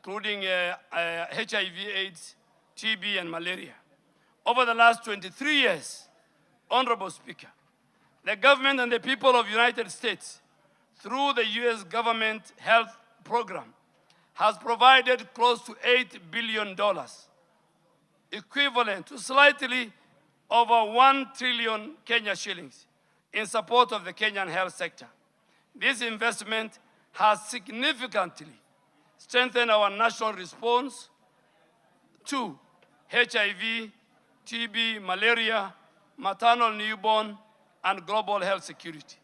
including HIV, AIDS, TB, and malaria. Over the last 23 years, Honorable Speaker, the government and the people of the United States, through the U.S. government health program, has provided close to $8 billion, equivalent to slightly over 1 trillion Kenya shillings, in support of the Kenyan health sector. This investment has significantly strengthened our national response to HIV, TB, malaria, maternal newborn, and global health security.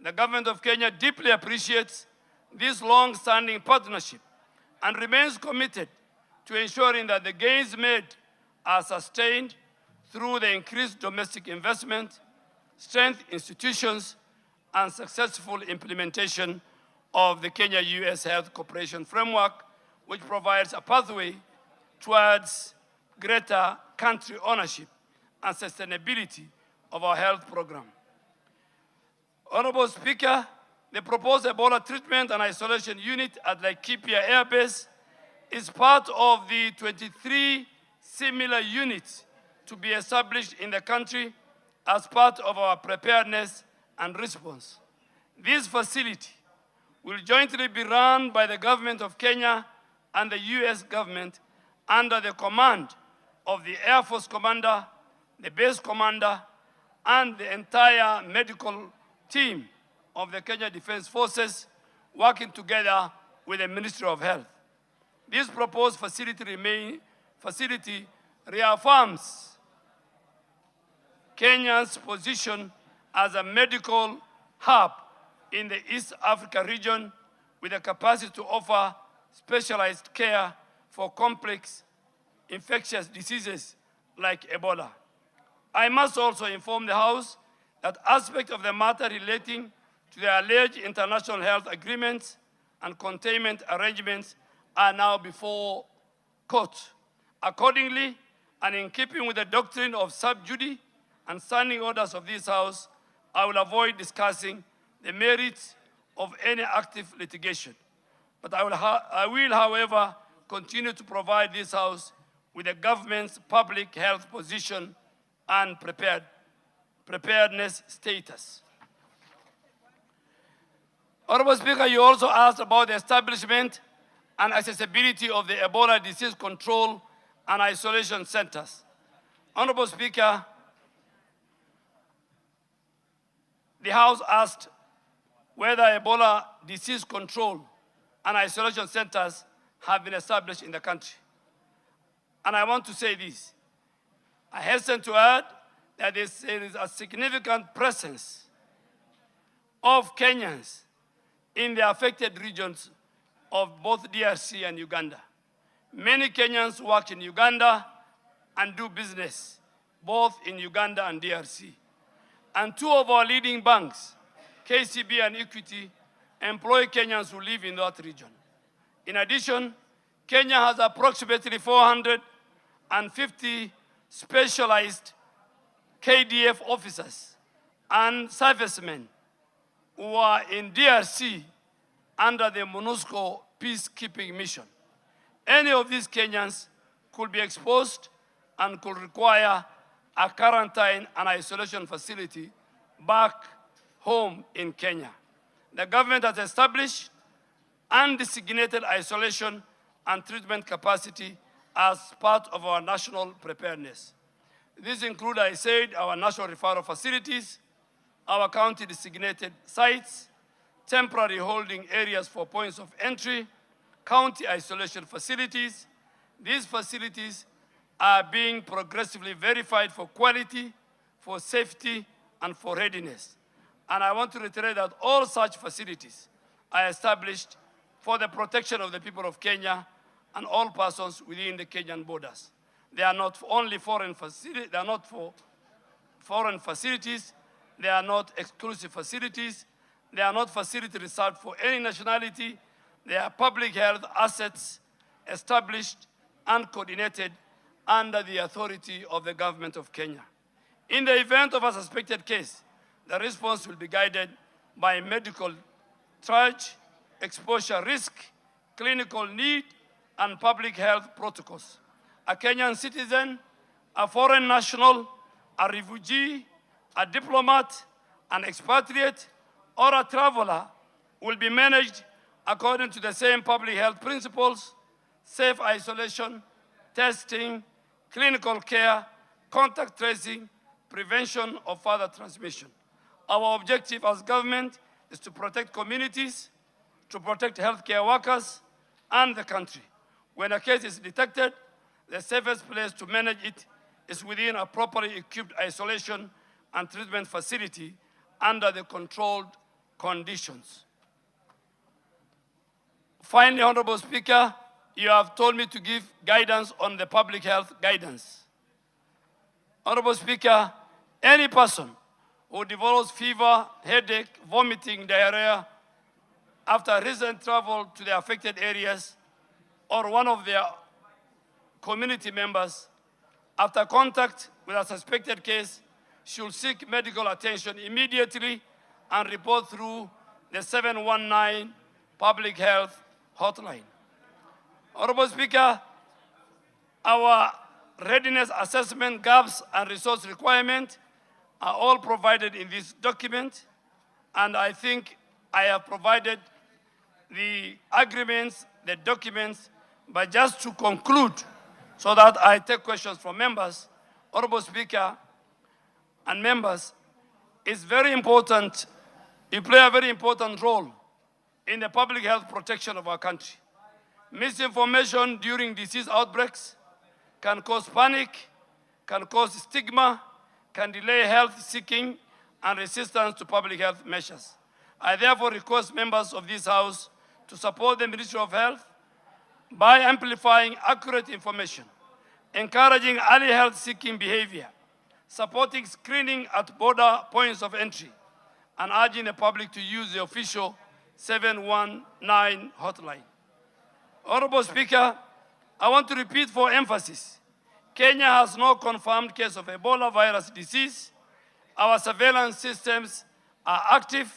The government of Kenya deeply appreciates this long-standing partnership and remains committed to ensuring that the gains made are sustained through the increased domestic investment, strengthened institutions, and successful implementation of the Kenya-US Health Cooperation Framework, which provides a pathway towards greater country ownership and sustainability of our health program. Honorable Speaker, the proposed Ebola treatment and isolation unit at Laikipia Air Base is part of the 23 similar units to be established in the country as part of our preparedness and response. This facility will jointly be run by the government of Kenya and the US government under the command of the Air Force Commander, the base commander, and the entire medical team of the Kenya Defense Forces, working together with the Ministry of Health. This proposed facility reaffirms Kenya's position as a medical hub in the East Africa region, with the capacity to offer specialized care for complex infectious diseases like Ebola. I must also inform the House that aspects of the matter relating to the alleged international health agreements and containment arrangements are now before court. Accordingly, and in keeping with the doctrine of sub judice and standing orders of this House, I will avoid discussing the merits of any active litigation. But I will, however, continue to provide this House with the government's public health position and preparedness status. Honorable Speaker, you also asked about the establishment and accessibility of the Ebola disease control and isolation centers. Honorable Speaker, the House asked whether Ebola disease control and isolation centers have been established in the country. And I want to say this. I hasten to add that there is a significant presence of Kenyans in the affected regions of both DRC and Uganda. Many Kenyans work in Uganda and do business both in Uganda and DRC. And two of our leading banks, KCB and Equity, employ Kenyans who live in that region. In addition, Kenya has approximately 450 specialized KDF officers and servicemen who are in DRC under the MONUSCO peacekeeping mission. Any of these Kenyans could be exposed and could require a quarantine and isolation facility back home in Kenya. The government has established undesignated isolation and treatment capacity as part of our national preparedness. These include, I said, our national referral facilities, our county designated sites, temporary holding areas for points of entry, county isolation facilities. These facilities are being progressively verified for quality, for safety, and for readiness. And I want to reiterate that all such facilities are established for the protection of the people of Kenya and all persons within the Kenyan borders. They are not only foreign facilities, they are not for foreign facilities, they are not exclusive facilities, they are not facilities reserved for any nationality, they are public health assets established and coordinated under the authority of the government of Kenya. In the event of a suspected case, the response will be guided by medical triage, exposure risk, clinical need, and public health protocols. A Kenyan citizen, a foreign national, a refugee, a diplomat, an expatriate, or a traveler will be managed according to the same public health principles: safe isolation, testing, clinical care, contact tracing, prevention of further transmission. Our objective as government is to protect communities, to protect healthcare workers and the country. When a case is detected, the safest place to manage it is within a properly equipped isolation and treatment facility under the controlled conditions. Finally, Honorable Speaker, you have told me to give guidance on the public health guidance. Honorable Speaker, any person who develops fever, headache, vomiting, diarrhea after recent travel to the affected areas or one of their community members after contact with a suspected case should seek medical attention immediately and report through the 719 public health hotline. Honorable Speaker, our readiness assessment gaps and resource requirements are all provided in this document, and I think I have provided the agreements, the documents, but just to conclude, so that I take questions from members, Honorable Speaker and members, it's very important, you play a very important role in the public health protection of our country. Misinformation during disease outbreaks can cause panic, can cause stigma, can delay health seeking and resistance to public health measures. I therefore request members of this House to support the Ministry of Health by amplifying accurate information, encouraging early health seeking behavior, supporting screening at border points of entry, and urging the public to use the official 719 hotline. Honorable Speaker, I want to repeat for emphasis, Kenya has no confirmed case of Ebola virus disease. Our surveillance systems are active.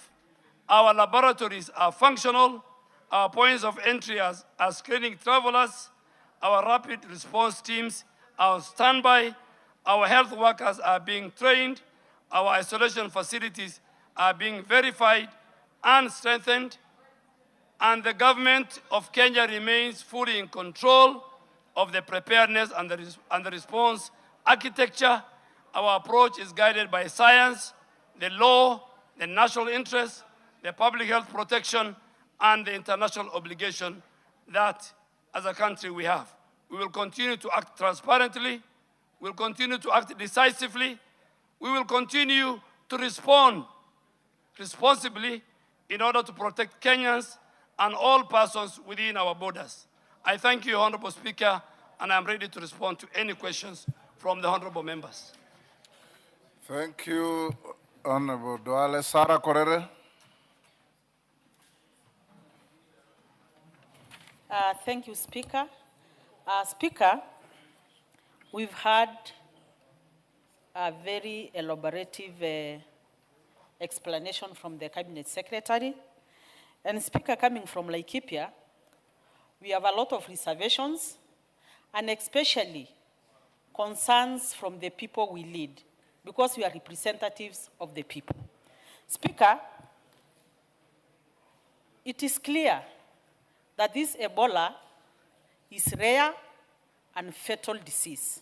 Our laboratories are functional. Our points of entry are screening travelers. Our rapid response teams are on standby. Our health workers are being trained. Our isolation facilities are being verified and strengthened. And the government of Kenya remains fully in control of the preparedness and the response architecture. Our approach is guided by science, the law, the national interest, the public health protection, and the international obligation that, as a country, we have. We will continue to act transparently. We will continue to act decisively. We will continue to respond responsibly in order to protect Kenyans and all persons within our borders. I thank you, Honorable Speaker, and I'm ready to respond to any questions from the honorable members. Thank you, Honorable Duale. Sarah Korere. Thank you, Speaker. Speaker, we've had a very elaborative explanation from the Cabinet Secretary. And Speaker, coming from Laikipia, we have a lot of reservations and especially concerns from the people we lead because we are representatives of the people. Speaker, it is clear that this Ebola is rare and fatal disease.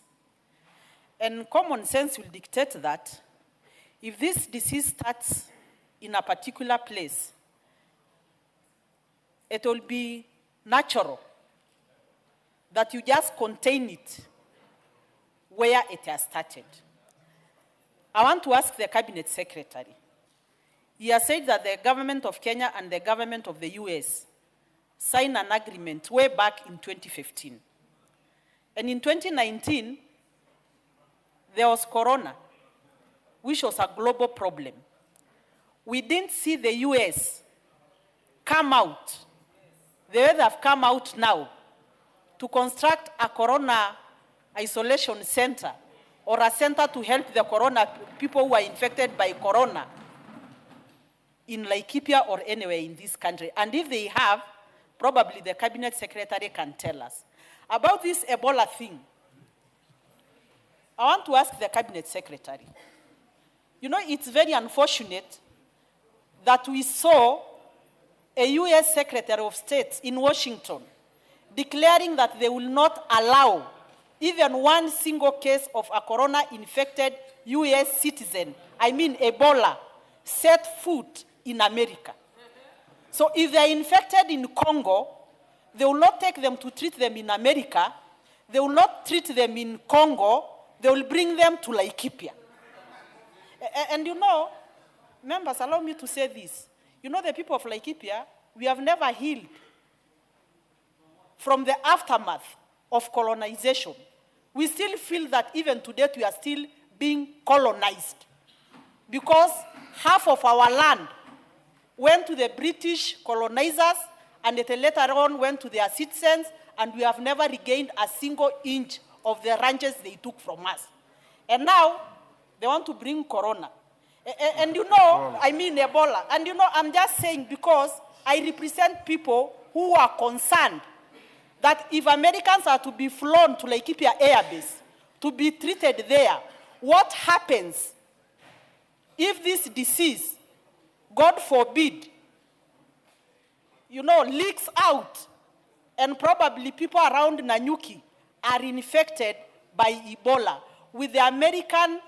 And common sense will dictate that if this disease starts in a particular place, it will be natural that you just contain it where it has started. I want to ask the Cabinet Secretary. He has said that the government of Kenya and the government of the US signed an agreement way back in 2015. And in 2019, there was Corona, which was a global problem. We didn't see the US come out the way they have come out now to construct a Corona isolation center or a center to help the Corona people who are infected by Corona in Laikipia or anywhere in this country. And if they have, Probably the cabinet secretary can tell us. About this Ebola thing, I want to ask the cabinet secretary. You know, it's very unfortunate that we saw a US Secretary of State in Washington declaring that they will not allow even one single case of a corona-infected US citizen, I mean Ebola, set foot in America. So if they are infected in Congo, they will not take them to treat them in America. They will not treat them in Congo. They will bring them to Laikipia. And you know, members, allow me to say this. You know, the people of Laikipia, we have never healed from the aftermath of colonization. We still feel that even today we are still being colonized because half of our land went to the British colonizers and it later on went to their citizens, and we have never regained a single inch of the ranches they took from us. And now they want to bring corona. And you know, I mean Ebola. And you know, I'm just saying because I represent people who are concerned that if Americans are to be flown to Laikipia Air Base to be treated there, what happens if this disease, God forbid, you know, leaks out and probably people around Nanyuki are infected by Ebola? Will the American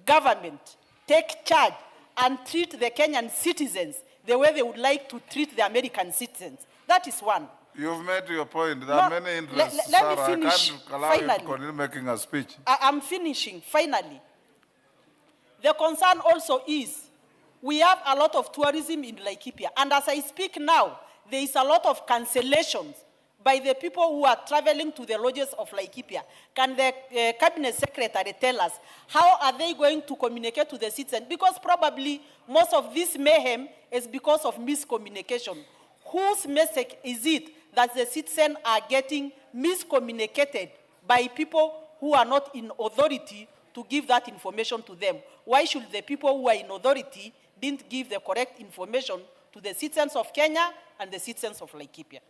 government take charge and treat the Kenyan citizens the way they would like to treat the American citizens? That is one. You've made your point. There are many interests. Let me finish. I can't allow you to continue making a speech. I'm finishing. Finally, the concern also is we have a lot of tourism in Laikipia. And as I speak now, there is a lot of cancellations by the people who are traveling to the lodges of Laikipia. Can the cabinet secretary tell us how are they going to communicate to the citizens? Because probably most of this mayhem is because of miscommunication. Whose message is it that the citizens are getting miscommunicated by people who are not in authority to give that information to them? Why should the people who are in authority didn't give the correct information to the citizens of Kenya and the citizens of Laikipia?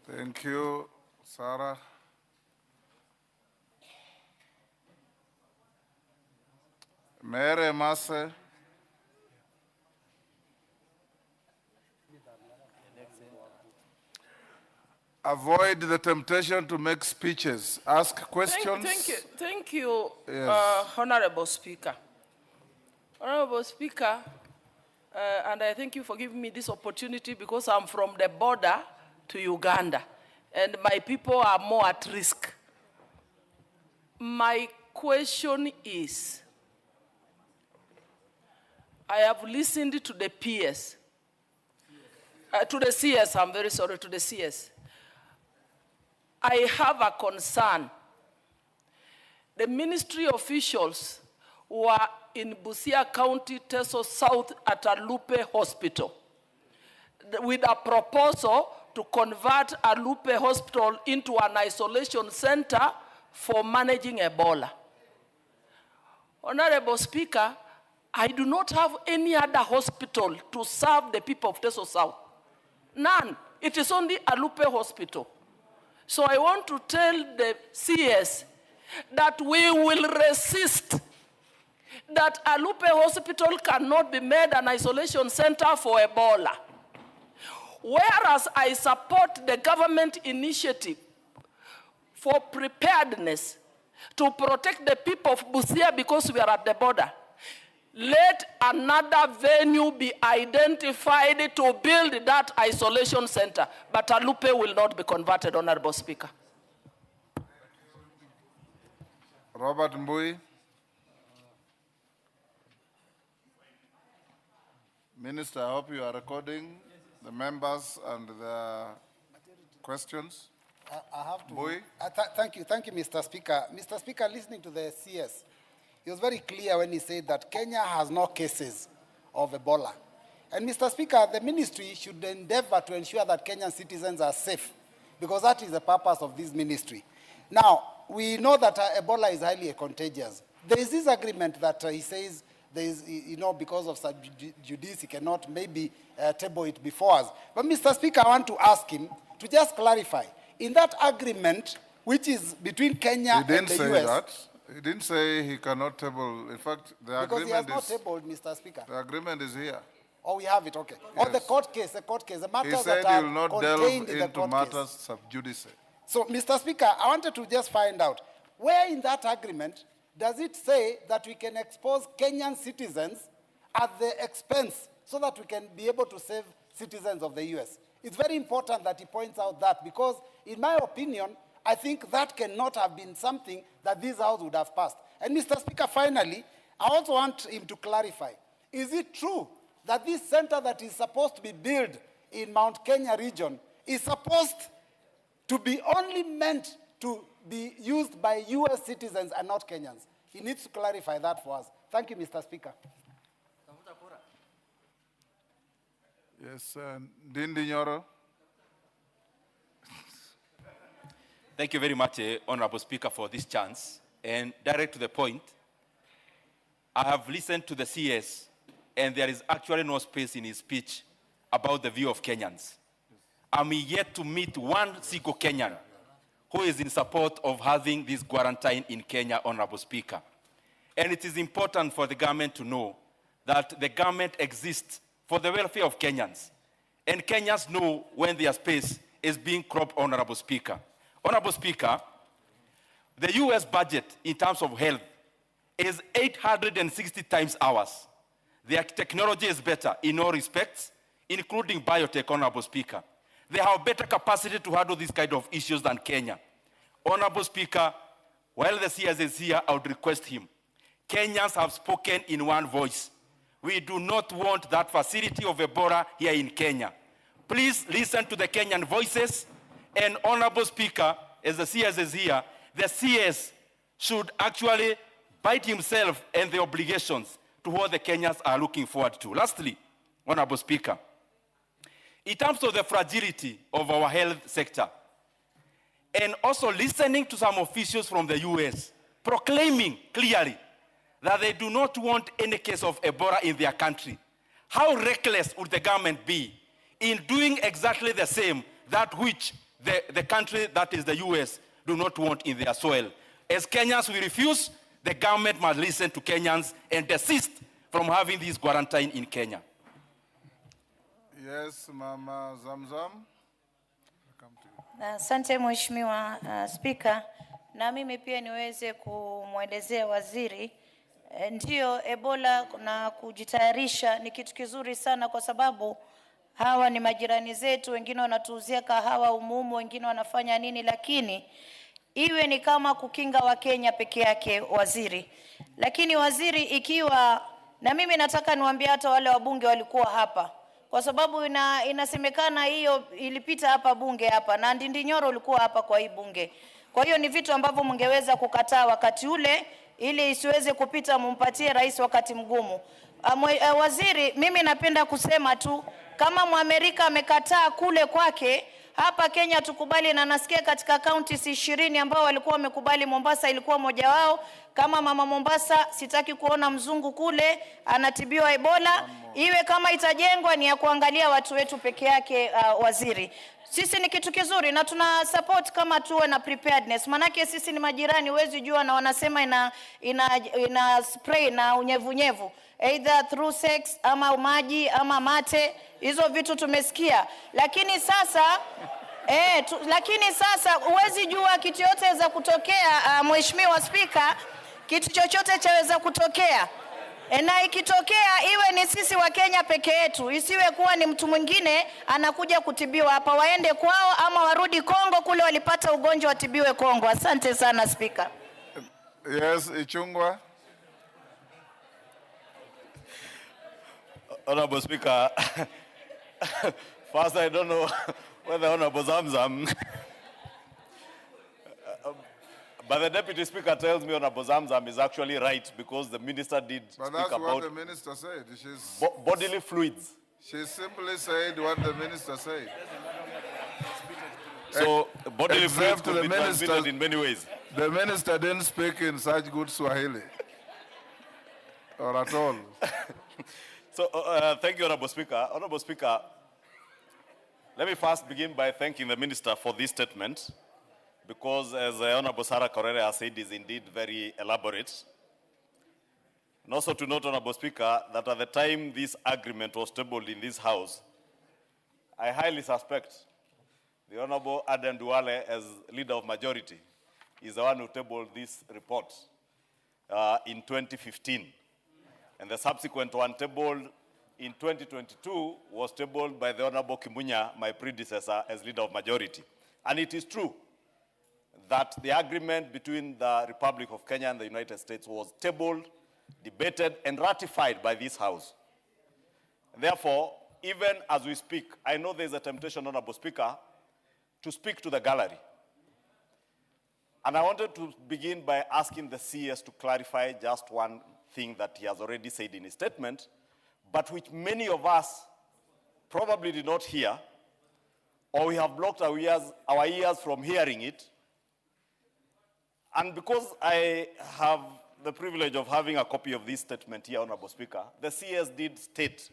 Thank you, Sarah. Mere Mase. Avoid the temptation to make speeches. Ask questions. Thank you, Yes. Honorable Speaker. Honorable Speaker, and I thank you for giving me this opportunity because I'm from the border to Uganda, and my people are more at risk. My question is, I have listened to the PS, to the CS, I'm very sorry, to the CS. I have a concern. The ministry officials were in Busia County, Teso South at Alupe Hospital with a proposal to convert Alupe Hospital into an isolation center for managing Ebola. Honorable Speaker, I do not have any other hospital to serve the people of Teso South. None. It is only Alupe Hospital. So I want to tell the CS that we will resist that Alupe Hospital cannot be made an isolation center for Ebola. Whereas I support the government initiative for preparedness to protect the people of Busia because we are at the border, let another venue be identified to build that isolation center. But Alupe will not be converted, Honorable Speaker. Robert Mbui. Minister, I hope you are recording the members and the questions. I have to. Mbui. Thank you, Mr. Speaker. Mr. Speaker, listening to the CS, he was very clear when he said that Kenya has no cases of Ebola. And Mr. Speaker, the ministry should endeavor to ensure that Kenyan citizens are safe, because that is the purpose of this ministry. Now, we know that Ebola is highly contagious. There is this agreement that he says there is, you know, because of sub judice, he cannot maybe table it before us. But Mr. Speaker, I want to ask him to just clarify, in that agreement, which is between Kenya and the US... He didn't say that. He didn't say he cannot table. In fact, the because agreement he has not is... tabled, Mr. Speaker. The agreement is here. Oh, we have it, okay. Yes. Or the court case, the matters He said that are he will not contained delve in the into court matters case. sub judice. So, Mr. Speaker, I wanted to just find out, where in that agreement does it say that we can expose Kenyan citizens at the expense so that we can be able to save citizens of the US? It's very important that he points out that, because in my opinion, I think that cannot have been something that this House would have passed. And Mr. Speaker, finally, I also want him to clarify, is it true that this center that is supposed to be built in Mount Kenya region is supposed to be only meant to be used by US citizens and not Kenyans? He needs to clarify that for us. Thank you, Mr. Speaker. Yes, Dindi Nyoro. Thank you very much, Honorable Speaker, for this chance. And direct to the point, I have listened to the CS, and there is actually no space in his speech about the view of Kenyans. I'm yet to meet one single Kenyan who is in support of having this quarantine in Kenya, Honorable Speaker. And it is important for the government to know that the government exists for the welfare of Kenyans. And Kenyans know when their space is being cropped, Honorable Speaker. Honorable Speaker, the US budget in terms of health is 860 times ours. Their technology is better in all respects, including biotech, Honorable Speaker. They have better capacity to handle these kind of issues than Kenya. Honorable Speaker, while the CS is here, I would request him. Kenyans have spoken in one voice. We do not want that facility of Ebola here in Kenya. Please listen to the Kenyan voices. And Honorable Speaker, as the CS is here, the CS should actually bite himself and the obligations to what the Kenyans are looking forward to. Lastly, Honorable Speaker, in terms of the fragility of our health sector, and also listening to some officials from the US proclaiming clearly that they do not want any case of Ebola in their country, how reckless would the government be in doing exactly the same that which the country that is the US do not want in their soil? As Kenyans, we refuse. The government must listen to Kenyans and desist from having this quarantine in Kenya. Yes, Mama Zamzam. Welcome to you. Asante Mheshimiwa Spika, na mimi pia niweze kumwelezea waziri, ndio Ebola na kujitayarisha ni kitu kizuri sana, kwa sababu hawa ni majirani zetu, wengine wanatuuzia kahawa umumu, wengine wanafanya nini, lakini iwe ni kama kukinga wa Kenya peke yake, waziri. Lakini waziri, ikiwa, na mimi nataka niwaambie hata wale wabunge walikuwa hapa, kwa sababu inasemekana hiyo ilipita hapa bunge hapa, na Ndindi Nyoro ulikuwa hapa kwa hii bunge. Kwa hiyo ni vitu ambavyo mngeweza kukataa wakati ule, ili isiweze kupita mumpatie rais wakati mgumu. Waziri, mimi napenda kusema tu, kama Mwamerika amekataa kule kwake, hapa Kenya tukubali, na nasikia katika counties 20 ambao walikuwa wamekubali, Mombasa ilikuwa moja wao. Kama mama Mombasa, sitaki kuona mzungu kule anatibiwa Ebola. Iwe kama itajengwa ni ya kuangalia watu wetu peke yake, waziri. Sisi ni kitu kizuri na tuna support kama tuwe na preparedness. Manake sisi ni majirani, huwezi jua, na wanasema ina spray na unyevunyevu, either through sex ama maji ama mate. Hizo vitu tumesikia. Lakini sasa lakini sasa huwezi jua kitu yote za kutokea, Mheshimiwa Spika, kitu chochote chaweza kutokea. Na ikitokea iwe ni sisi wa Kenya peke yetu, isiwe kuwa ni mtu mwingine anakuja kutibiwa hapa, waende kwao ama warudi Kongo kule walipata ugonjwa watibiwe Kongo. Asante sana Spika. Yes, Ichungwa. Honorable Speaker, first I don't know whether Honorable Zamzam, but the Deputy Speaker tells me Honorable Zamzam is actually right, because the Minister did But speak that's about what the Minister said. bodily fluids. She simply said what the Minister said. So bodily fluids Except could the be Minister, transmitted in many ways. The Minister didn't speak in such good Swahili. or at all? So, thank you, Honorable Speaker. Honorable Speaker, let me first begin by thanking the Minister for this statement, because as Honorable Sarah Correa has said, is indeed very elaborate. And also to note, Honorable Speaker, that at the time this agreement was tabled in this House, I highly suspect the Honorable Aden Duale, as leader of majority, is the one who tabled this report in 2015. And the subsequent one tabled in 2022 was tabled by the Honorable Kimunya, my predecessor, as leader of majority. And it is true that the agreement between the Republic of Kenya and the United States was tabled, debated, and ratified by this House. Therefore, even as we speak, I know there's a temptation, Honorable Speaker, to speak to the gallery. And I wanted to begin by asking the CS to clarify just one thing that he has already said in his statement, but which many of us probably did not hear, or we have blocked our ears from hearing it. And because I have the privilege of having a copy of this statement here, Honorable Speaker, the CS did state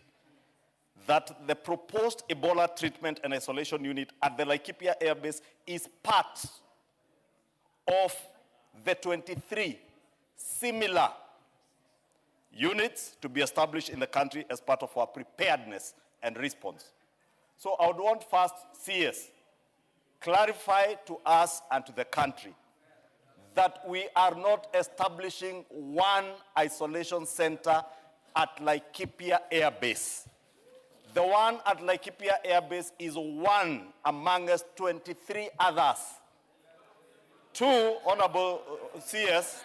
that the proposed Ebola treatment and isolation unit at the Laikipia Air Base is part of the 23 similar units to be established in the country as part of our preparedness and response. So I would want first CS clarify to us and to the country that we are not establishing one isolation center at Laikipia Air Base. The one at Laikipia Air Base is one amongst 23 others. Two honorable CS,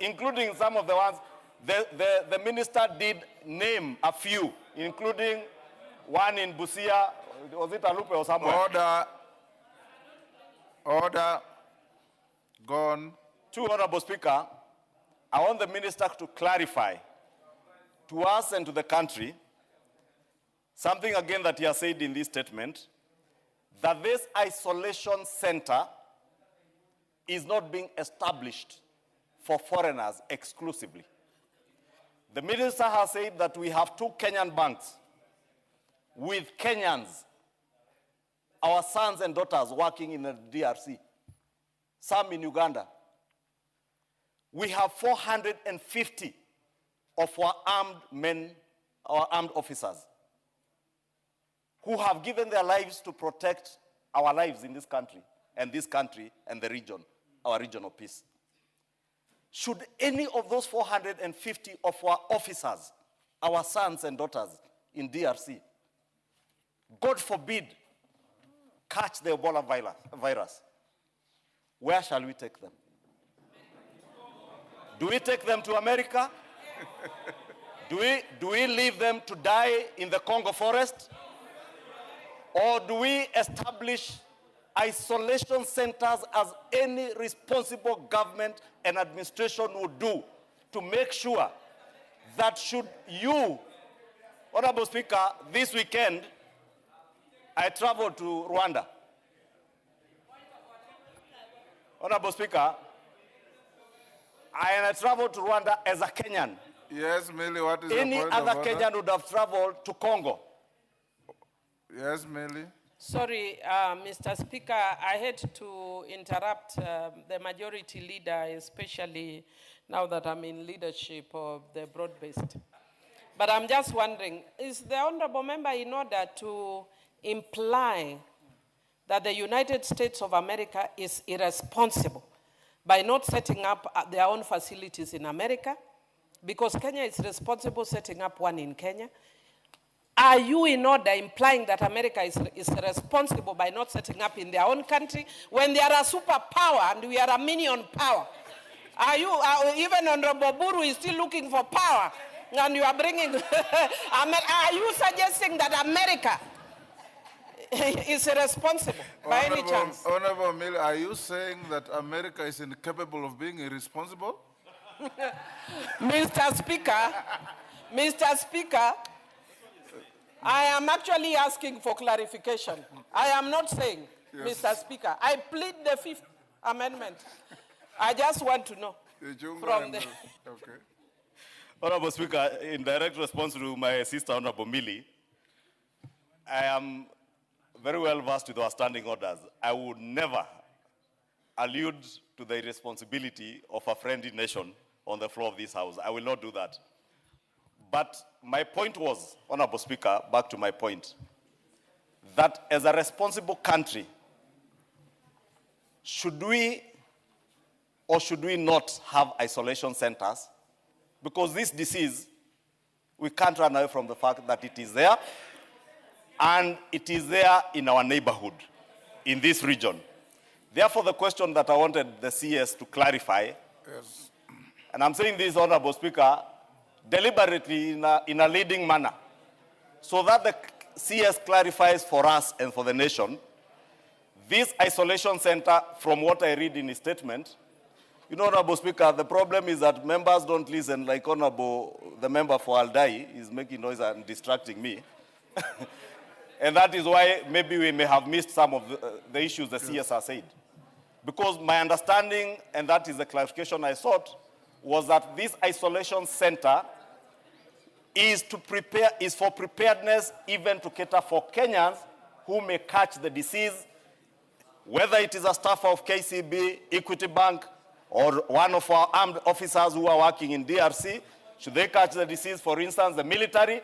including some of the ones, the minister did name a few, including one in Busia, was it Alupe or somewhere? Order. Gone. Two, Honorable Speaker, I want the minister to clarify to us and to the country something again that he has said in this statement, that this isolation center is not being established for foreigners exclusively. The minister has said that we have 2 Kenyan banks with Kenyans, our sons and daughters working in the DRC, some in Uganda. We have 450 of our armed men, our armed officers, who have given their lives to protect our lives in this country and the region, our regional peace. Should any of those 450 of our officers, our sons and daughters in DRC, God forbid, catch the Ebola virus, where shall we take them? Do we take them to America? Do we leave them to die in the Congo forest? Or do we establish isolation centers as any responsible government and administration would do to make sure that should you, Honorable Speaker, this weekend, I traveled to Rwanda. Honorable Speaker, I traveled to Rwanda as a Kenyan. Yes, Millie, what is Any your point other of order? Kenyan would have traveled to Congo. Yes, Millie. Sorry, Mr. Speaker, I had to interrupt the majority leader, especially now that I'm in leadership of the broad-based. But I'm just wondering, is the honorable member in order to imply that the United States of America is irresponsible by not setting up their own facilities in America, because Kenya is responsible setting up one in Kenya? Are you in order implying that America is responsible by not setting up in their own country when they are a superpower and we are a minion power? Are you, even Honorable Buru is still looking for power and you are bringing, are you suggesting that America is irresponsible by any chance? Honorable Millie, are you saying that America is incapable of being irresponsible? Mr. Speaker, I am actually asking for clarification. I am not saying, yes. Mr. Speaker, I plead the 5th Amendment. I just want to know. From the- Okay. Honorable Speaker, in direct response to my sister, Honorable Millie, I am very well versed with our standing orders. I would never allude to the irresponsibility of a friendly nation on the floor of this House. I will not do that. But my point was, Honorable Speaker, back to my point, that as a responsible country, should we or should we not have isolation centers? Because this disease, we can't run away from the fact that it is there, and it is there in our neighborhood, in this region. Therefore, the question that I wanted the CS to clarify, Yes. and I'm saying this, Honorable Speaker, deliberately in a leading manner, so that the CS clarifies for us and for the nation, this isolation center, from what I read in his statement, you know, Honorable Speaker, the problem is that members don't listen, like the member for Aldai is making noise and distracting me. And that is why maybe we may have missed some of the issues the CS has said. Because my understanding, and that is the clarification I sought, was that this isolation center is for preparedness, even to cater for Kenyans who may catch the disease, whether it is a staff of KCB, Equity Bank, or one of our armed officers who are working in DRC. Should they catch the disease, for instance, the military,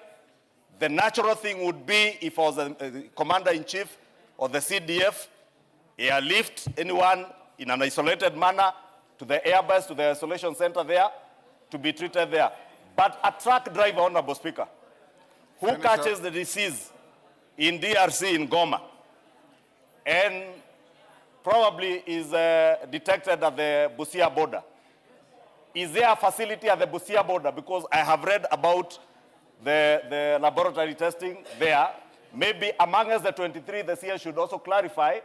the natural thing would be if I was a commander-in-chief or the CDF, airlift anyone in an isolated manner to the airbase, to the isolation center there, to be treated there. But a truck driver, Honorable Speaker, who catches the disease in DRC, in Goma, and probably is detected at the Busia border. Is there a facility at the Busia border? Because I have read about the laboratory testing there. Maybe among us, the 23, the CS should also clarify,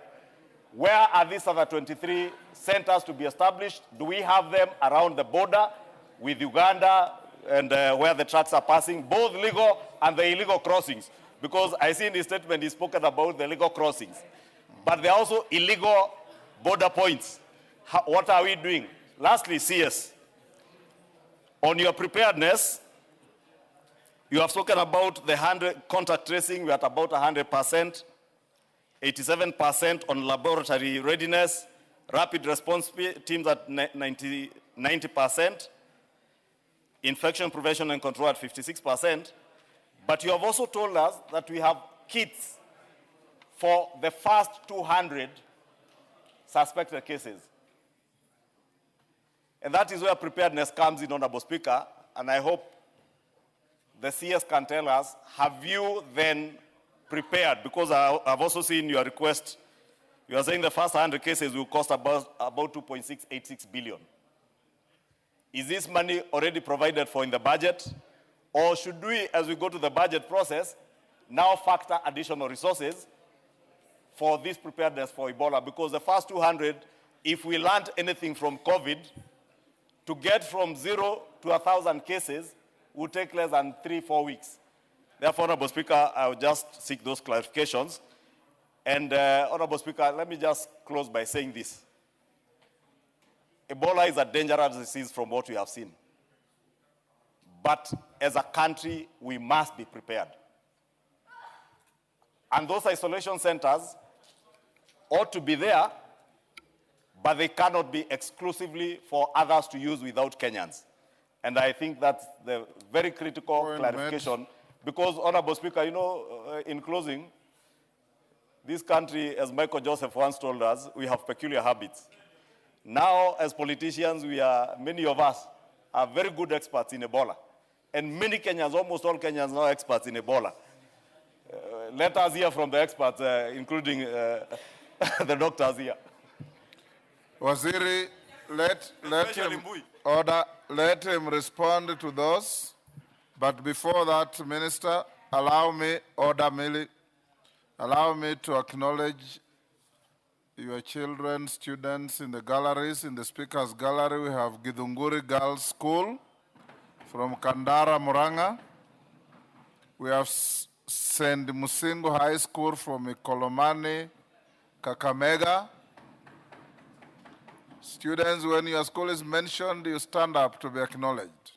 where are these other 23 centers to be established? Do we have them around the border with Uganda and where the trucks are passing, both legal and the illegal crossings? Because I see in his statement he's spoken about the legal crossings. But there are also illegal border points. What are we doing? Lastly, CS, on your preparedness, you have spoken about the contact tracing. We're at about 100%, 87% on laboratory readiness, rapid response teams at 90%, infection prevention and control at 56%. But you have also told us that we have kits for the first 200 suspected cases. And that is where preparedness comes in, Honorable Speaker, and I hope the CS can tell us, have you then prepared? Because I've also seen your request. You are saying the first 100 cases will cost about 2.686 billion. Is this money already provided for in the budget? Or should we, as we go to the budget process, now factor additional resources for this preparedness for Ebola? Because the first 200, if we learned anything from COVID, to get from 0 to 1,000 cases would take less than 3-4 weeks. Therefore, Honorable Speaker, I will just seek those clarifications. And Honorable Speaker, let me just close by saying this. Ebola is a dangerous disease from what we have seen. But as a country, we must be prepared. And those isolation centers ought to be there, but they cannot be exclusively for others to use without Kenyans. And I think that's the very critical clarification. Because, Honorable Speaker, you know, in closing, this country, as Michael Joseph once told us, we have peculiar habits. Now, as politicians, many of us are very good experts in Ebola. And many Kenyans, almost all Kenyans, are experts in Ebola. Let us hear from the experts, including the doctors here. Waziri, let him respond to those. But before that, Minister, allow me to acknowledge your children, students in the galleries. In the Speaker's Gallery, we have Githunguri Girls School from Kandara, Muranga. We have St. Musingo High School from Ikolomani, Kakamega. Students, when your school is mentioned, you stand up to be acknowledged.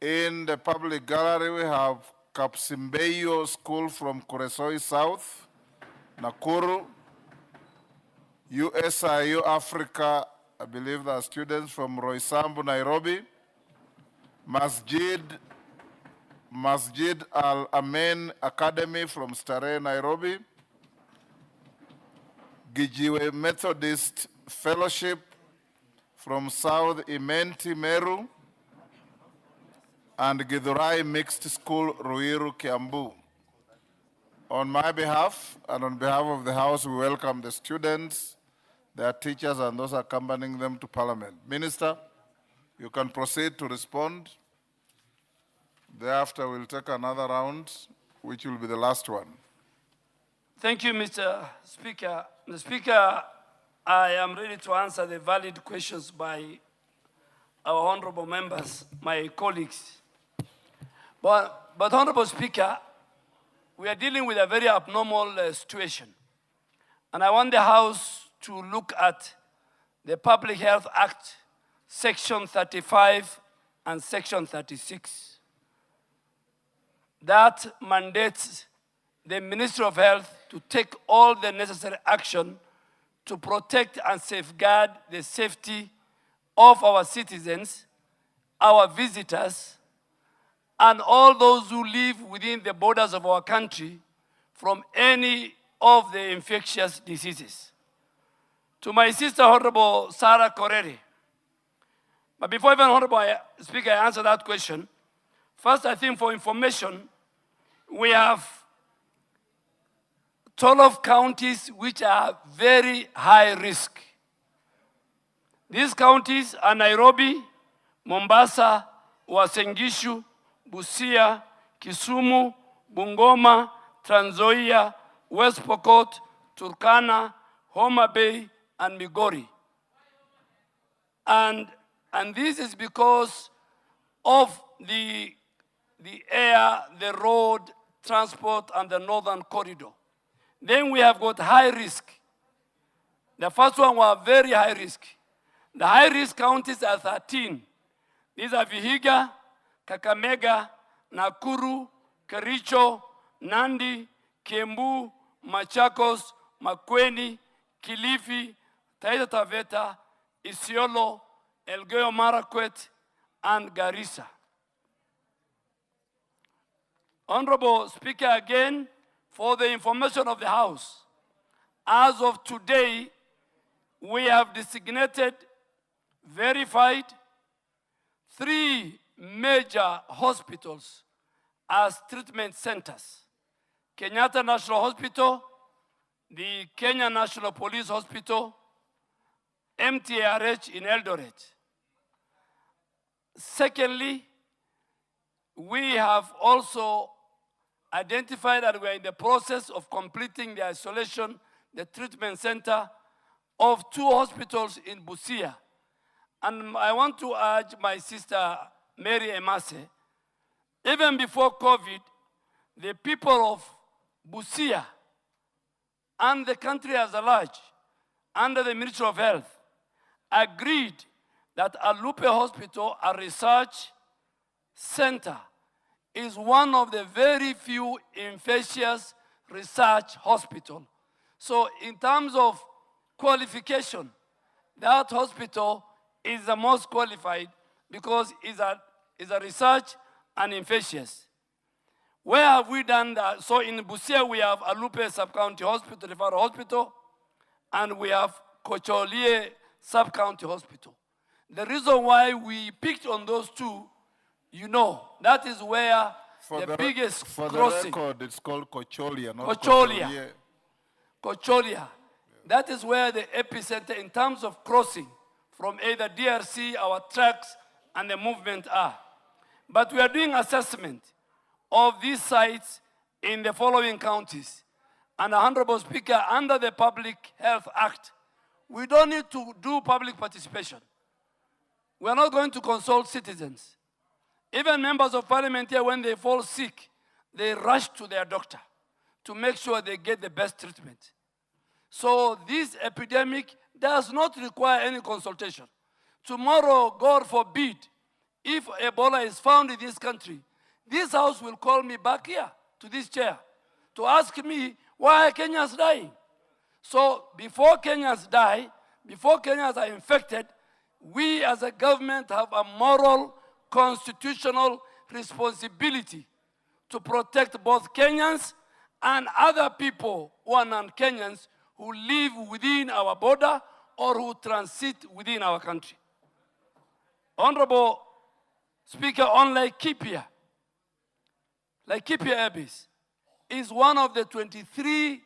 In the public gallery, we have Kapsimbeyo School from Kuresoi South, Nakuru. USIU Africa, I believe there are students from Roysambu, Nairobi. Masjid Al Amen Academy from Starehe, Nairobi. Gijiwe Methodist Fellowship from South Imenti, Meru. And Githurai Mixed School, Ruiru, Kiambu. On my behalf and on behalf of the House, we welcome the students, their teachers, and those accompanying them to Parliament. Minister, you can proceed to respond. Thereafter, we'll take another round, which will be the last one. Thank you, Mr. Speaker. Mr. Speaker, I am ready to answer the valid questions by our honorable members, my colleagues. But Honorable Speaker, we are dealing with a very abnormal situation. And I want the House to look at the Public Health Act, Section 35 and Section 36. That mandates the Ministry of Health to take all the necessary action to protect and safeguard the safety of our citizens, our visitors, and all those who live within the borders of our country from any of the infectious diseases. To my sister, Honorable Sarah Korere, but before even Honorable Speaker answer that question, first I think for information, we have 12 counties which are very high risk. These counties are Nairobi, Mombasa, Uasin Gishu, Busia, Kisumu, Bungoma, Trans Nzoia, West Pokot, Turkana, Homa Bay, and Migori. And this is because of the air, the road, transport, and the northern corridor. Then we have got high risk. The first one was very high risk. The high risk counties are 13. These are Vihiga, Kakamega, Nakuru, Kericho, Nandi, Kiambu, Machakos, Makueni, Kilifi, Taita Taveta, Isiolo, Elgeyo Marakwet, and Garissa. Honorable Speaker, again, for the information of the House, as of today, we have designated, verified 3 major hospitals as treatment centers. Kenyatta National Hospital, the Kenya National Police Hospital, MTRH in Eldoret. Secondly, we have also identified that we are in the process of completing the isolation, the treatment center of 2 hospitals in Busia. And I want to urge my sister, Mary Emase, even before COVID, the people of Busia and the country as a large, under the Ministry of Health, agreed that Alupe Hospital, a research center, is one of the very few infectious research hospitals. So in terms of qualification, that hospital is the most qualified because it's a research and infectious. Where have we done that? So in Busia, we have Alupe Sub-County Hospital, Referral Hospital, and we have Kocholie Sub-County Hospital. The reason why we picked on those 2, you know, that is where the biggest crossing. For the record, it's called Kocholia, not Kocholia. Kocholia. That is where the epicenter in terms of crossing from either DRC, our tracks, and the movement are. But we are doing assessment of these sites in the following counties. And Honorable Speaker, under the Public Health Act, we don't need to do public participation. We are not going to consult citizens. Even members of parliament here, when they fall sick, they rush to their doctor to make sure they get the best treatment. So this epidemic does not require any consultation. Tomorrow, God forbid, if Ebola is found in this country, this house will call me back here to this chair to ask me why are Kenyans dying. So before Kenyans die, before Kenyans are infected, we as a government have a moral, constitutional responsibility to protect both Kenyans and other people who are non-Kenyans who live within our border or who transit within our country. Honorable Speaker, on Laikipia Air Base is one of the 23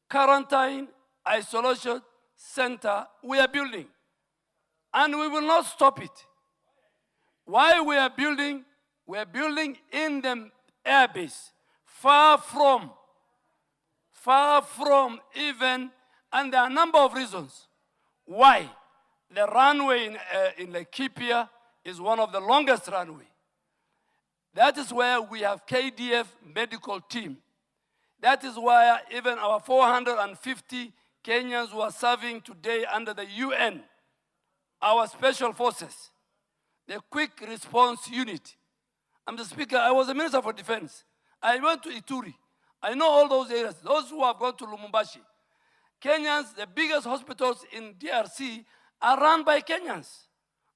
quarantine isolation center we are building. And we will not stop it. Why we are building? We are building in the air base, far from even, and there are a number of reasons why. The runway in Laikipia is one of the longest runway. That is where we have KDF medical team. That is why even our 450 Kenyans who are serving today under the UN, our special forces, the quick response unit. I'm the speaker, I was a minister for defense. I went to Ituri. I know all those areas. Those who have gone to Lumumbashi. Kenyans, the biggest hospitals in DRC are run by Kenyans,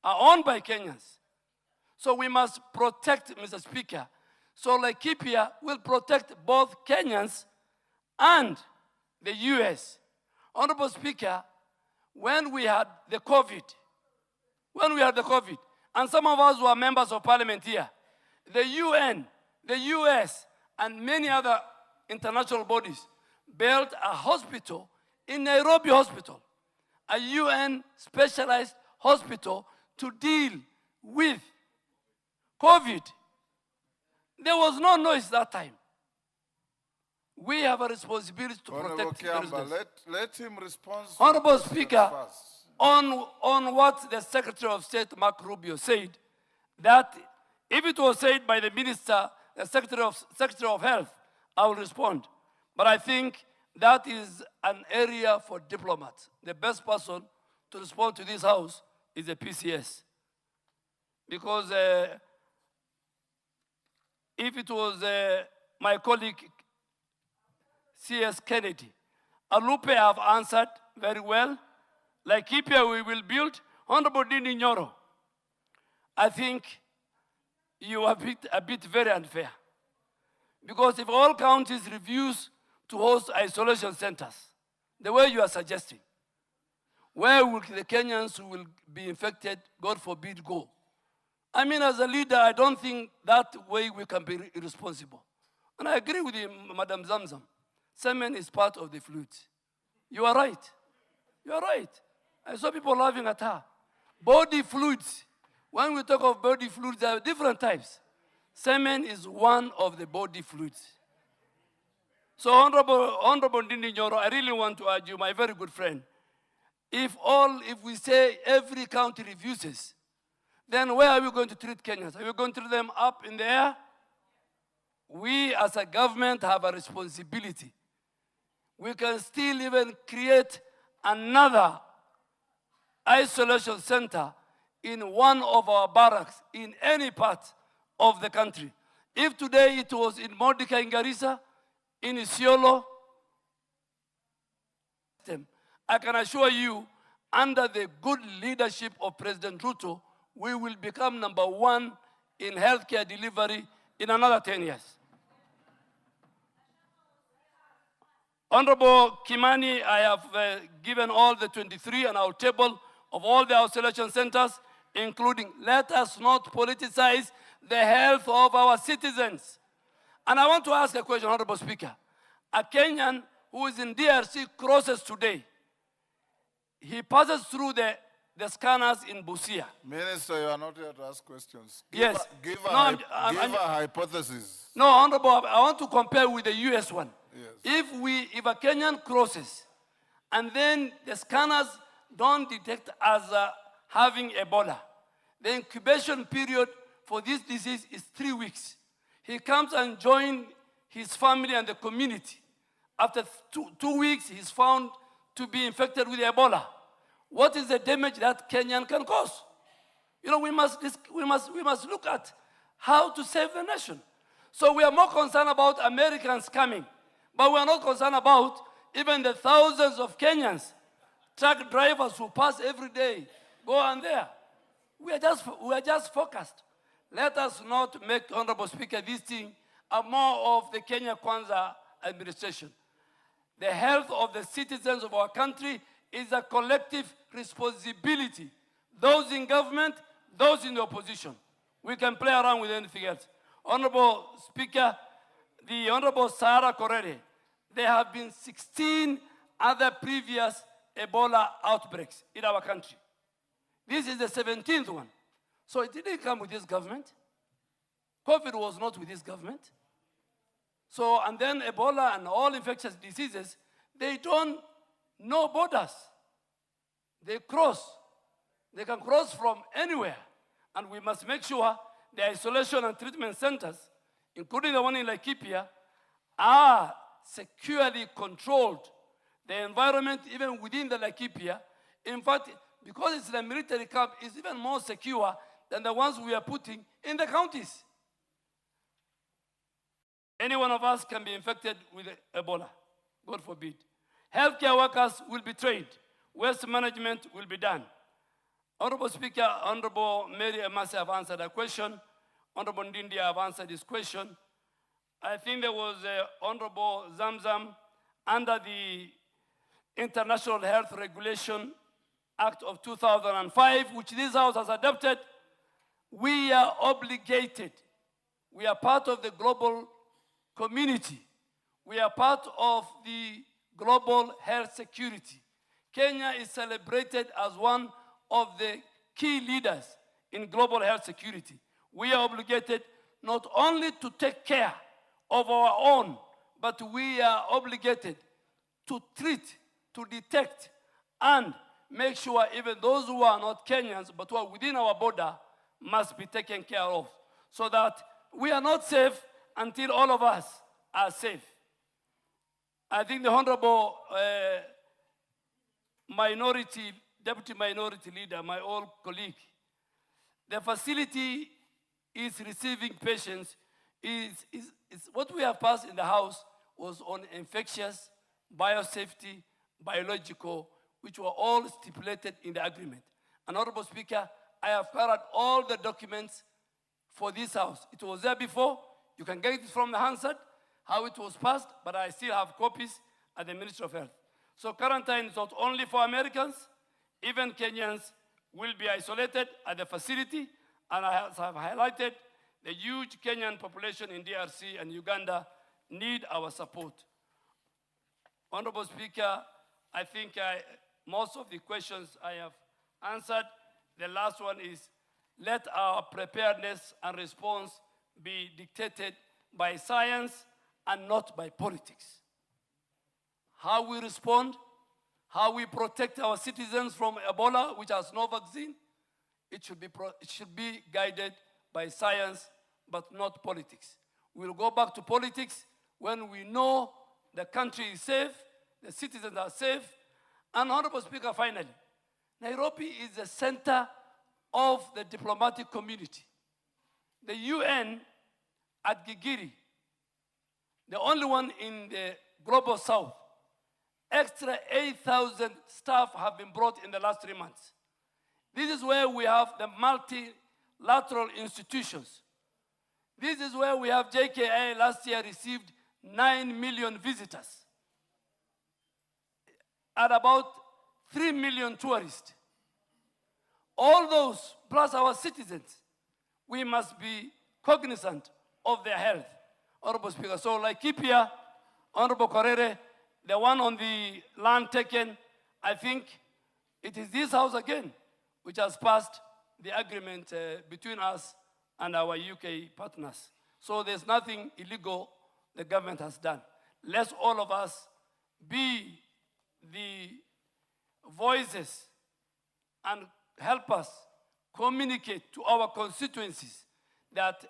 are owned by Kenyans. So we must protect, Mr. Speaker. So Laikipia will protect both Kenyans and the US. Honorable Speaker, when we had the COVID, and some of us were members of parliament here, the UN, the US, and many other international bodies built a hospital in Nairobi Hospital, a UN specialized hospital to deal with COVID. There was no noise that time. We have a responsibility to protect the residents. Let him respond. Honorable Speaker, on what the Secretary of State, Mark Rubio, said, that if it was said by the Minister, the Secretary of Health, I will respond. But I think that is an area for diplomats. The best person to respond to this House is the PCS. Because if it was my colleague, C.S. Kennedy, Alupe have answered very well. Laikipia we will build. Honorable Dini Nyoro, I think you are a bit very unfair. Because if all counties refuse to host isolation centers, the way you are suggesting, where will the Kenyans who will be infected, God forbid, go? I mean, as a leader, I don't think that way we can be irresponsible. And I agree with you, Madam Zamzam. Semen is part of the fluid. You are right. You are right. I saw people laughing at her. Body fluids. When we talk of body fluids, there are different types. Semen is one of the body fluids. So, Honorable Ndindi Nyoro, I really want to urge you, my very good friend, if we say every county refuses, then where are we going to treat Kenyans? Are we going to treat them up in the air? We as a government have a responsibility. We can still even create another isolation center in one of our barracks in any part of the country. If today it was in Mordecai in Garissa, in Isiolo, I can assure you, under the good leadership of President Ruto, we will become #1 in healthcare delivery in another 10 years. Honorable Kimani, I have given all the 23 on our table of all the isolation centers, including let us not politicize the health of our citizens. And I want to ask a question, Honorable Speaker. A Kenyan who is in DRC crosses today. He passes through the scanners in Busia. Minister, you are not here to ask questions. Yes. Give a hypothesis. No, Honorable, I want to compare with the US one. Yes. If a Kenyan crosses and then the scanners don't detect as having Ebola, the incubation period for this disease is 3 weeks. He comes and joins his family and the community. After two weeks, he's found to be infected with Ebola. what is the damage that Kenyan can cause? You know, we must look at how to save the nation. So we are more concerned about Americans coming, but we are not concerned about even the thousands of Kenyans, truck drivers who pass every day, go on there. We are just focused. Let us not make, Honorable Speaker, this thing a more of the Kenya Kwanza administration. The health of the citizens of our country is a collective responsibility. Those in government, those in the opposition. We can play around with anything else. Honorable Speaker, the Honorable Sarah Korere, there have been 16 other previous Ebola outbreaks in our country. This is the 17th one. So it didn't come with this government. COVID was not with this government. So, and then Ebola and all infectious diseases, they don't know borders. They cross. They can cross from anywhere. And we must make sure the isolation and treatment centers, including the one in Laikipia, are securely controlled. The environment, even within the Laikipia, in fact, because it's a military camp, is even more secure than the ones we are putting in the counties. Any one of us can be infected with Ebola, God forbid. Healthcare workers will be trained. Waste management will be done. Honorable Speaker, Honorable Mary Emasi have answered a question. Honorable Ndindi have answered this question. I think there was Honorable Zamzam under the International Health Regulation Act of 2005, which this House has adopted. We are obligated. We are part of the global community. We are part of the global health security. Kenya is celebrated as one of the key leaders in global health security. We are obligated not only to take care of our own, but we are obligated to treat, to detect, and make sure even those who are not Kenyans, but who are within our border, must be taken care of, so that we are not safe until all of us are safe. I think the Honorable Deputy Minority Leader, my old colleague, the facility is receiving patients. What we have passed in the House was on infectious, biosafety, biological, which were all stipulated in the agreement. And Honorable Speaker, I have carried all the documents for this House. It was there before. You can get it from the Hansard, how it was passed, but I still have copies at the Ministry of Health. So quarantine is not only for Americans, even Kenyans will be isolated at the facility, and I have highlighted the huge Kenyan population in DRC and Uganda need our support. Honorable Speaker, I think most of the questions I have answered. The last one is, let our preparedness and response be dictated by science and not by politics. How we respond, how we protect our citizens from Ebola, which has no vaccine, it should be guided by science, but not politics. We'll go back to politics when we know the country is safe, the citizens are safe. And Honorable Speaker, finally, Nairobi is the center of the diplomatic community. The UN at Gigiri, the only one in the global south, extra 8,000 staff have been brought in the last 3 months. This is where we have the multilateral institutions. This is where we have JKI last year received 9 million visitors and about 3 million tourists. All those, plus our citizens, we must be cognizant of their health. Honorable Speaker, so Laikipia, Honorable Korere, the one on the land taken, I think it is this House again which has passed the agreement between us and our UK partners. So there's nothing illegal the government has done. Let's all of us be the voices and help us communicate to our constituencies that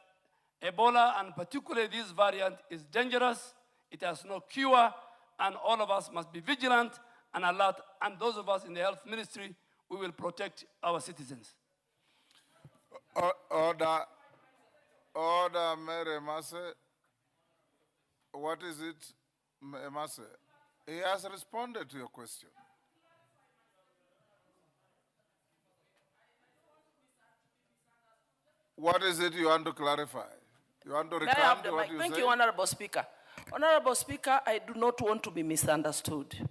Ebola, and particularly this variant, is dangerous, it has no cure, and all of us must be vigilant and alert. And those of us in the health ministry we will protect our citizens. Order, Mary Emase. What is it, Emase? He has responded to your question. What is it you want to clarify? You want to May I have recount the what mic? you Thank said? you, Honorable Speaker. Honorable Speaker, I do not want to be misunderstood.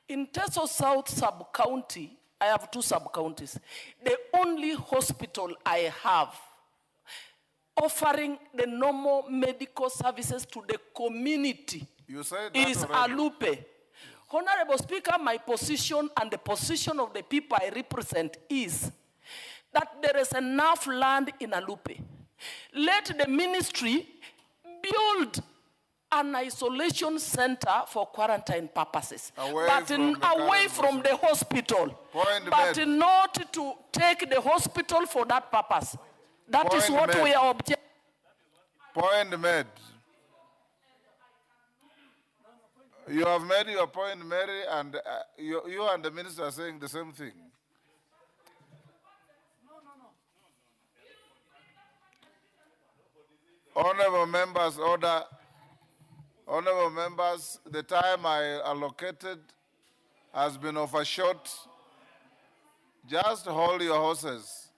In Teso South sub-county, I have 2 sub-counties. The only hospital I have offering the normal medical services to the community You said that is already. Alupe. Honorable Speaker, my position and the position of the people I represent is that there is enough land in Alupe. Let the ministry build an isolation center for quarantine purposes, Away but from the away current from the hospital, Point but made. not to take the hospital for that purpose. That is Point what made. we are objecting. Point made. You have made your point, Mary, and you and the minister are saying the same thing. Honorable members, order. Honorable members, the time I allocated has been overshot. Just hold your horses.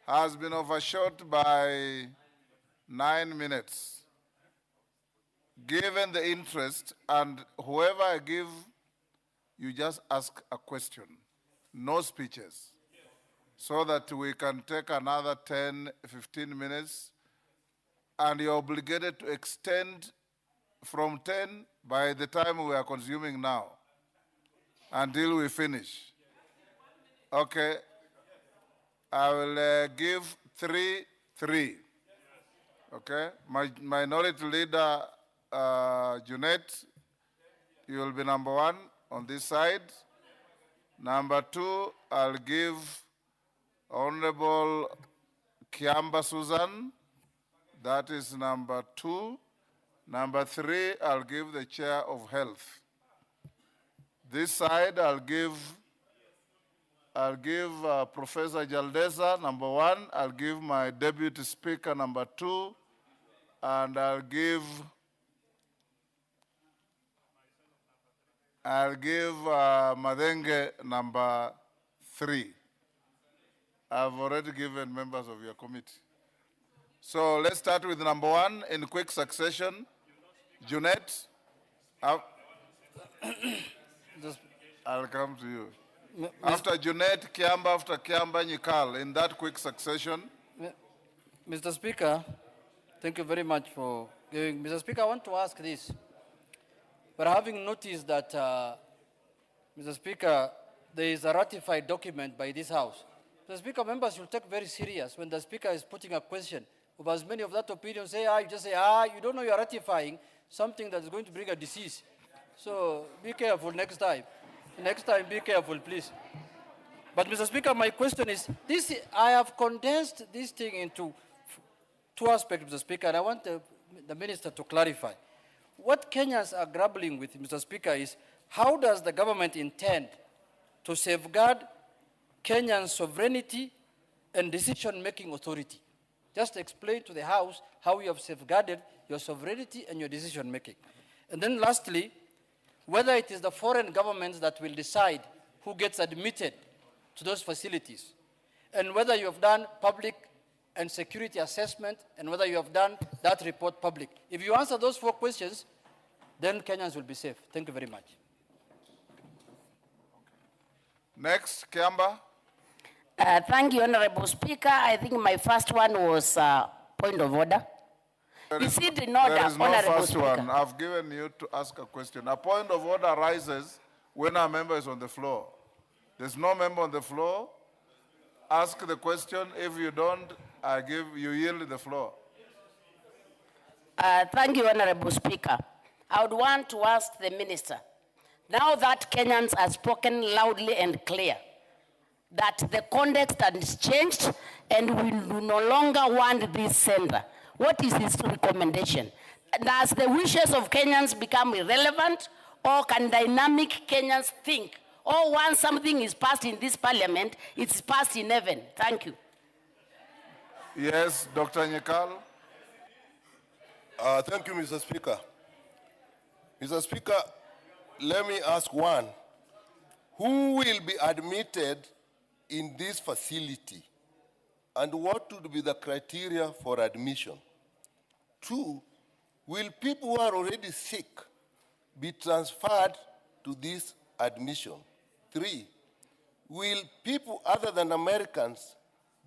Has been overshot by 9 minutes. Given the interest, and whoever I give, you just ask a question, no speeches, so that we can take another 10, 15 minutes, and you're obligated to extend from 10 by the time we are consuming now, until we finish. Okay, I will give 3. Okay, my minority leader, Junet, you will be number 1 on this side. Number 2, I'll give Honorable Kiamba Susan. That is number 2. Number 3, I'll give the Chair of Health. This side, I'll give Professor Jaldesa, number 1. I'll give my Deputy Speaker, number 2. And I'll give Madenge, number 3. I've already given members of your committee. So let's start with number 1 in quick succession. Junet, I'll come to you. After Junet, Kiamba, after Kiamba, Nyikal, in that quick succession. Mr. Speaker, thank you very much for giving. Mr. Speaker, I want to ask this. But having noticed that, Mr. Speaker, there is a ratified document by this House. Mr. Speaker, members should take very serious when the Speaker is putting a question. Of as many of that opinion say, you just say, you don't know you're ratifying something that is going to bring a disease. So be careful next time. Next time, be careful, please. But Mr. Speaker, my question is, I have condensed this thing into 2 aspects, Mr. Speaker, and I want the Minister to clarify. What Kenyans are grappling with, Mr. Speaker, is how does the government intend to safeguard Kenyan sovereignty and decision-making authority? Just explain to the House how you have safeguarded your sovereignty and your decision-making. And then lastly, whether it is the foreign governments that will decide who gets admitted to those facilities, and whether you have done public and security assessment, and whether you have done that report public. If you answer those 4 questions, then Kenyans will be safe. Thank you very much. Next, Kiamba. Thank you, Honorable Speaker. I think my first one was point of order. Is it in order, There is no Honorable first Speaker? one. I've given you to ask a question. A point of order arises when a member is on the floor. There's no member on the floor. Ask the question. If you don't, you yield the floor. Thank you, Honorable Speaker. I would want to ask the Minister, now that Kenyans have spoken loudly and clear, that the context has changed and we do no longer want this center, what is his recommendation? Does the wishes of Kenyans become irrelevant, or can dynamic Kenyans think Or once something is passed in this parliament, it's passed in heaven. Thank you. Yes, Dr. Nyekal. Thank you, Mr. Speaker. Mr. Speaker, let me ask one. Who will be admitted in this facility, and what would be the criteria for admission? 2, will people who are already sick be transferred to this admission? 3, will people other than Americans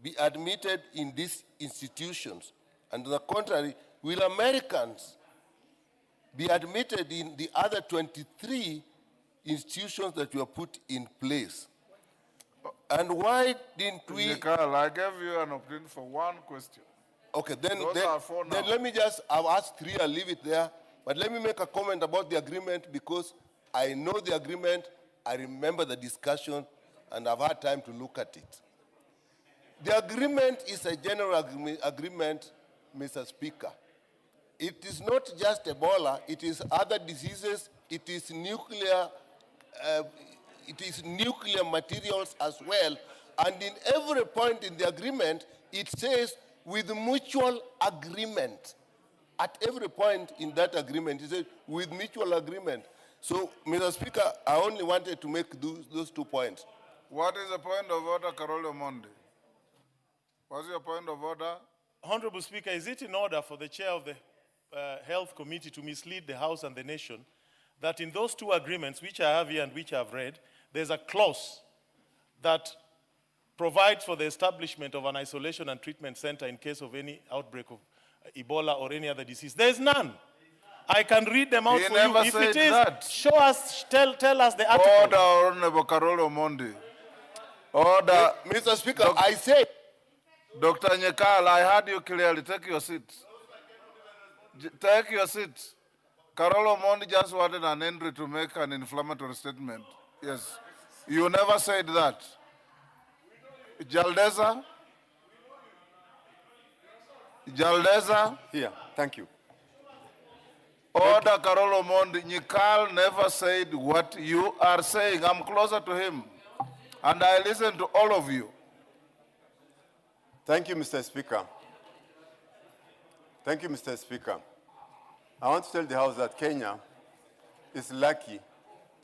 be admitted in these institutions? And on the contrary, will Americans be admitted in the other 23 institutions that were put in place? And why didn't we... Nyekal, I gave you an opportunity for one question. Okay, then Then let me just, I'll ask 3 and leave it there. But let me make a comment about the agreement, because I know the agreement, I remember the discussion, and I've had time to look at it. The agreement is a general agreement, Mr. Speaker. It is not just Ebola, it is other diseases, it is nuclear materials as well. And in every point in the agreement, it says with mutual agreement. At every point in that agreement, it says with mutual agreement. So, Mr. Speaker, I only wanted to make those 2 points. What is the point of order, Carolo Monde? What's your point of order? Honorable Speaker, is it in order for the chair of the Health Committee to mislead the House and the nation that in those 2 agreements, which I have here and which I have read, there's a clause that provides for the establishment of an isolation and treatment center in case of any outbreak of Ebola or any other disease? There's none. I can read them out He for never you. If said it is, that. show us, tell us the article. Order, Honorable Carolo Monde. Order. Mr. Speaker, I said... Dr. Nyekal, I heard you clearly. Take your seat. Take your seat. Carolo Monde just wanted an entry to make an inflammatory statement. Yes. You never said that. Jaldeza? Jaldeza? Here, thank you. Order, Carolo Monde. Nyekal never said what you are saying. I'm closer to him. And I listen to all of you. Thank you, Mr. Speaker. Thank you, Mr. Speaker. I want to tell the House that Kenya is lucky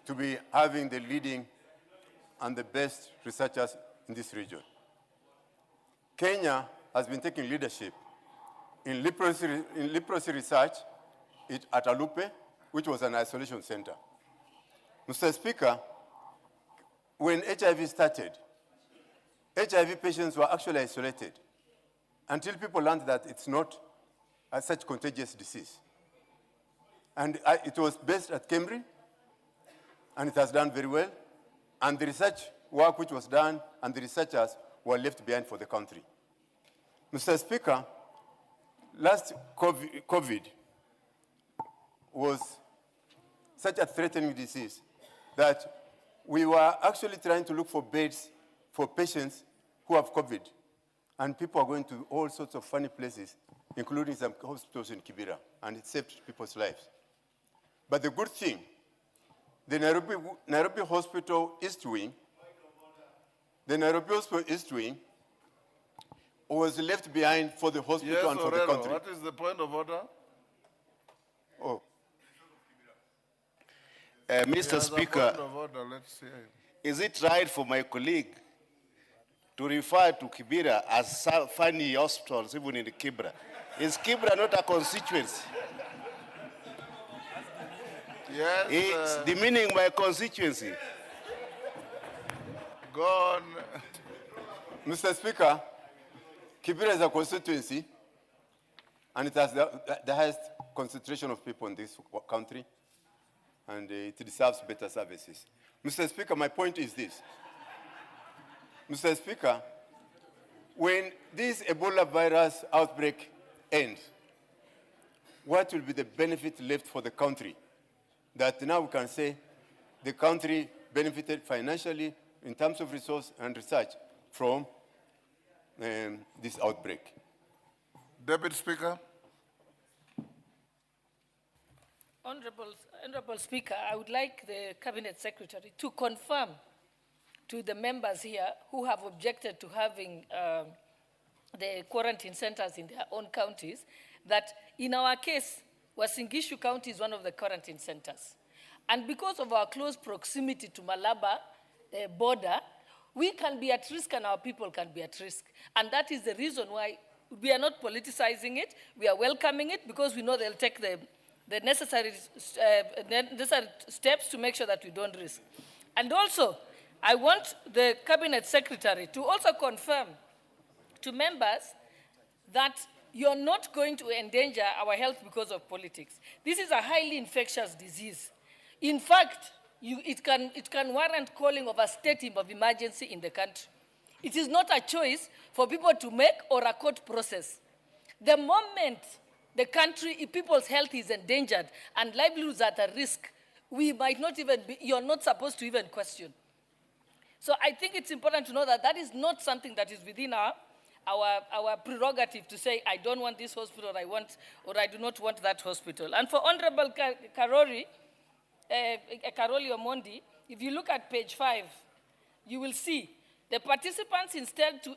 to be having the leading and the best researchers in this region. Kenya has been taking leadership in leprosy research at Alupe, which was an isolation center. Mr. Speaker, when HIV started, HIV patients were actually isolated until people learned that it's not such contagious disease. And it was based at Cambridge, and it has done very well. And the research work which was done and the researchers were left behind for the country. Mr. Speaker, last COVID was such a threatening disease that we were actually trying to look for beds for patients who have COVID. And people are going to all sorts of funny places, including some hospitals in Kibera, and it saved people's lives. But the good thing, the Nairobi Hospital East Wing, was left behind for the hospital and for the country. What is the point of order? Oh. Mr. Speaker, Point of order. Let's hear him. is it right for my colleague to refer to Kibera as funny hospitals, even in Kibera? Is Kibera not a constituency? Yes. It's demeaning my constituency. Go on. Mr. Speaker, Kibera is a constituency, and it has the highest concentration of people in this country, and it deserves better services. Mr. Speaker, my point is this. Mr. Speaker, when this Ebola virus outbreak ends, what will be the benefit left for the country? That now we can say the country benefited financially in terms of resource and research from this outbreak. Deputy Speaker. Honorable Speaker, I would like the Cabinet Secretary to confirm to the members here who have objected to having the quarantine centers in their own counties that in our case, Uasin Gishu County is one of the quarantine centers. And because of our close proximity to Malaba border, we can be at risk and our people can be at risk. And that is the reason why we are not politicizing it. We are welcoming it because we know they'll take the necessary steps to make sure that we don't risk. And also, I want the Cabinet Secretary to also confirm to members that you're not going to endanger our health because of politics. This is a highly infectious disease. In fact, it can warrant calling of a state of emergency in the country. It is not a choice for people to make or a court process. The moment the country, people's health is endangered and livelihoods are at risk, we might not even be, you're not supposed to even question. So I think it's important to know that that is not something that is within our prerogative to say, I don't want this hospital, or I do not want that hospital. And for Honorable Karoli Omondi, if you look at page 5, you will see the participants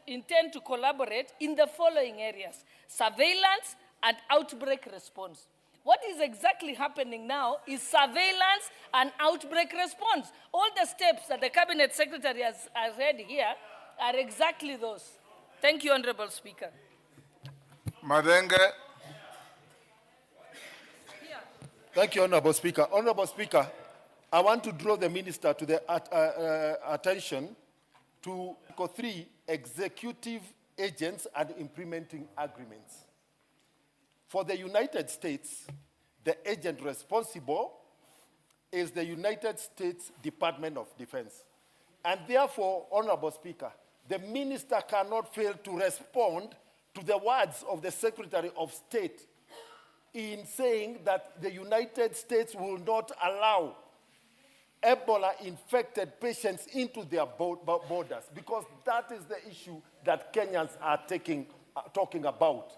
intend to collaborate in the following areas: surveillance and outbreak response. What is exactly happening now is surveillance and outbreak response. All the steps that the Cabinet Secretary has read here are exactly those. Thank you, Honorable Speaker. Madenge. Thank you, Honorable Speaker. Honorable Speaker, I want to draw the Minister to the attention to Article 3, executive agents and implementing agreements. For the United States, the agent responsible is the United States Department of Defense. And therefore, Honorable Speaker, the Minister cannot fail to respond to the words of the Secretary of State in saying that the United States will not allow Ebola-infected patients into their borders, because that is the issue that Kenyans are talking about.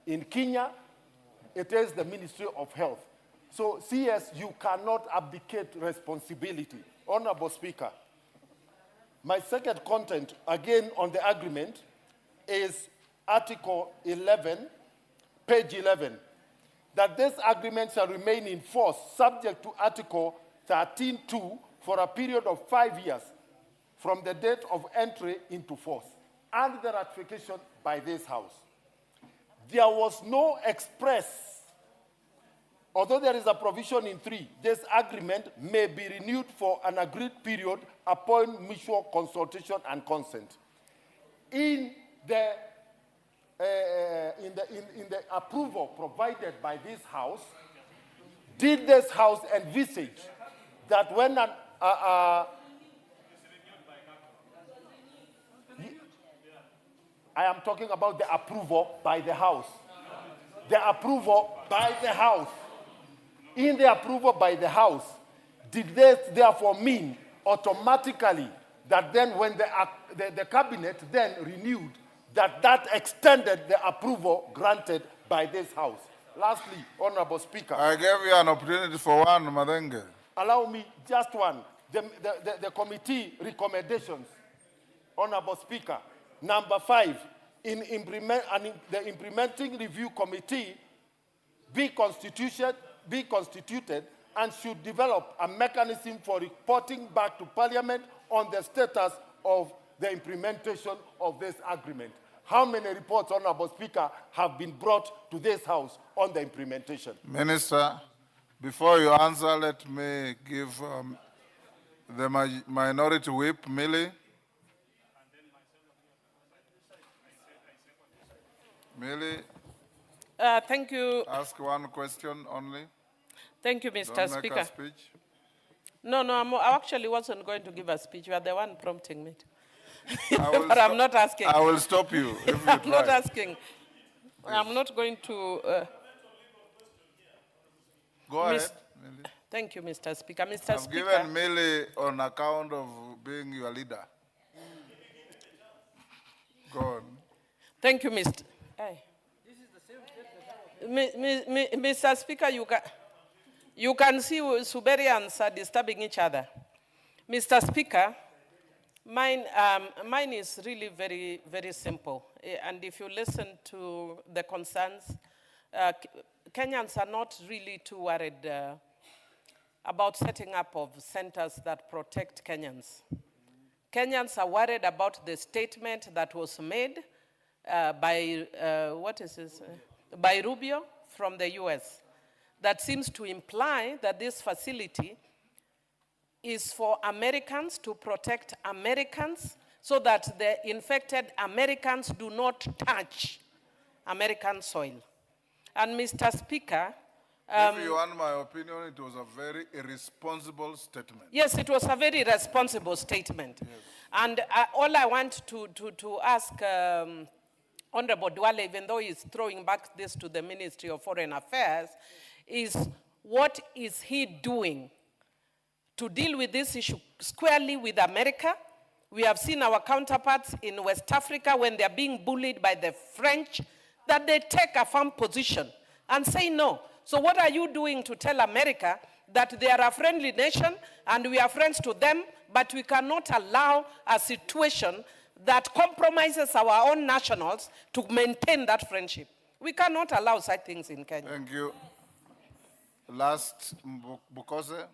In Kenya, it is the Ministry of Health. So, CS, you cannot abdicate responsibility. Honorable Speaker, my second content, again on the agreement, is Article 11, page 11, that this agreement shall remain in force subject to Article 13.2 for a period of 5 years from the date of entry into force and the ratification by this House. There was no express, although there is a provision in 3, this agreement may be renewed for an agreed period upon mutual consultation and consent. In the approval provided by this House, did this House envisage that when I am talking about the approval by the House. The approval by the House. In the approval by the House, did this therefore mean automatically that then when the Cabinet then renewed, that extended the approval granted by this House? Lastly, Honorable Speaker. I gave you an opportunity for one, Madenge. Allow me just one. The committee recommendations, Honorable Speaker. Number 5, the implementing review committee be constituted and should develop a mechanism for reporting back to Parliament on the status of the implementation of this agreement. How many reports, Honorable Speaker, have been brought to this House on the implementation? Minister, before you answer, let me give the minority whip, Millie. Millie. Thank you. Ask one question only. Thank you, Mr. Don't Speaker. make a speech. No, I actually wasn't going to give a speech. You are the one prompting me. But I'm not asking. I will stop you if you I'm try. not asking. I'm not going to... Go ahead, Millie. Thank you, Mr. Speaker. Mr. I've Speaker. given Millie on account of being your leader. Go on. Thank you, Mr. Hey. Mr. Speaker, You can see Suberians are disturbing each other. Mr. Speaker, mine is really very, very simple. And if you listen to the concerns, Kenyans are not really too worried about setting up of centers that protect Kenyans. Kenyans are worried about the statement that was made by by Rubio from the US that seems to imply that this facility is for Americans to protect Americans so that the infected Americans do not touch American soil. And Mr. Speaker, if you want my opinion, it was a very irresponsible statement. yes, it was a very responsible statement. Yes. And all I want to ask Honorable Duale, even though he's throwing back this to the Ministry of Foreign Affairs, is what is he doing to deal with this issue squarely with America? We have seen our counterparts in West Africa when they're being bullied by the French, that they take a firm position and say no. So what are you doing to tell America that they are a friendly nation and we are friends to them, but we cannot allow a situation that compromises our own nationals to maintain that friendship? We cannot allow such things in Kenya. Thank you. Last, Bukose.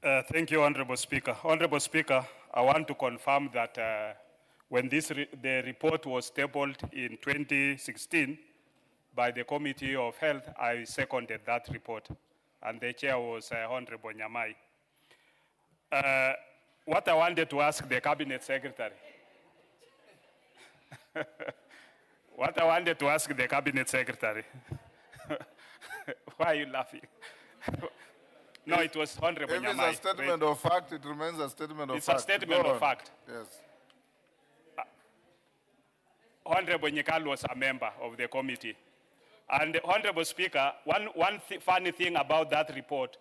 Thank you, Honorable Speaker. Honorable Speaker, I want to confirm that when the report was tabled in 2016 by the Committee of Health, I seconded that report, and the chair was Honorable Nyamai. What I wanted to ask the Cabinet Secretary, what I wanted to ask the Cabinet Secretary, why are you laughing? No, it was Honorable Nyamai. If it's a statement of fact, it remains a statement of fact. It's a statement of fact. Yes. Honorable Nyikal was a member of the committee. And Honorable Speaker, one funny thing about that report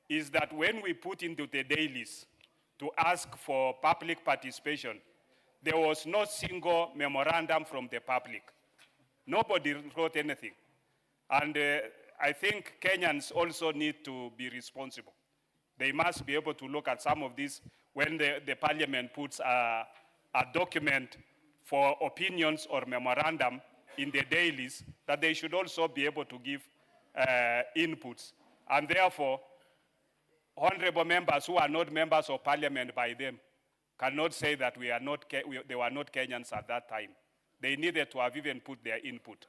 is that when we put into the dailies to ask for public participation, there was no single memorandum from the public. Nobody wrote anything. And I think Kenyans also need to be responsible. They must be able to look at some of these when the parliament puts a document for opinions or memorandum in the dailies, that they should also be able to give inputs. And therefore, honorable members who are not members of parliament by them cannot say that they were not Kenyans at that time. They needed to have even put their input.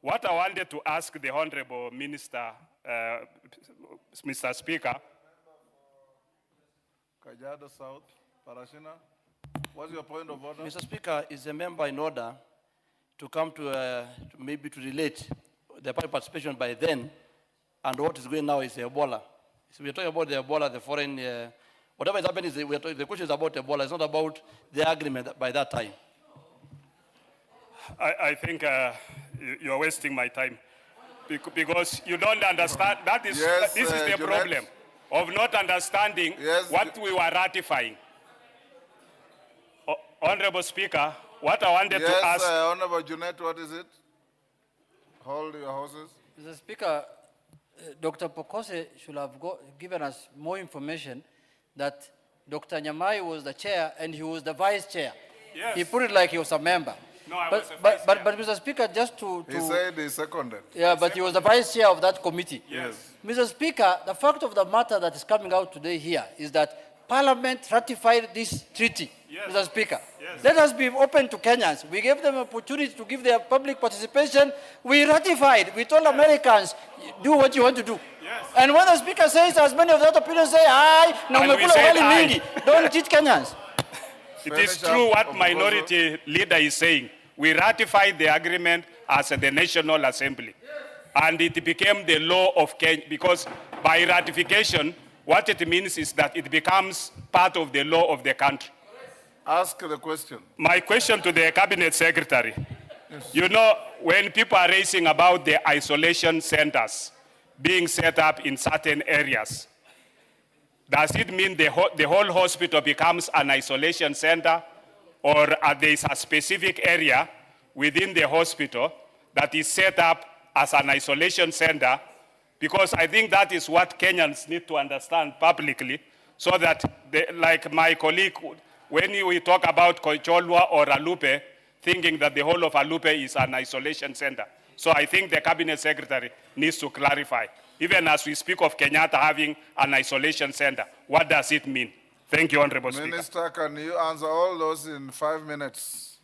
What I wanted to ask the Honorable Minister, Mr. Speaker. Kajiado South, Parashina, what's your point of order? Mr. Speaker, is a member in order to come to maybe to relate the public participation by then, and what is going now is Ebola. So we're talking about the Ebola, the foreign, whatever is happening, the question is about Ebola. It's not about the agreement by that time. I think you're wasting my time because you don't understand. This is the problem of not understanding what we were ratifying. Honorable Speaker, what I wanted to ask. Honorable Junet, what is it? Hold your horses. Mr. Speaker, Dr. Pokose should have given us more information that Dr. Nyamai was the chair and he was the vice chair. Yes. He put it like he was a member. No, I was a vice chair. But Mr. Speaker, just to... He said he seconded. Yeah, but he was the vice chair of that committee. Yes. Mr. Speaker, the fact of the matter that is coming out today here is that Parliament ratified this treaty. Yes. Mr. Speaker, yes. Let us be open to Kenyans. We gave them an opportunity to give their public participation. We ratified. We told Americans, do what you want to do. Yes. And when the Speaker says, as many of that opinion say, aye, don't cheat Kenyans. It is true what minority leader is saying. We ratified the agreement as the National Assembly. And it became the law of Kenya, because by ratification, what it means is that it becomes part of the law of the country. Ask the question. My question to the Cabinet Secretary. Yes. You know, when people are raising about the isolation centers being set up in certain areas, does it mean the whole hospital becomes an isolation center, or there is a specific area within the hospital that is set up as an isolation center Because I think that is what Kenyans need to understand publicly, so that, like my colleague, when we talk about Kocholwa or Alupe, thinking that the whole of Alupe is an isolation center. So I think the cabinet secretary needs to clarify. Even as we speak of Kenyatta having an isolation center, what does it mean? Thank you, Honorable Speaker. Minister, can you answer all those in 5 minutes?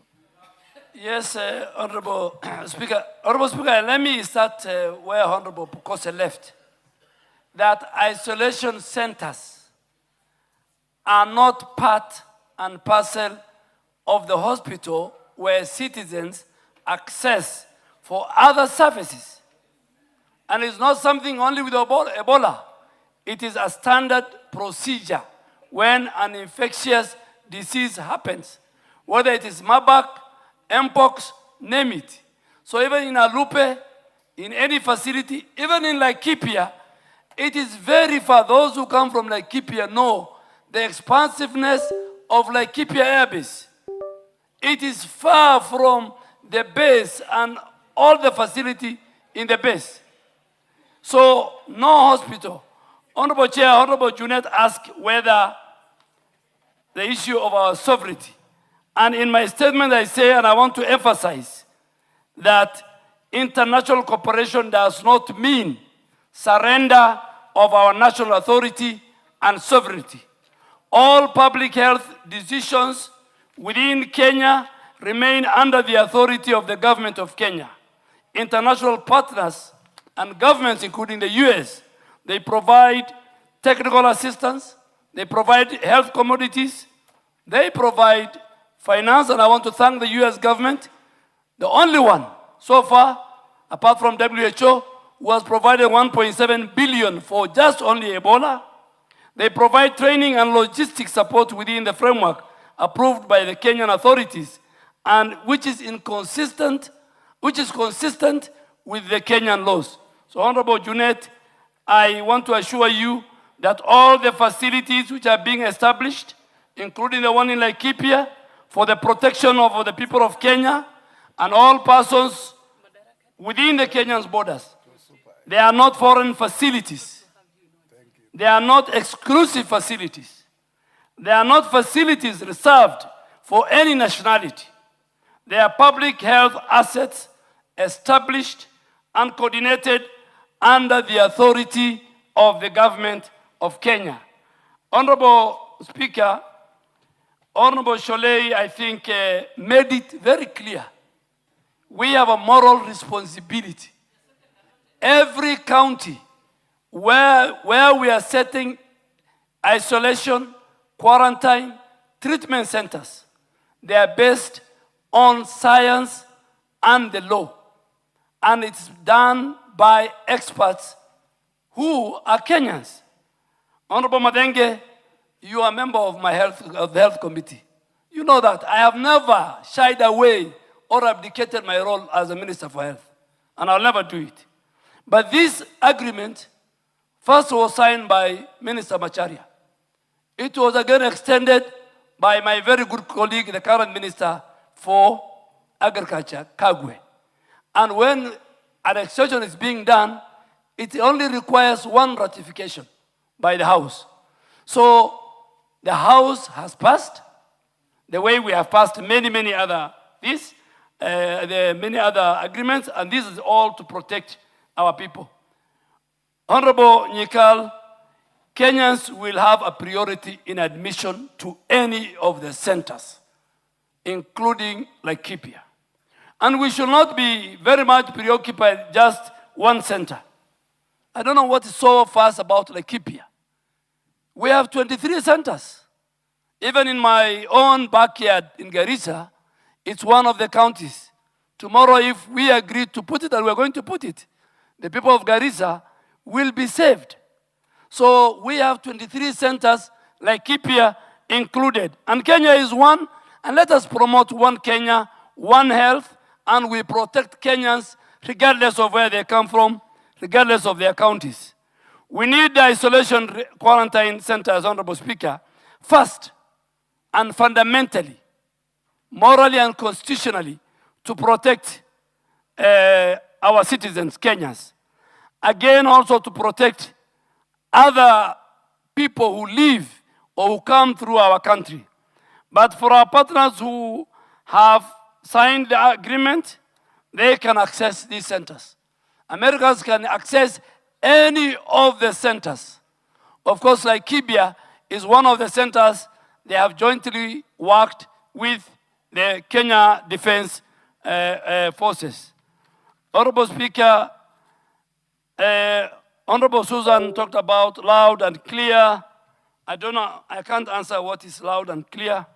Yes, Honorable Speaker. Honorable Speaker, let me start where Honorable Pukose left. That isolation centers are not part and parcel of the hospital where citizens access for other services. And it's not something only with Ebola. It is a standard procedure when an infectious disease happens, whether it is Marburg, Mpox, name it. So even in Alupe, in any facility, even in Laikipia, it is very far. Those who come from Laikipia know the expansiveness of Laikipia Air Base. It is far from the base and all the facility in the base. So no hospital. Honorable Chair, Honorable Junet asked whether the issue of our sovereignty. And in my statement I say, and I want to emphasize, that international cooperation does not mean surrender of our national authority and sovereignty. All public health decisions within Kenya remain under the authority of the government of Kenya. International partners and governments, including the US, they provide technical assistance, they provide health commodities, they provide finance, and I want to thank the US government, the only one so far, apart from WHO, who has provided 1.7 billion for just only Ebola. They provide training and logistics support within the framework approved by the Kenyan authorities, and which is consistent with the Kenyan laws. So, Honorable Junet, I want to assure you that all the facilities which are being established, including the one in Laikipia, for the protection of the people of Kenya and all persons within the Kenyan's borders, they are not foreign facilities. They are not exclusive facilities. They are not facilities reserved for any nationality. They are public health assets established and coordinated under the authority of the government of Kenya. Honorable Speaker, Honorable Sholei, I think, made it very clear. We have a moral responsibility. Every county where we are setting isolation, quarantine, treatment centers, they are based on science and the law. And it's done by experts who are Kenyans. Honorable Madenge, you are a member of the health committee. You know that I have never shied away or abdicated my role as a minister for health, and I'll never do it. But this agreement first was signed by Minister Macharia. It was again extended by my very good colleague, the current Minister for Agriculture, Kagwe. And when an extension is being done, it only requires one ratification by the House. So the House has passed, the way we have passed many other many other agreements, and this is all to protect our people. Honorable Nyikal, Kenyans will have a priority in admission to any of the centers, including Laikipia. And we should not be very much preoccupied just one center. I don't know what is so fast about Laikipia. We have 23 centers. Even in my own backyard in Garissa, it's one of the counties. Tomorrow, if we agree to put it, and we're going to put it, the people of Garissa will be saved. So we have 23 centers, Laikipia included. And Kenya is one, and let us promote one Kenya, one health, and we protect Kenyans regardless of where they come from, regardless of their counties. We need the isolation quarantine centers, Honorable Speaker, first and fundamentally, morally and constitutionally, to protect our citizens, Kenyans. again also to protect other people who live or who come through our country. But for our partners who have signed the agreement, they can access these centers. Americans can access any of the centers. Of course, like Kibia is one of the centers they have jointly worked with the Kenya Defense Forces. Honorable Speaker, Honorable Susan talked about loud and clear. I don't know, I can't answer what is loud and clear,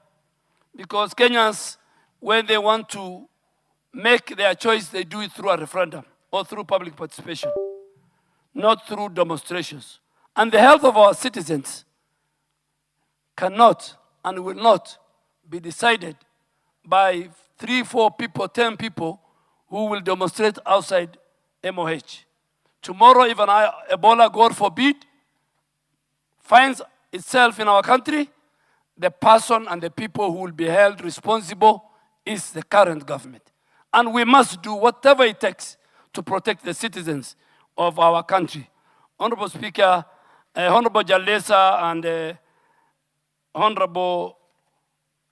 because Kenyans, when they want to make their choice, they do it through a referendum or through public participation, not through demonstrations. And the health of our citizens cannot and will not be decided by 3, 4 people, 10 people who will demonstrate outside MOH. Tomorrow, even Ebola, God forbid, finds itself in our country, the person and the people who will be held responsible is the current government. And we must do whatever it takes to protect the citizens of our country. Honorable Speaker, Honorable Jalesa and Honorable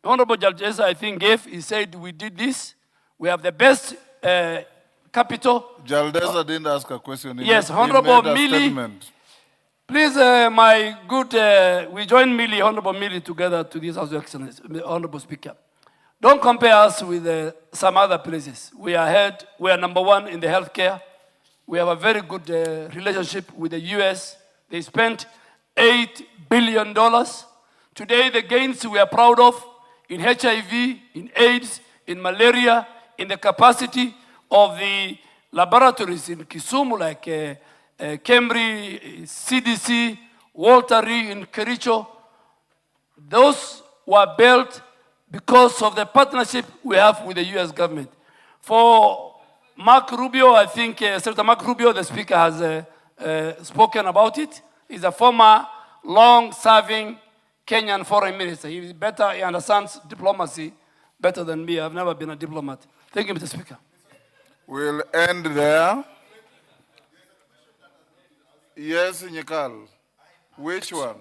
Jalesa, I think, he said we did this. We have the best capital. Jaldesa didn't ask a question. Yes, Honorable Mili. Please, my good, we join Mili, Honorable Mili, together to this House of Excellency, Honorable Speaker. Don't compare us with some other places. We are ahead. We are number 1 in the healthcare. We have a very good relationship with the US. They spent $8 billion. Today, the gains we are proud of in HIV, in AIDS, in malaria, in the capacity of the laboratories in Kisumu, like Kemri, CDC, Walter Reed in Kericho. Those were built because of the partnership we have with the US government. For Mark Rubio, I think Senator Mark Rubio, the speaker, has spoken about it. He's a former long-serving Kenyan foreign minister. He understands diplomacy better than me. I've never been a diplomat. Thank you, Mr. Speaker. We'll end there. Yes, Nyekal. Which one?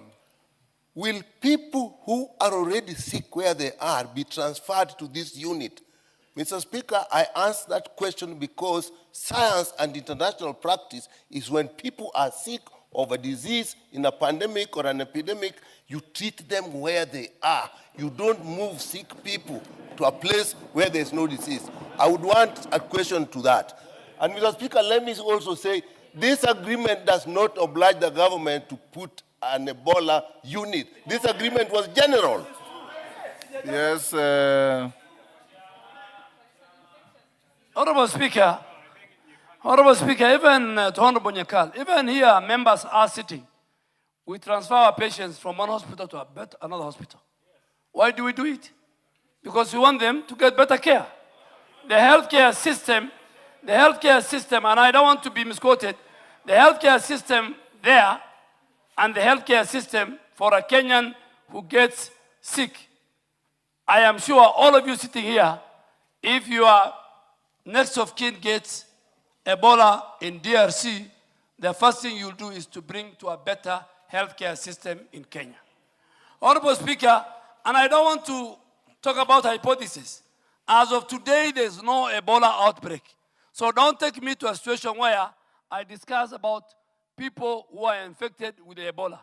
Will people who are already sick where they are be transferred to this unit? Mr. Speaker, I ask that question because science and international practice is when people are sick of a disease in a pandemic or an epidemic, you treat them where they are. You don't move sick people to a place where there's no disease. I would want a question to that. And Mr. Speaker, let me also say, this agreement does not oblige the government to put an Ebola unit. This agreement was general. Yes. Honorable Speaker, even to Honorable Nyekal, even here members are sitting. We transfer our patients from one hospital to another hospital. Why do we do it? Because we want them to get better care. The healthcare system, and I don't want to be misquoted, the healthcare system there and the healthcare system for a Kenyan who gets sick. I am sure all of you sitting here, if your next of kin gets Ebola in DRC, the first thing you'll do is to bring to a better healthcare system in Kenya. Honorable Speaker, and I don't want to talk about hypotheses. As of today, there's no Ebola outbreak. So don't take me to a situation where I discuss about people who are infected with Ebola.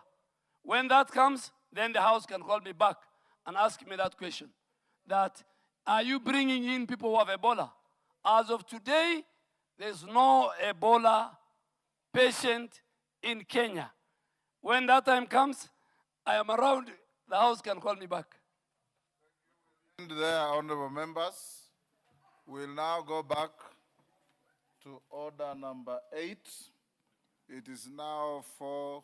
When that comes, then the House can call me back and ask me that question. That, are you bringing in people who have Ebola? As of today, there's no Ebola patient in Kenya. When that time comes, I am around, the House can call me back. And there, honorable members, we'll now go back to order number 8. It is now 4,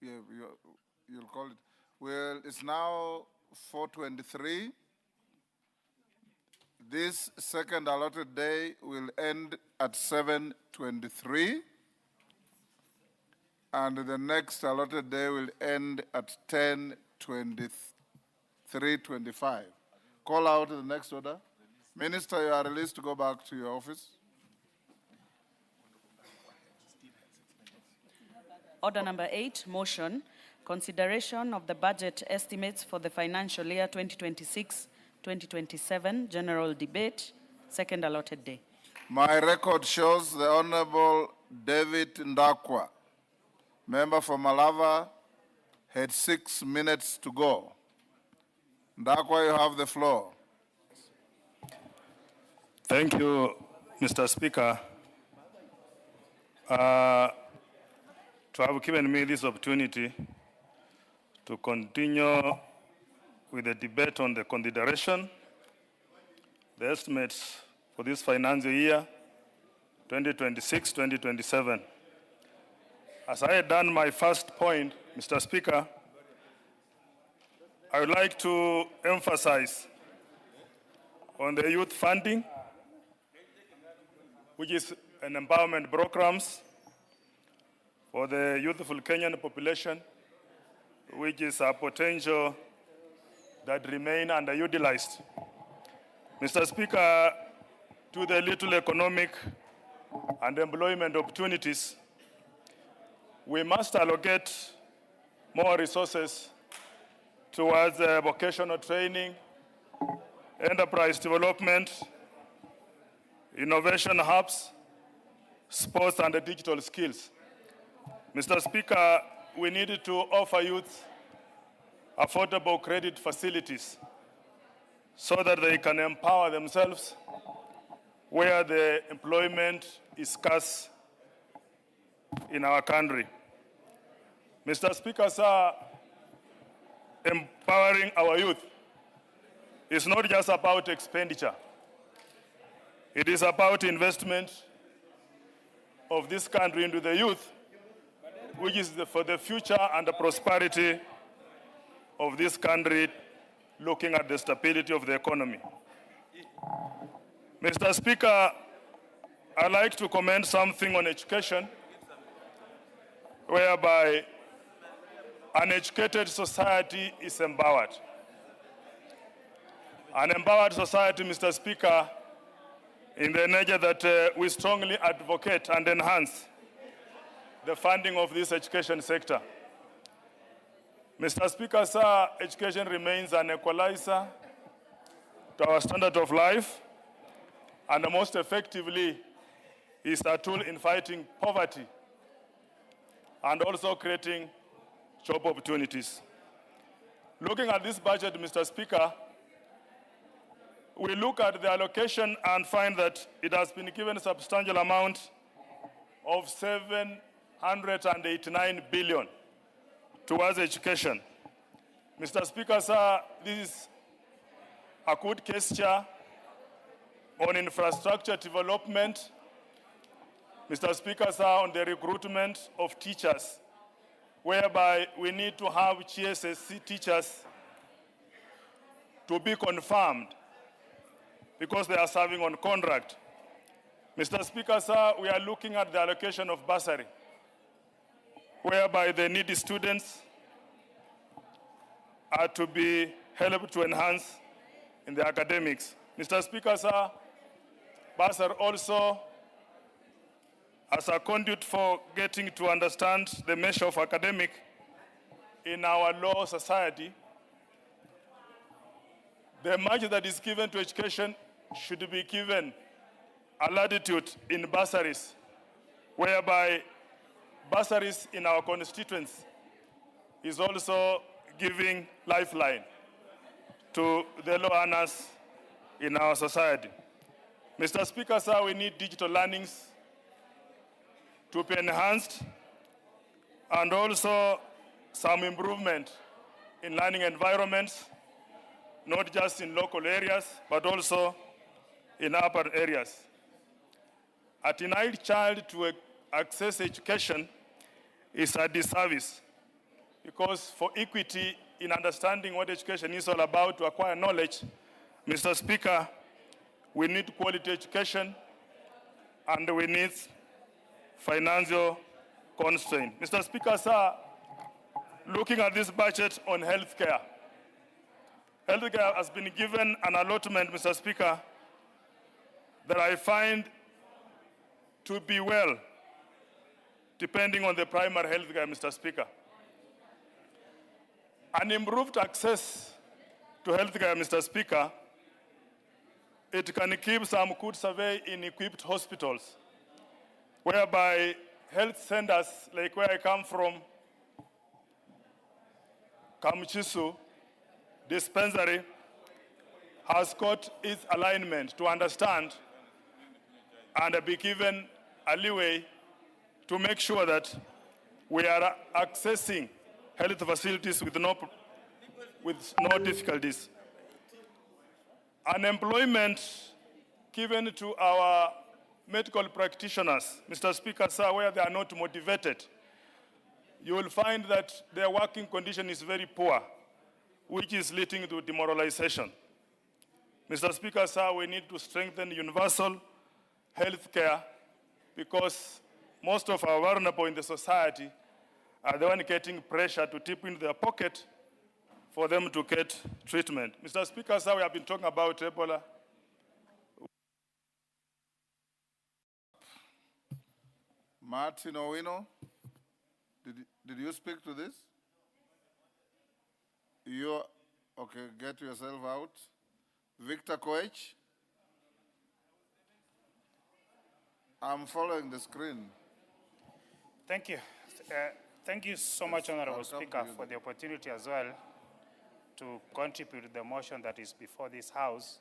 you'll call it. Well, it's now 4:23. This second allotted day will end at 7:23. And the next allotted day will end at 10:23:25. Call out the next order. Minister, you are released to go back to your office. Order number 8, motion, consideration of the budget estimates for the financial year 2026-2027, general debate, second allotted day. My record shows the Honorable David Ndakwa, member for Malava, had 6 minutes to go. Ndakwa, you have the floor. Thank you, Mr. Speaker, to have given me this opportunity to continue with the debate on the consideration, the estimates for this financial year, 2026-2027. As I had done my first point, Mr. Speaker, I would like to emphasize on the youth funding, which is an empowerment programs for the youthful Kenyan population, which is a potential that remain underutilized. Mr. Speaker, to the little economic and employment opportunities, we must allocate more resources towards vocational training, enterprise development, innovation hubs, sports and digital skills. Mr. Speaker, we need to offer youth affordable credit facilities so that they can empower themselves where the employment is scarce in our country. Mr. Speaker, sir, empowering our youth is not just about expenditure. It is about investment of this country into the youth, which is for the future and the prosperity of this country, looking at the stability of the economy. Mr. Speaker, I'd like to comment something on education, whereby an educated society is empowered. An empowered society, Mr. Speaker, in the nature that we strongly advocate and enhance the funding of this education sector. Mr. Speaker, sir, education remains an equalizer to our standard of life, and most effectively is a tool in fighting poverty and also creating job opportunities. Looking at this budget, Mr. Speaker, we look at the allocation and find that it has been given a substantial amount of 789 billion towards education. Mr. Speaker, sir, this is a good gesture on infrastructure development. Mr. Speaker, sir, on the recruitment of teachers, whereby we need to have GSSC teachers to be confirmed because they are serving on contract. Mr. Speaker, sir, we are looking at the allocation of bursary, whereby the needy students are to be helped to enhance in their academics. Mr. Speaker, sir, bursary also as a conduit for getting to understand the measure of academic in our law society. The much that is given to education should be given a latitude in bursaries, whereby bursaries in our constituents is also giving lifeline to the low earners in our society. Mr. Speaker, sir, we need digital learnings to be enhanced, and also some improvement in learning environments, not just in local areas, but also in urban areas. A denied child to access education is a disservice, because for equity in understanding what education is all about, to acquire knowledge, Mr. Speaker, we need quality education and we need financial constraint. Mr. Speaker, sir, looking at this budget on healthcare, healthcare has been given an allotment, Mr. Speaker, that I find to be well depending on the primary health care, Mr. Speaker. An improved access to health care, Mr. Speaker, it can keep some good survey in equipped hospitals, whereby health centers, like where I come from, Kamchisu dispensary, has got its alignment to understand and be given a leeway to make sure that we are accessing health facilities with no difficulties. Unemployment given to our medical practitioners, Mr. Speaker, sir, where they are not motivated, you will find that their working condition is very poor, which is leading to demoralization. Mr. Speaker, sir, we need to strengthen universal health care because most of our vulnerable in the society are the one getting pressure to tip into their pocket for them to get treatment. Mr. Speaker, sir, we have been talking about Ebola. Martin Owino, did you speak to this? Okay, get yourself out. Victor Koech. I'm following the screen. Thank you. Thank you so much, Honorable Speaker, for the opportunity as well to contribute to the motion that is before this House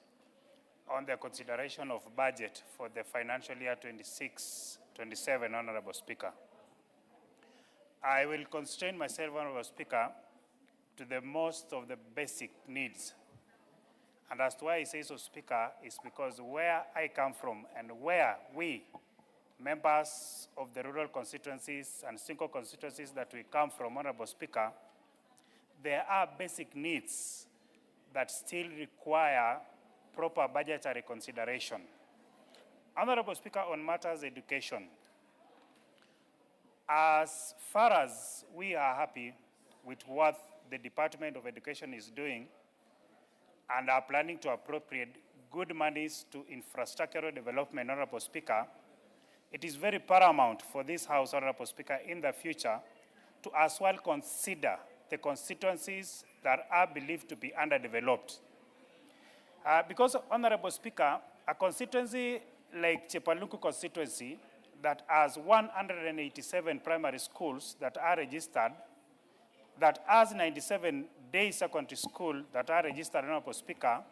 on the consideration of budget for the financial year 26-27, Honorable Speaker. I will constrain myself, Honorable Speaker, to the most of the basic needs. And as to why I say so, Speaker, is because where I come from and where we, members of the rural constituencies and single constituencies that we come from, Honorable Speaker, there are basic needs that still require proper budgetary consideration. Honorable Speaker, on matters education, as far as we are happy with what the Department of Education is doing and are planning to appropriate good monies to infrastructural development, Honorable Speaker, it is very paramount for this House, Honorable Speaker, in the future to as well consider the constituencies that are believed to be underdeveloped. Because, Honorable Speaker, a constituency like Chepalungu constituency that has 187 primary schools that are registered, that has 97 day secondary school that are registered, Honorable Speaker,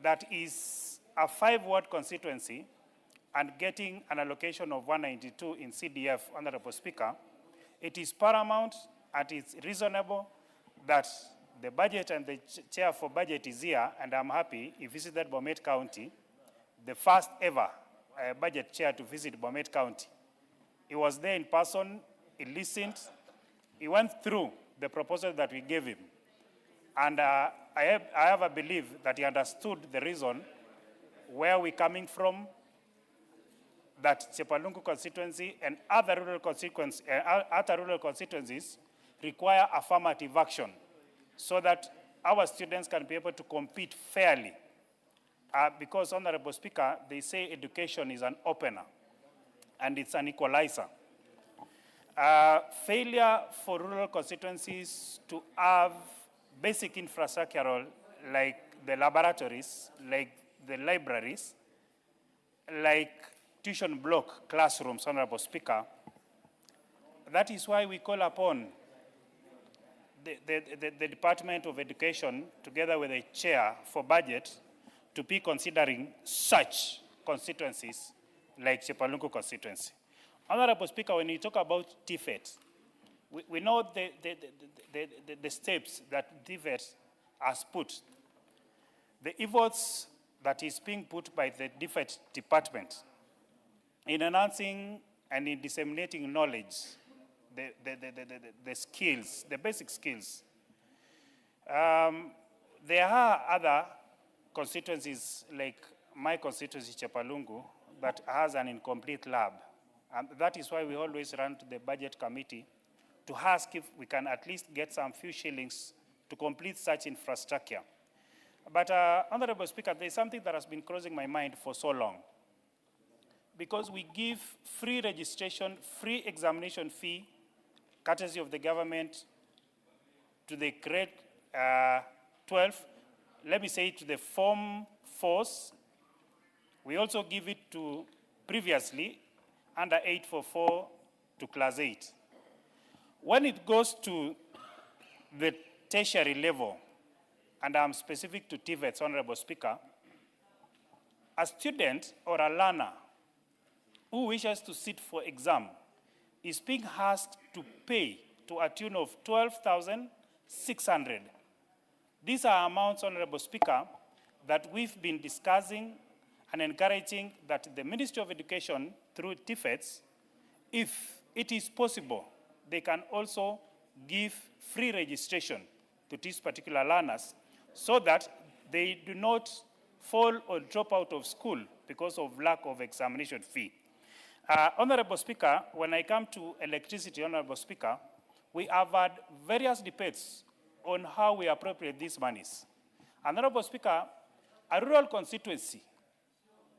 that is a 5-ward constituency and getting an allocation of 192 in CDF, Honorable Speaker, it is paramount and it's reasonable that the budget and the chair for budget is here, and I'm happy he visited Bomet County, the first ever budget chair to visit Bomet County. He was there in person, he listened, he went through the proposal that we gave him. And I have a belief that he understood the reason where we're coming from, that Chepalungu constituency and other rural constituencies require affirmative action so that our students can be able to compete fairly. Because, Honorable Speaker, they say education is an opener and it's an equalizer. Failure for rural constituencies to have basic infrastructure like the laboratories, like the libraries, like tuition block classrooms, Honorable Speaker. That is why we call upon the Department of Education, together with the chair for budget, to be considering such constituencies like Chepalungu constituency. Honorable Speaker, when you talk about TFET, we know the steps that TFET has put, the efforts that is being put by the TFET department in enhancing and in disseminating knowledge, the skills, the basic skills. There are other constituencies like my constituency, Chepalungu, that has an incomplete lab. And that is why we always run to the budget committee to ask if we can at least get some few shillings to complete such infrastructure. But Honorable Speaker, there's something that has been crossing my mind for so long. because we give free registration, free examination fee, courtesy of the government, to the grade 12, let me say to the Form 4s. We also give it to previously under 844 to class 8. When it goes to the tertiary level, and I'm specific to TVETs, Honorable Speaker, a student or a learner who wishes to sit for exam is being asked to pay to a tune of 12,600. These are amounts, Honorable Speaker, that we've been discussing and encouraging that the Ministry of Education, through TVETs, if it is possible, they can also give free registration to these particular learners so that they do not fall or drop out of school because of lack of examination fee. Honorable Speaker, when I come to electricity, Honorable Speaker, we have had various debates on how we appropriate these monies. Honorable Speaker, a rural constituency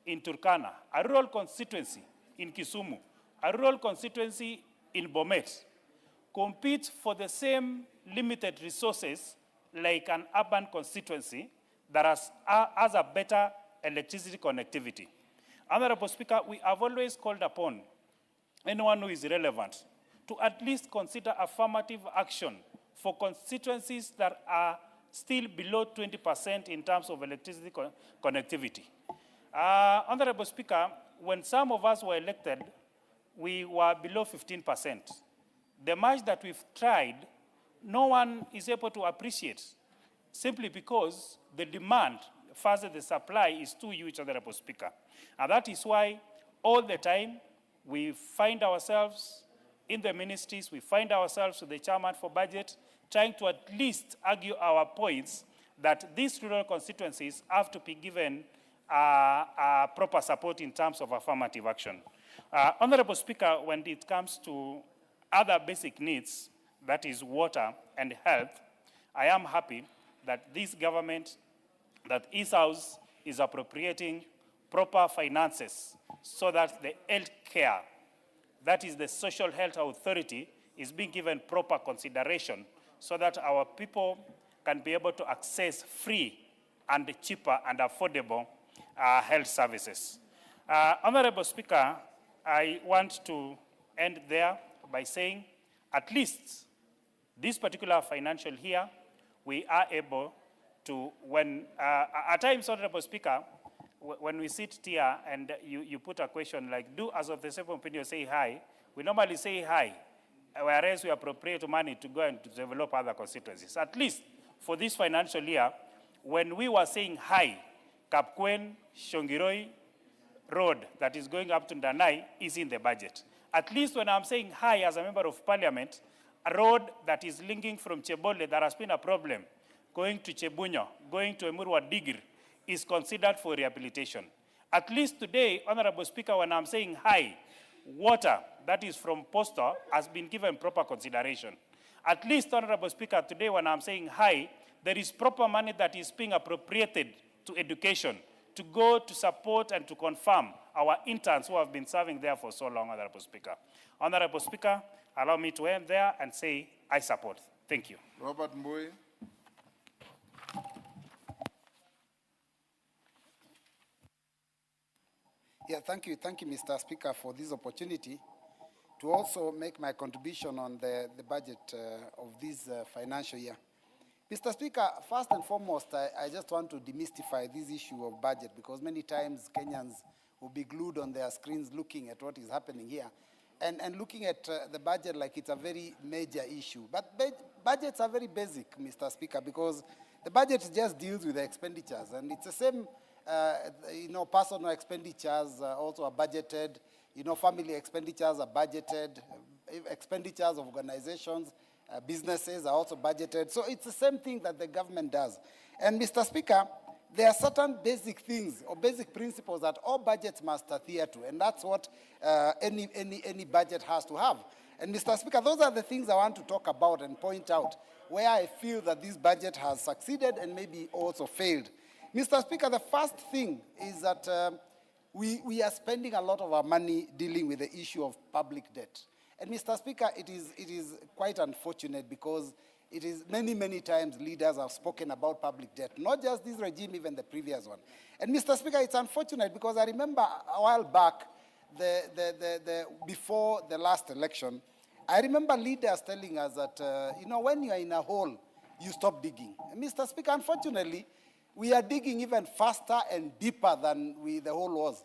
in Turkana, a rural constituency in Kisumu, a rural constituency in Bomet compete for the same limited resources like an urban constituency that has a better electricity connectivity. Honorable Speaker, we have always called upon anyone who is relevant to at least consider affirmative action for constituencies that are still below 20% in terms of electricity connectivity. Honorable Speaker, when some of us were elected, we were below 15%. The much that we've tried, no one is able to appreciate, simply because the demand versus the supply is too huge, Honorable Speaker. And that is why all the time we find ourselves in the ministries, we find ourselves with the chairman for budget, trying to at least argue our points that these rural constituencies have to be given proper support in terms of affirmative action. Honorable Speaker, when it comes to other basic needs, that is water and health, I am happy that this government, that this House is appropriating proper finances so that the health care, that is the Social Health Authority, is being given proper consideration so that our people can be able to access free and cheaper and affordable health services. Honorable Speaker, I want to end there by saying at least this particular financial year, we are able to, when, at times, Honorable Speaker, when we sit here and you put a question like, do as of the same opinion say hi, we normally say hi, whereas we appropriate money to go and to develop other constituencies. At least for this financial year, when we were saying hi, Kapkwen, Shongiroi Road that is going up to Ndanai is in the budget. At least when I'm saying hi as a member of parliament, a road that is linking from Chebole that has been a problem, going to Chebunyo, going to Emurwa Digir, is considered for rehabilitation. At least today, Honorable Speaker, when I'm saying hi, water that is from Poster has been given proper consideration. At least, Honorable Speaker, today when I'm saying hi, there is proper money that is being appropriated to education to go to support and to confirm our interns who have been serving there for so long, Honorable Speaker. Honorable Speaker, allow me to end there and say I support. Thank you. Robert Mbui. Yeah, thank you, Mr. Speaker, for this opportunity to also make my contribution on the budget of this financial year. Mr. Speaker, first and foremost, I just want to demystify this issue of budget because many times Kenyans will be glued on their screens looking at what is happening here and looking at the budget like it's a very major issue. But budgets are very basic, Mr. Speaker, because the budget just deals with the expenditures, and it's the same, personal expenditures also are budgeted, family expenditures are budgeted, expenditures of organizations, businesses are also budgeted. So it's the same thing that the government does. And Mr. Speaker, there are certain basic things or basic principles that all budgets must adhere to, and that's what any budget has to have. And Mr. Speaker, those are the things I want to talk about and point out where I feel that this budget has succeeded and maybe also failed. Mr. Speaker, the first thing is that we are spending a lot of our money dealing with the issue of public debt. And Mr. Speaker, it is quite unfortunate because it is many times leaders have spoken about public debt, not just this regime, even the previous one. And Mr. Speaker, it's unfortunate because I remember a while back, before the last election, I remember leaders telling us that, when you are in a hole, you stop digging. And Mr. Speaker, unfortunately, we are digging even faster and deeper than the hole was.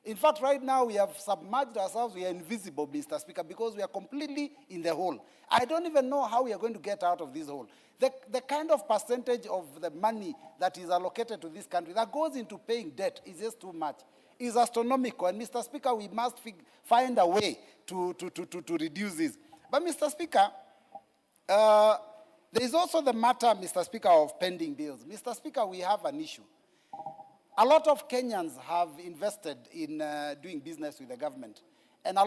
In fact, right now, we have submerged ourselves. We are invisible, Mr. Speaker, because we are completely in the hole. I don't even know how we are going to get out of this hole. The kind of percentage of the money that is allocated to this country that goes into paying debt is just too much. It's astronomical. And, Mr. Speaker, we must find a way to reduce this. But, Mr. Speaker, there is also the matter, Mr. Speaker, of pending bills. Mr. Speaker, we have an issue. A lot of Kenyans have invested in doing business with the government. And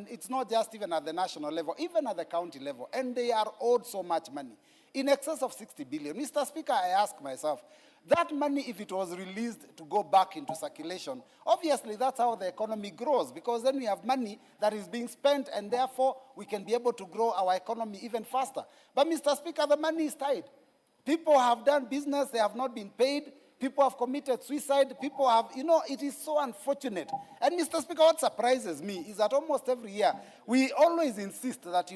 it's not just even at the national level, even at the county level. And they are owed so much money, in excess of 60 billion. Mr. Speaker, I ask myself, that money, if it was released to go back into circulation, obviously that's how the economy grows, because then we have money that is being spent, and therefore we can be able to grow our economy even faster. But, Mr. Speaker, the money is tied. People have done business, they have not been paid. People have committed suicide. People have, it is so unfortunate. And, Mr. Speaker, what surprises me is that almost every year, we always insist that,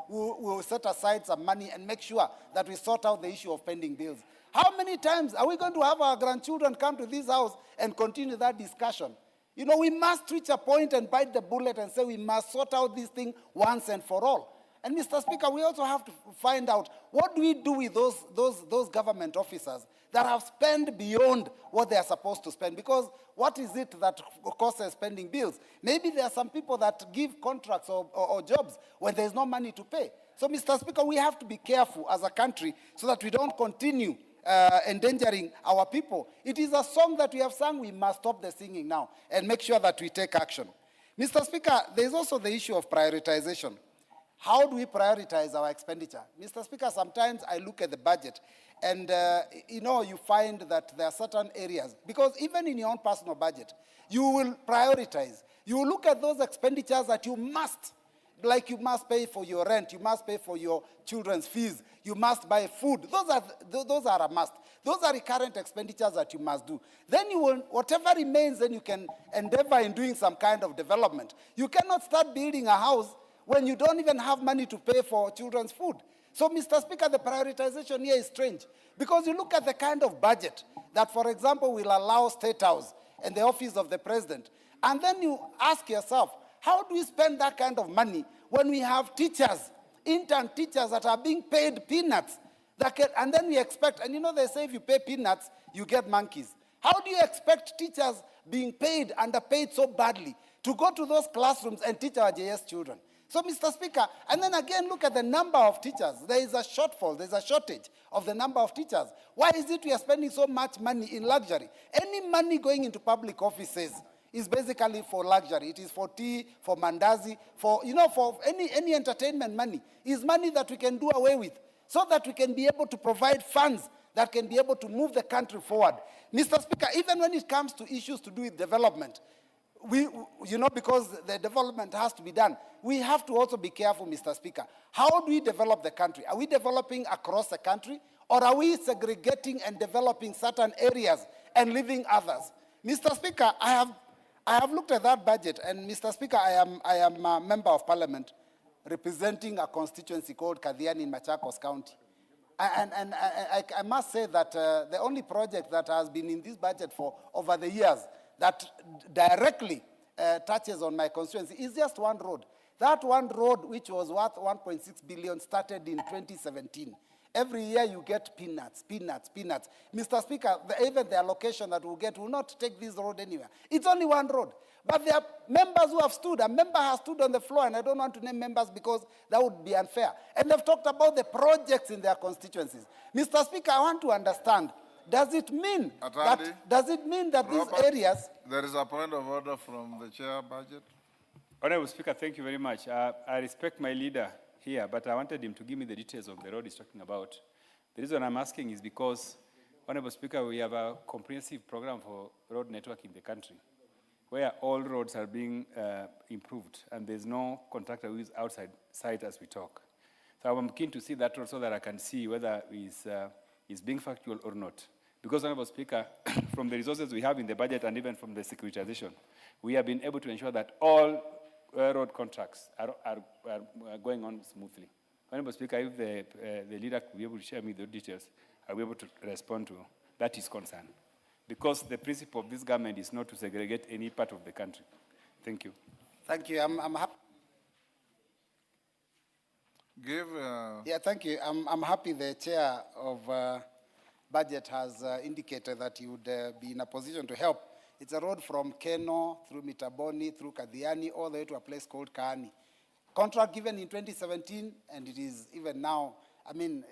we'll set aside some money and make sure that we sort out the issue of pending bills. How many times are we going to have our grandchildren come to this house and continue that discussion? We must reach a point and bite the bullet and say we must sort out this thing once and for all. And, Mr. Speaker, we also have to find out what do we do with those government officers that have spent beyond what they are supposed to spend. Because what is it that causes spending bills? Maybe there are some people that give contracts or jobs when there is no money to pay. So, Mr. Speaker, we have to be careful as a country so that we don't continue endangering our people. It is a song that we have sung. We must stop the singing now and make sure that we take action. Mr. Speaker, there is also the issue of prioritization. How do we prioritize our expenditure? Mr. Speaker, sometimes I look at the budget and, you find that there are certain areas, because even in your own personal budget, you will prioritize. You will look at those expenditures that you must, like you must pay for your rent, you must pay for your children's fees, you must buy food. Those are a must. Those are recurrent expenditures that you must do. Then you will, whatever remains, then you can endeavor in doing some kind of development. You cannot start building a house when you don't even have money to pay for children's food. So, Mr. Speaker, the prioritization here is strange, because you look at the kind of budget that, for example, will allow State House and the office of the president, and then you ask yourself, how do we spend that kind of money when we have teachers, intern teachers that are being paid peanuts, and then we expect, and they say if you pay peanuts, you get monkeys. How do you expect teachers being paid, underpaid so badly, to go to those classrooms and teach our JS children? So, Mr. Speaker, and then again, look at the number of teachers. There is a shortfall, there's a shortage of the number of teachers. Why is it we are spending so much money in luxury? Any money going into public offices is basically for luxury. It is for tea, for mandazi, for any entertainment money. Is money that we can do away with so that we can be able to provide funds that can be able to move the country forward. Mr. Speaker, even when it comes to issues to do with development, because the development has to be done, we have to also be careful, Mr. Speaker. How do we develop the country? Are we developing across the country, or are we segregating and developing certain areas and leaving others? Mr. Speaker, I have looked at that budget, and Mr. Speaker, I am a member of parliament representing a constituency called Kathiani in Machakos County. And I must say that the only project that has been in this budget for over the years that directly touches on my constituency is just one road. That one road, which was worth 1.6 billion, started in 2017. Every year you get peanuts, peanuts, peanuts. Mr. Speaker, even the allocation that we'll get will not take this road anywhere. It's only one road. But there are members who have stood. A member has stood on the floor, and I don't want to name members because that would be unfair. And they've talked about the projects in their constituencies. Mr. Speaker, I want to understand, does it mean that these areas... There is a point of order from the chair budget. Honorable Speaker, thank you very much. I respect my leader here, but I wanted him to give me the details of the road he's talking about. The reason I'm asking is because, Honorable Speaker, we have a comprehensive program for road network in the country. where all roads are being improved, and there's no contractor who is outside site as we talk. So I'm keen to see that road so that I can see whether it's being factual or not. Because, Honorable Speaker, from the resources we have in the budget and even from the securitization, we have been able to ensure that all road contracts are going on smoothly. Honorable Speaker, if the leader could be able to share me the details, I'll be able to respond to that is concern. Because the principle of this government is not to segregate any part of the country. Thank you. Thank you. I'm happy. Yeah, thank you. I'm happy the chair of budget has indicated that he would be in a position to help. It's a road from Keno through Mitaboni, through Kadhiani, all the way to a place called Kaani. Contract given in 2017, and it is even now. I mean,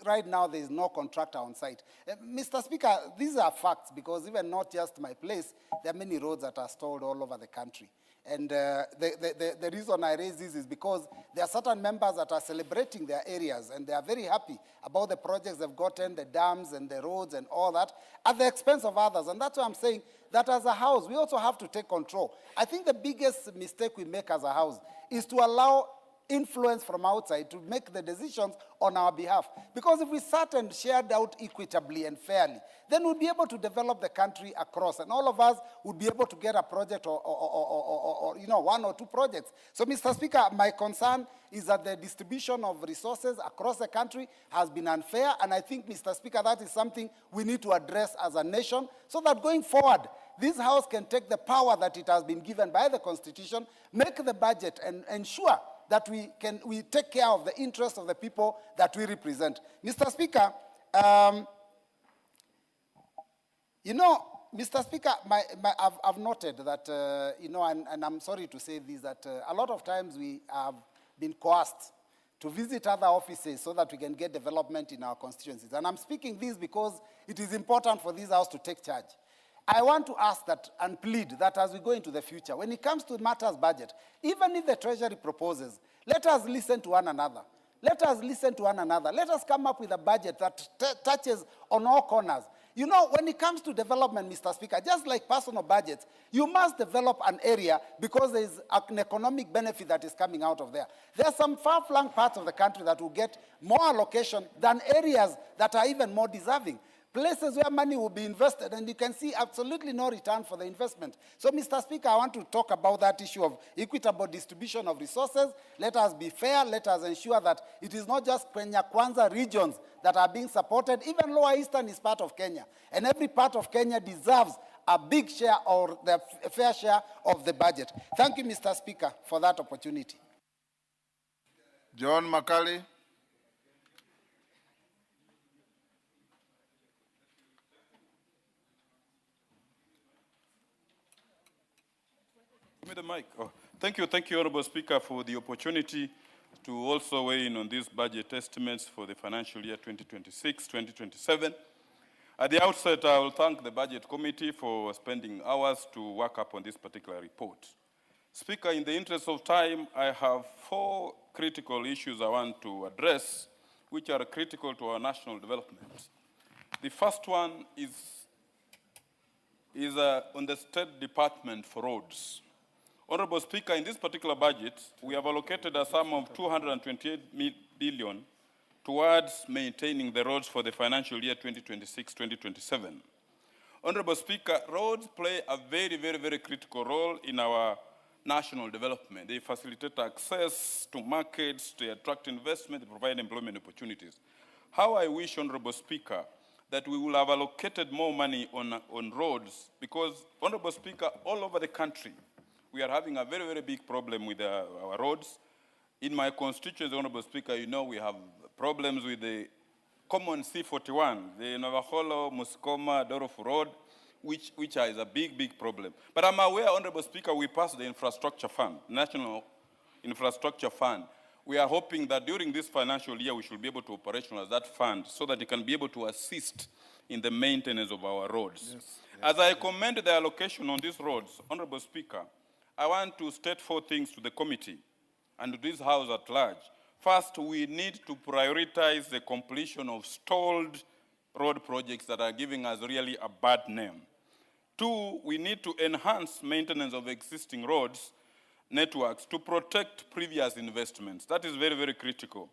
right now there is no contractor on site. Mr. Speaker, these are facts because even not just my place, there are many roads that are stalled all over the country. And the reason I raise this is because there are certain members that are celebrating their areas and they are very happy about the projects they've gotten, the dams and the roads and all that, at the expense of others. And that's why I'm saying that as a house, we also have to take control. I think the biggest mistake we make as a house is to allow influence from outside to make the decisions on our behalf. Because if we sat and shared out equitably and fairly, then we'll be able to develop the country across, and all of us would be able to get a project or you know, one or two projects. So, Mr. Speaker, my concern is that the distribution of resources across the country has been unfair, and I think, Mr. Speaker, that is something we need to address as a nation, so that going forward, this House can take the power that it has been given by the Constitution, make the budget, and ensure that we take care of the interests of the people that we represent. Mr. Speaker, you know, Mr. Speaker, I've noted that, you know, and I'm sorry to say this, that a lot of times we have been coerced to visit other offices so that we can get development in our constituencies. And I'm speaking this because it is important for this House to take charge. I want to ask that and plead that as we go into the future, when it comes to matters budget, even if the Treasury proposes, let us listen to one another. Let us listen to one another. Let us come up with a budget that touches on all corners. You know, when it comes to development, Mr. Speaker, just like personal budgets, you must develop an area because there is an economic benefit that is coming out of there. There are some far-flung parts of the country that will get more allocation than areas that are even more deserving. Places where money will be invested, and you can see absolutely no return for the investment. So, Mr. Speaker, I want to talk about that issue of equitable distribution of resources. Let us be fair. Let us ensure that it is not just Kenya Kwanza regions that are being supported. Even Lower Eastern is part of Kenya, and every part of Kenya deserves a big share or the fair share of the budget. Thank you, Mr. Speaker, for that opportunity. John Makali. Give me the mic. Oh, thank you, Honorable Speaker, for the opportunity to also weigh in on these budget estimates for the financial year 2026-2027. At the outset, I will thank the Budget Committee for spending hours to work up on this particular report. Speaker, in the interest of time, I have 4 critical issues I want to address, which are critical to our national development. The first one is on the State Department for Roads. Honorable Speaker, in this particular budget, we have allocated a sum of 228 billion towards maintaining the roads for the financial year 2026-2027. Honorable Speaker, roads play a very, very, very critical role in our national development. They facilitate access to markets, they attract investment, they provide employment opportunities. How I wish, Honorable Speaker, that we will have allocated more money on roads, because, Honorable Speaker, all over the country, we are having a very, very big problem with our roads. In my constituency, Honorable Speaker, you know we have problems with the common C41, the Navaholo, Muskoma, Dorofu Road, which is a big, big problem. But I'm aware, Honorable Speaker, we passed the infrastructure fund, National Infrastructure Fund. We are hoping that during this financial year, we should be able to operationalize that fund so that it can be able to assist in the maintenance of our roads. Yes. As I commend the allocation on these roads, Honorable Speaker, I want to state 4 things to the committee and to this House at large. First, we need to prioritize the completion of stalled road projects that are giving us really a bad name. 2, we need to enhance maintenance of existing roads networks to protect previous investments. That is very, very critical.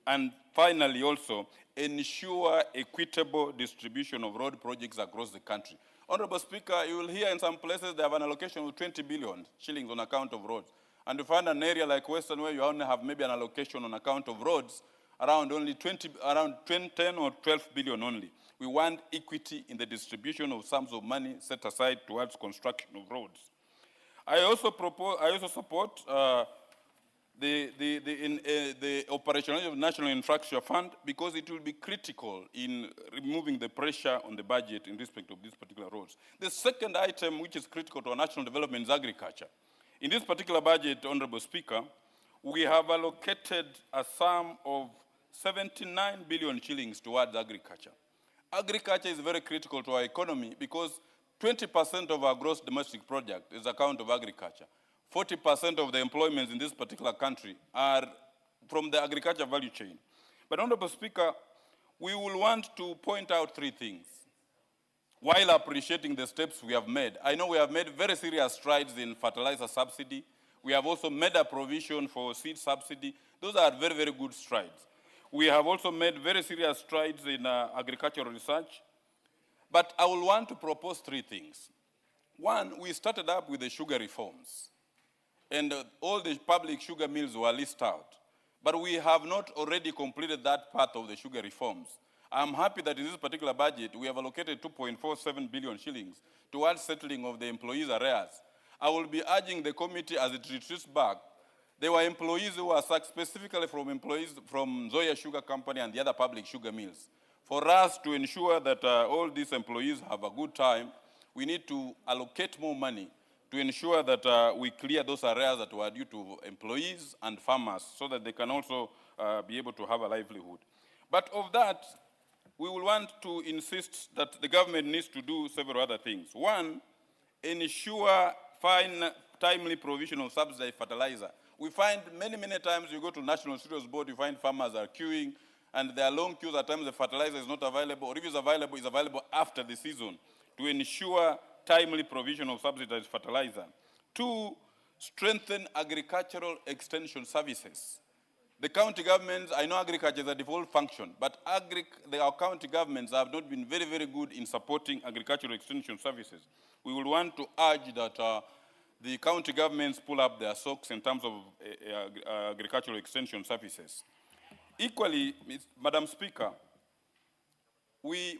And finally, also, ensure equitable distribution of road projects across the country. Honorable Speaker, you will hear in some places they have an allocation of 20 billion shillings on account of roads. And you find an area like Western where you only have maybe an allocation on account of roads around only 10 or 12 billion only. We want equity in the distribution of sums of money set aside towards construction of roads. I also support the operationalization of National Infrastructure Fund because it will be critical in removing the pressure on the budget in respect of these particular roads. The second item which is critical to our national development is agriculture. In this particular budget, Honorable Speaker, we have allocated a sum of 79 billion shillings towards agriculture. Agriculture is very critical to our economy because 20% of our gross domestic product is account of agriculture. 40% of the employments in this particular country are from the agriculture value chain. But Honorable Speaker, we will want to point out 3 things. While appreciating the steps we have made, I know we have made very serious strides in fertilizer subsidy. We have also made a provision for seed subsidy. Those are very, very good strides. We have also made very serious strides in agricultural research. But I will want to propose 3 things. 1, we started up with the sugar reforms. And all the public sugar mills were listed out. But we have not already completed that part of the sugar reforms. I'm happy that in this particular budget, we have allocated 2.47 billion shillings towards settling of the employees' arrears. I will be urging the committee as it retreats back. There were employees who were sacked specifically from employees from Zoya Sugar Company and the other public sugar mills. For us to ensure that all these employees have a good time, we need to allocate more money to ensure that we clear those arrears that were due to employees and farmers so that they can also be able to have a livelihood. But of that, we will want to insist that the government needs to do several other things. 1, ensure timely provision of subsidized fertilizer. We find many, many times you go to National Cereals Board, you find farmers are queuing, and there are long queues at times the fertilizer is not available, or if it's available after the season, to ensure timely provision of subsidized fertilizer. 2, strengthen agricultural extension services. The county governments, I know agriculture is a default function, but our county governments have not been very, very good in supporting agricultural extension services. We will want to urge that the county governments pull up their socks in terms of agricultural extension services. Equally, Madam Speaker, we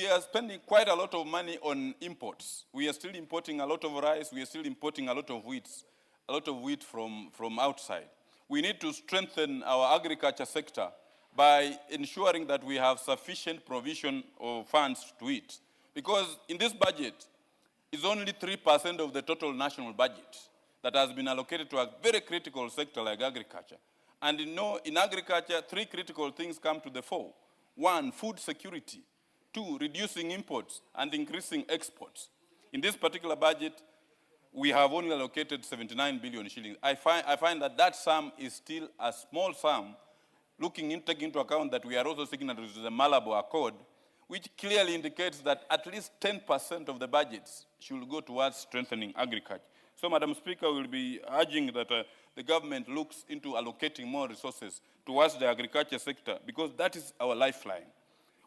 are spending quite a lot of money on imports. We are still importing a lot of rice, we are still importing a lot of wheat from outside. We need to strengthen our agriculture sector by ensuring that we have sufficient provision of funds to it. Because in this budget, it's only 3% of the total national budget that has been allocated to a very critical sector like agriculture. And in agriculture, 3 critical things come to the fore. 1, food security. 2, reducing imports and increasing exports. In this particular budget, we have only allocated 79 billion shillings. I find that sum is still a small sum, taking into account that we are also signatories to the Malabo Accord, which clearly indicates that at least 10% of the budgets should go towards strengthening agriculture. So, Madam Speaker, we will be urging that the government looks into allocating more resources towards the agriculture sector, because that is our lifeline.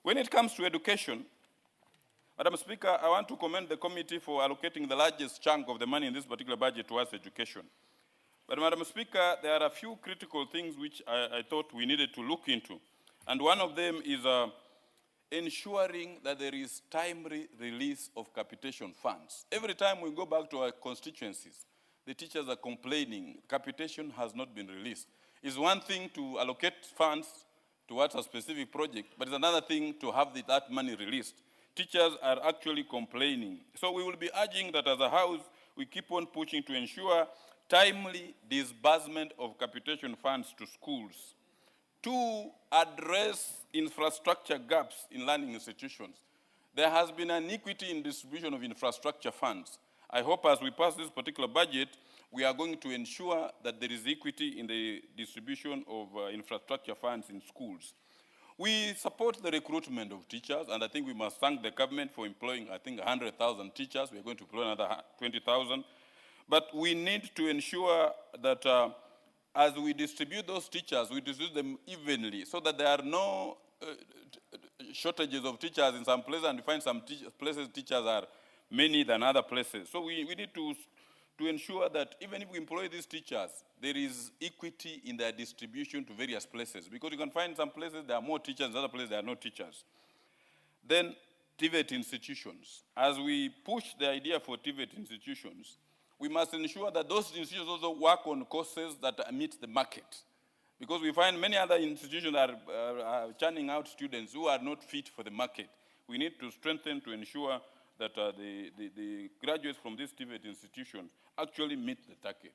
When it comes to education, Madam Speaker, I want to commend the committee for allocating the largest chunk of the money in this particular budget towards education. But Madam Speaker, there are a few critical things which I thought we needed to look into. And one of them is ensuring that there is timely release of capitation funds. Every time we go back to our constituencies, the teachers are complaining capitation has not been released. It's one thing to allocate funds towards a specific project, but it's another thing to have that money released. Teachers are actually complaining. So we will be urging that as a house, we keep on pushing to ensure timely disbursement of capitation funds to schools. 2, address infrastructure gaps in learning institutions. There has been an inequity in distribution of infrastructure funds. I hope as we pass this particular budget, we are going to ensure that there is equity in the distribution of infrastructure funds in schools. We support the recruitment of teachers, and I think we must thank the government for employing, I think, 100,000 teachers. We're going to employ another 20,000. But we need to ensure that as we distribute those teachers, we distribute them evenly so that there are no shortages of teachers in some places, and we find some places teachers are many than other places. So we need to ensure that even if we employ these teachers, there is equity in their distribution to various places. Because you can find some places there are more teachers, other places there are no teachers. Then TVET institutions. As we push the idea for TVET institutions, we must ensure that those institutions also work on courses that meet the market. Because we find many other institutions are churning out students who are not fit for the market. We need to strengthen to ensure that the graduates from these TVET institutions actually meet the target.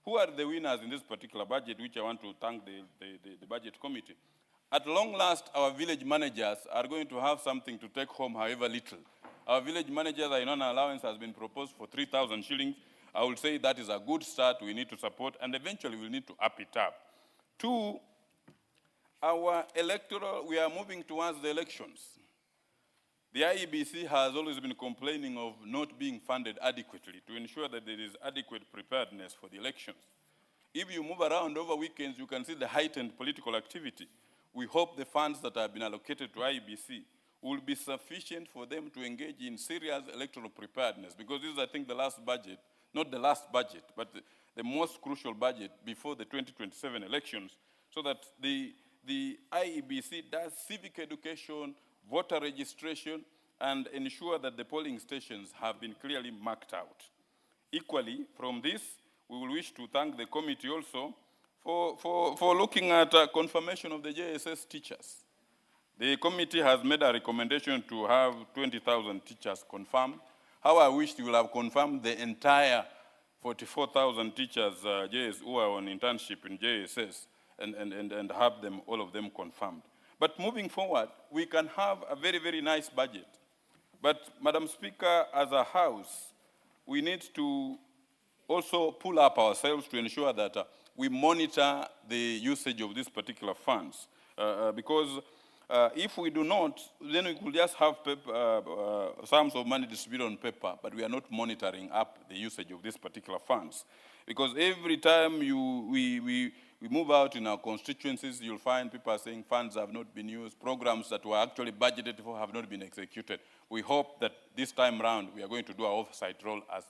Who are the winners in this particular budget, which I want to thank the budget committee? At long last, our village managers are going to have something to take home, however little. Our village managers are in an allowance has been proposed for 3,000 shillings. I will say that is a good start we need to support, and eventually we'll need to up it up. Two, our electoral, we are moving towards the elections. The IEBC has always been complaining of not being funded adequately to ensure that there is adequate preparedness for the elections. If you move around over weekends, you can see the heightened political activity. We hope the funds that have been allocated to IEBC will be sufficient for them to engage in serious electoral preparedness, because this is, I think, the last budget, not the last budget, but the most crucial budget before the 2027 elections, so that the IEBC does civic education, voter registration, and ensure that the polling stations have been clearly marked out. Equally, from this, we will wish to thank the committee also for looking at confirmation of the JSS teachers. The committee has made a recommendation to have 20,000 teachers confirmed. How I wish you will have confirmed the entire 44,000 teachers who are on internship in JSS and have them, all of them confirmed. But moving forward, we can have a very, very nice budget. But, Madam Speaker, as a House, we need to also pull up ourselves to ensure that we monitor the usage of these particular funds. Because if we do not, then we could just have sums of money distributed on paper, but we are not monitoring up the usage of these particular funds. Because every time we move out in our constituencies, you'll find people are saying funds have not been used, programs that were actually budgeted for have not been executed. We hope that this time round we are going to do our oversight role as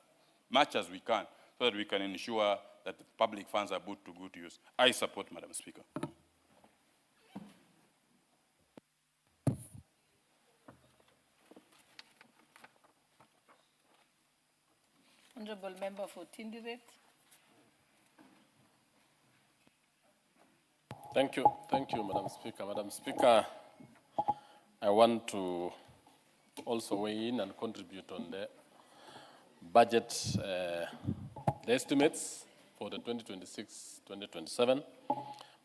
much as we can, so that we can ensure that the public funds are put to good use. I support, Madam Speaker. Honorable Member for Tindiret. Thank you, Madam Speaker. Madam Speaker, I want to also weigh in and contribute on the budget, the estimates for the 2026-2027.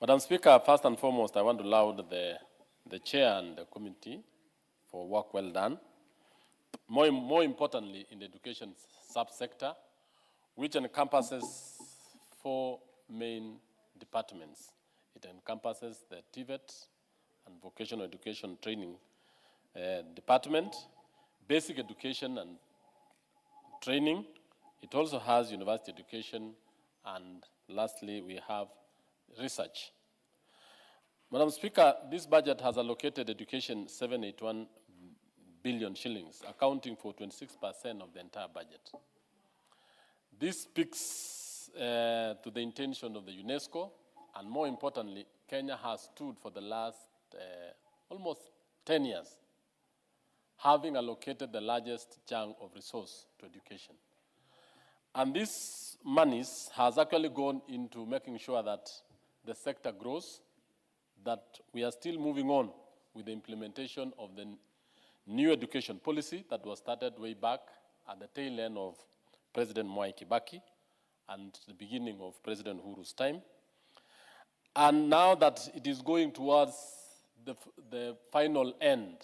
Madam Speaker, first and foremost, I want to laud the chair and the committee for work well done. More importantly, in the education subsector, which encompasses 4 main departments. It encompasses the TVET and Vocational Education Training Department, Basic Education and Training. It also has University Education, and lastly, we have Research. Madam Speaker, this budget has allocated education 781 billion shillings, accounting for 26% of the entire budget. This speaks to the intention of the UNESCO, and more importantly, Kenya has stood for the last almost 10 years, having allocated the largest chunk of resource to education. And this monies has actually gone into making sure that the sector grows, that we are still moving on with the implementation of the new education policy that was started way back at the tail end of President Mwai Kibaki and the beginning of President Uhuru's time. And now that it is going towards the final end,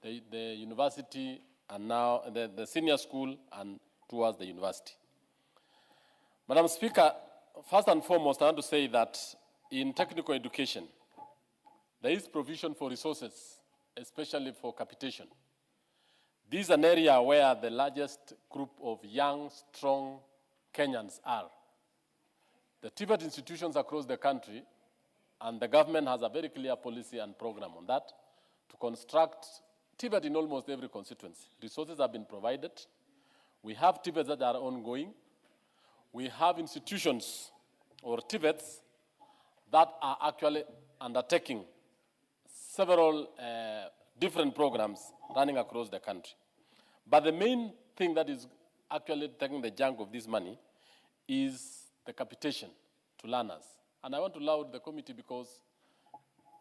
the university and now the senior school and towards the university. Madam Speaker, first and foremost, I want to say that in technical education, there is provision for resources, especially for capitation. This is an area where the largest group of young, strong Kenyans are. The TVET institutions across the country, and the government has a very clear policy and program on that, to construct TVET in almost every constituency. Resources have been provided. We have TVETs that are ongoing. We have institutions or TVETs that are actually undertaking several different programs running across the country. But the main thing that is actually taking the chunk of this money is the capitation to learners. And I want to laud the committee because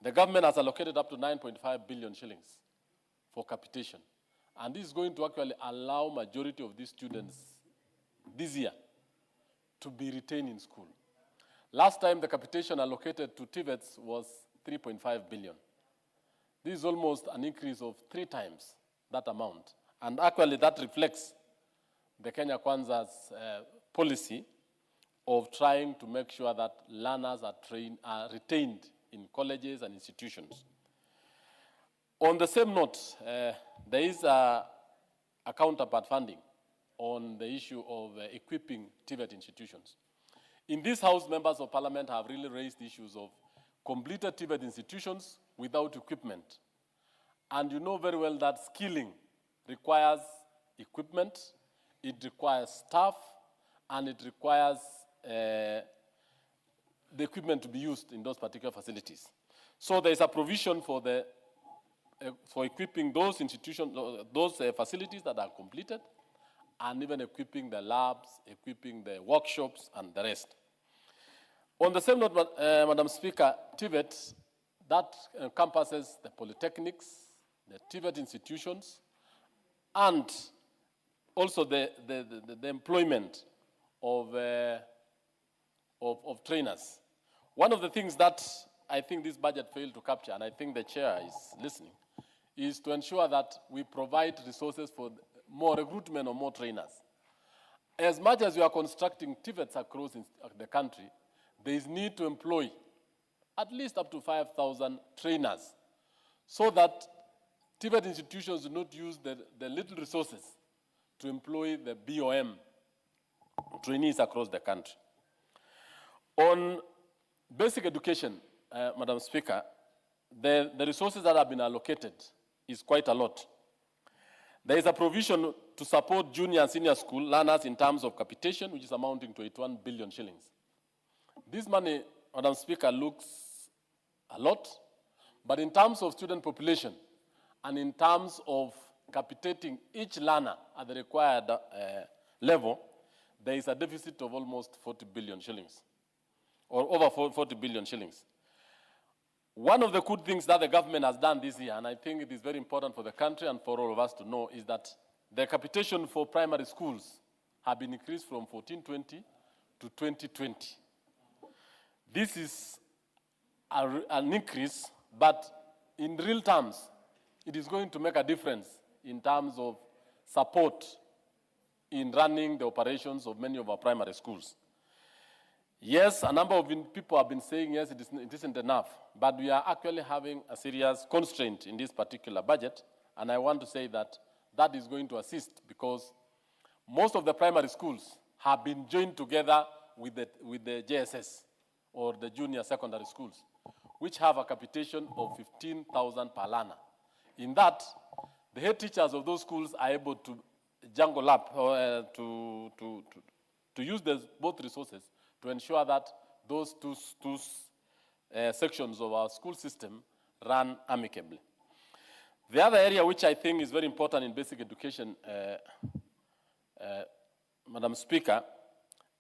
the government has allocated up to 9.5 billion shillings for capitation. And this is going to actually allow majority of these students this year to be retained in school. Last time the capitation allocated to TVETs was 3.5 billion. This is almost an increase of 3 times that amount. And actually that reflects the Kenya Kwanza's policy of trying to make sure that learners are retained in colleges and institutions. On the same note, there is a counterpart funding on the issue of equipping TVET institutions. In this House, members of Parliament have really raised issues of completed TVET institutions without equipment. And you know very well that skilling requires equipment, it requires staff, and it requires the equipment to be used in those particular facilities. So there is a provision for equipping those institutions, those facilities that are completed, and even equipping the labs, equipping the workshops, and the rest. On the same note, Madam Speaker, TVET, that encompasses the polytechnics, the TVET institutions, and also the employment of trainers. One of the things that I think this budget failed to capture, and I think the chair is listening, is to ensure that we provide resources for more recruitment or more trainers. As much as we are constructing TVETs across the country, there is need to employ at least up to 5,000 trainers so that TVET institutions do not use the little resources to employ the BOM trainees across the country. On basic education, Madam Speaker, the resources that have been allocated is quite a lot. There is a provision to support junior and senior school learners in terms of capitation, which is amounting to 81 billion shillings. This money, Madam Speaker, looks a lot, but in terms of student population and in terms of capitating each learner at the required level, there is a deficit of almost 40 billion shillings, or over 40 billion shillings. One of the good things that the government has done this year, and I think it is very important for the country and for all of us to know, is that the capitation for primary schools have been increased from 1420 to 2020. This is an increase, but in real terms, it is going to make a difference in terms of support in running the operations of many of our primary schools. Yes, a number of people have been saying, yes, it isn't enough, but we are actually having a serious constraint in this particular budget, and I want to say that that is going to assist because most of the primary schools have been joined together with the JSS, or the junior secondary schools, which have a capitation of 15,000 per learner. In that, the head teachers of those schools are able to jungle up, or to use both resources to ensure that those two sections of our school system run amicably. The other area which I think is very important in basic education, Madam Speaker,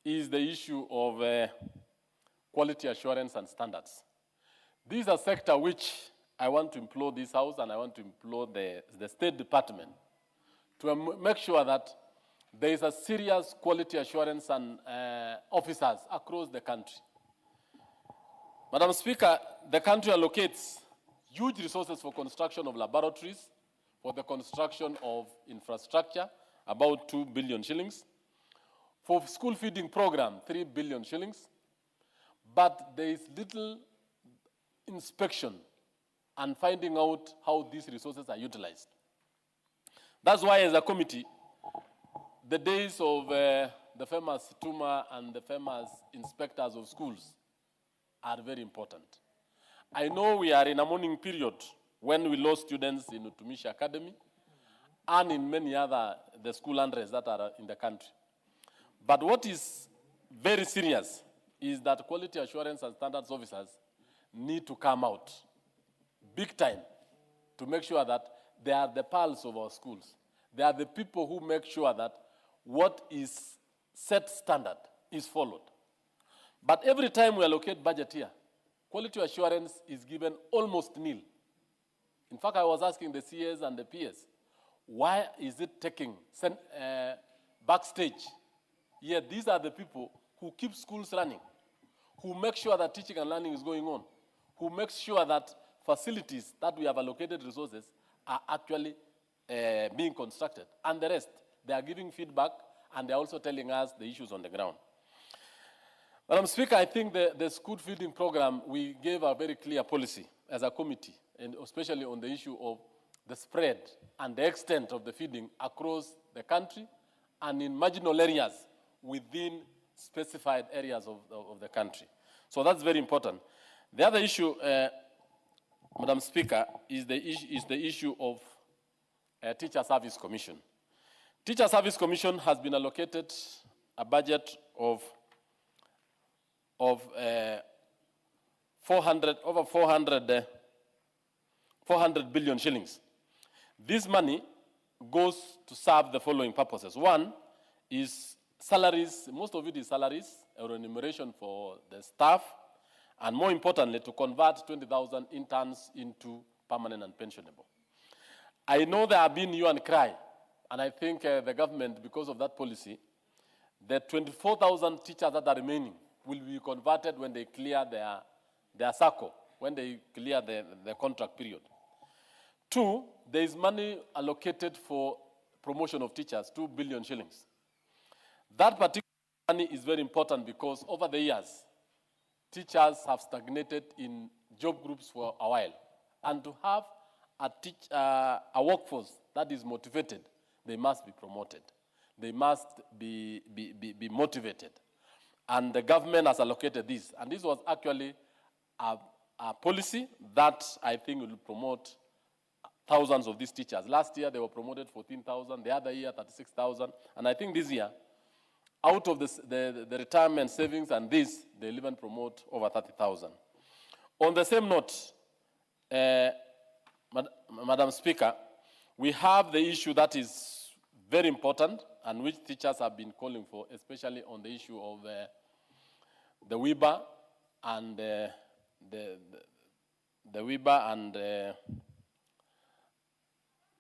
is the issue of quality assurance and standards. This is a sector which I want to implore this House and I want to implore the State Department to make sure that there is a serious quality assurance and officers across the country. Madam Speaker, the country allocates huge resources for construction of laboratories, for the construction of infrastructure, about 2 billion shillings, for school feeding program, 3 billion shillings, but there is little inspection and finding out how these resources are utilized. That's why, as a committee, the days of the famous Tuma and the famous inspectors of schools are very important. I know we are in a mourning period when we lost students in Utumishi Academy and in many other the school unrest that are in the country. But what is very serious is that quality assurance and standards officers need to come out big time to make sure that they are the pulse of our schools. They are the people who make sure that what is set standard is followed. But every time we allocate budget here, quality assurance is given almost nil. In fact, I was asking the CS and the PS, why is it taking backstage? Yet these are the people who keep schools running, who make sure that teaching and learning is going on, who make sure that facilities that we have allocated resources are actually being constructed. And the rest, they are giving feedback and they're also telling us the issues on the ground. Madam Speaker, I think the school feeding program, we gave a very clear policy as a committee, and especially on the issue of the spread and the extent of the feeding across the country and in marginal areas within specified areas of the country. So that's very important. The other issue, Madam Speaker, is the issue of Teacher Service Commission. Teacher Service Commission has been allocated a budget of over 400 billion shillings. This money goes to serve the following purposes. One is salaries, most of it is salaries, or remuneration for the staff, and more importantly, to convert 20,000 interns into permanent and pensionable. I know there have been hue and cry, and I think the government, because of that policy, the 24,000 teachers that are remaining will be converted when they clear their circle, when they clear the contract period. Two, there is money allocated for promotion of teachers, 2 billion shillings. That particular money is very important because over the years, teachers have stagnated in job groups for a while. And to have a workforce that is motivated, they must be promoted. They must be motivated. And the government has allocated this. And this was actually a policy that I think will promote thousands of these teachers. Last year, they were promoted 14,000. The other year, 36,000. And I think this year, out of the retirement savings and this, they'll even promote over 30,000. On the same note, Madam Speaker, we have the issue that is very important and which teachers have been calling for, especially on the issue of the WIBA and the WIBA and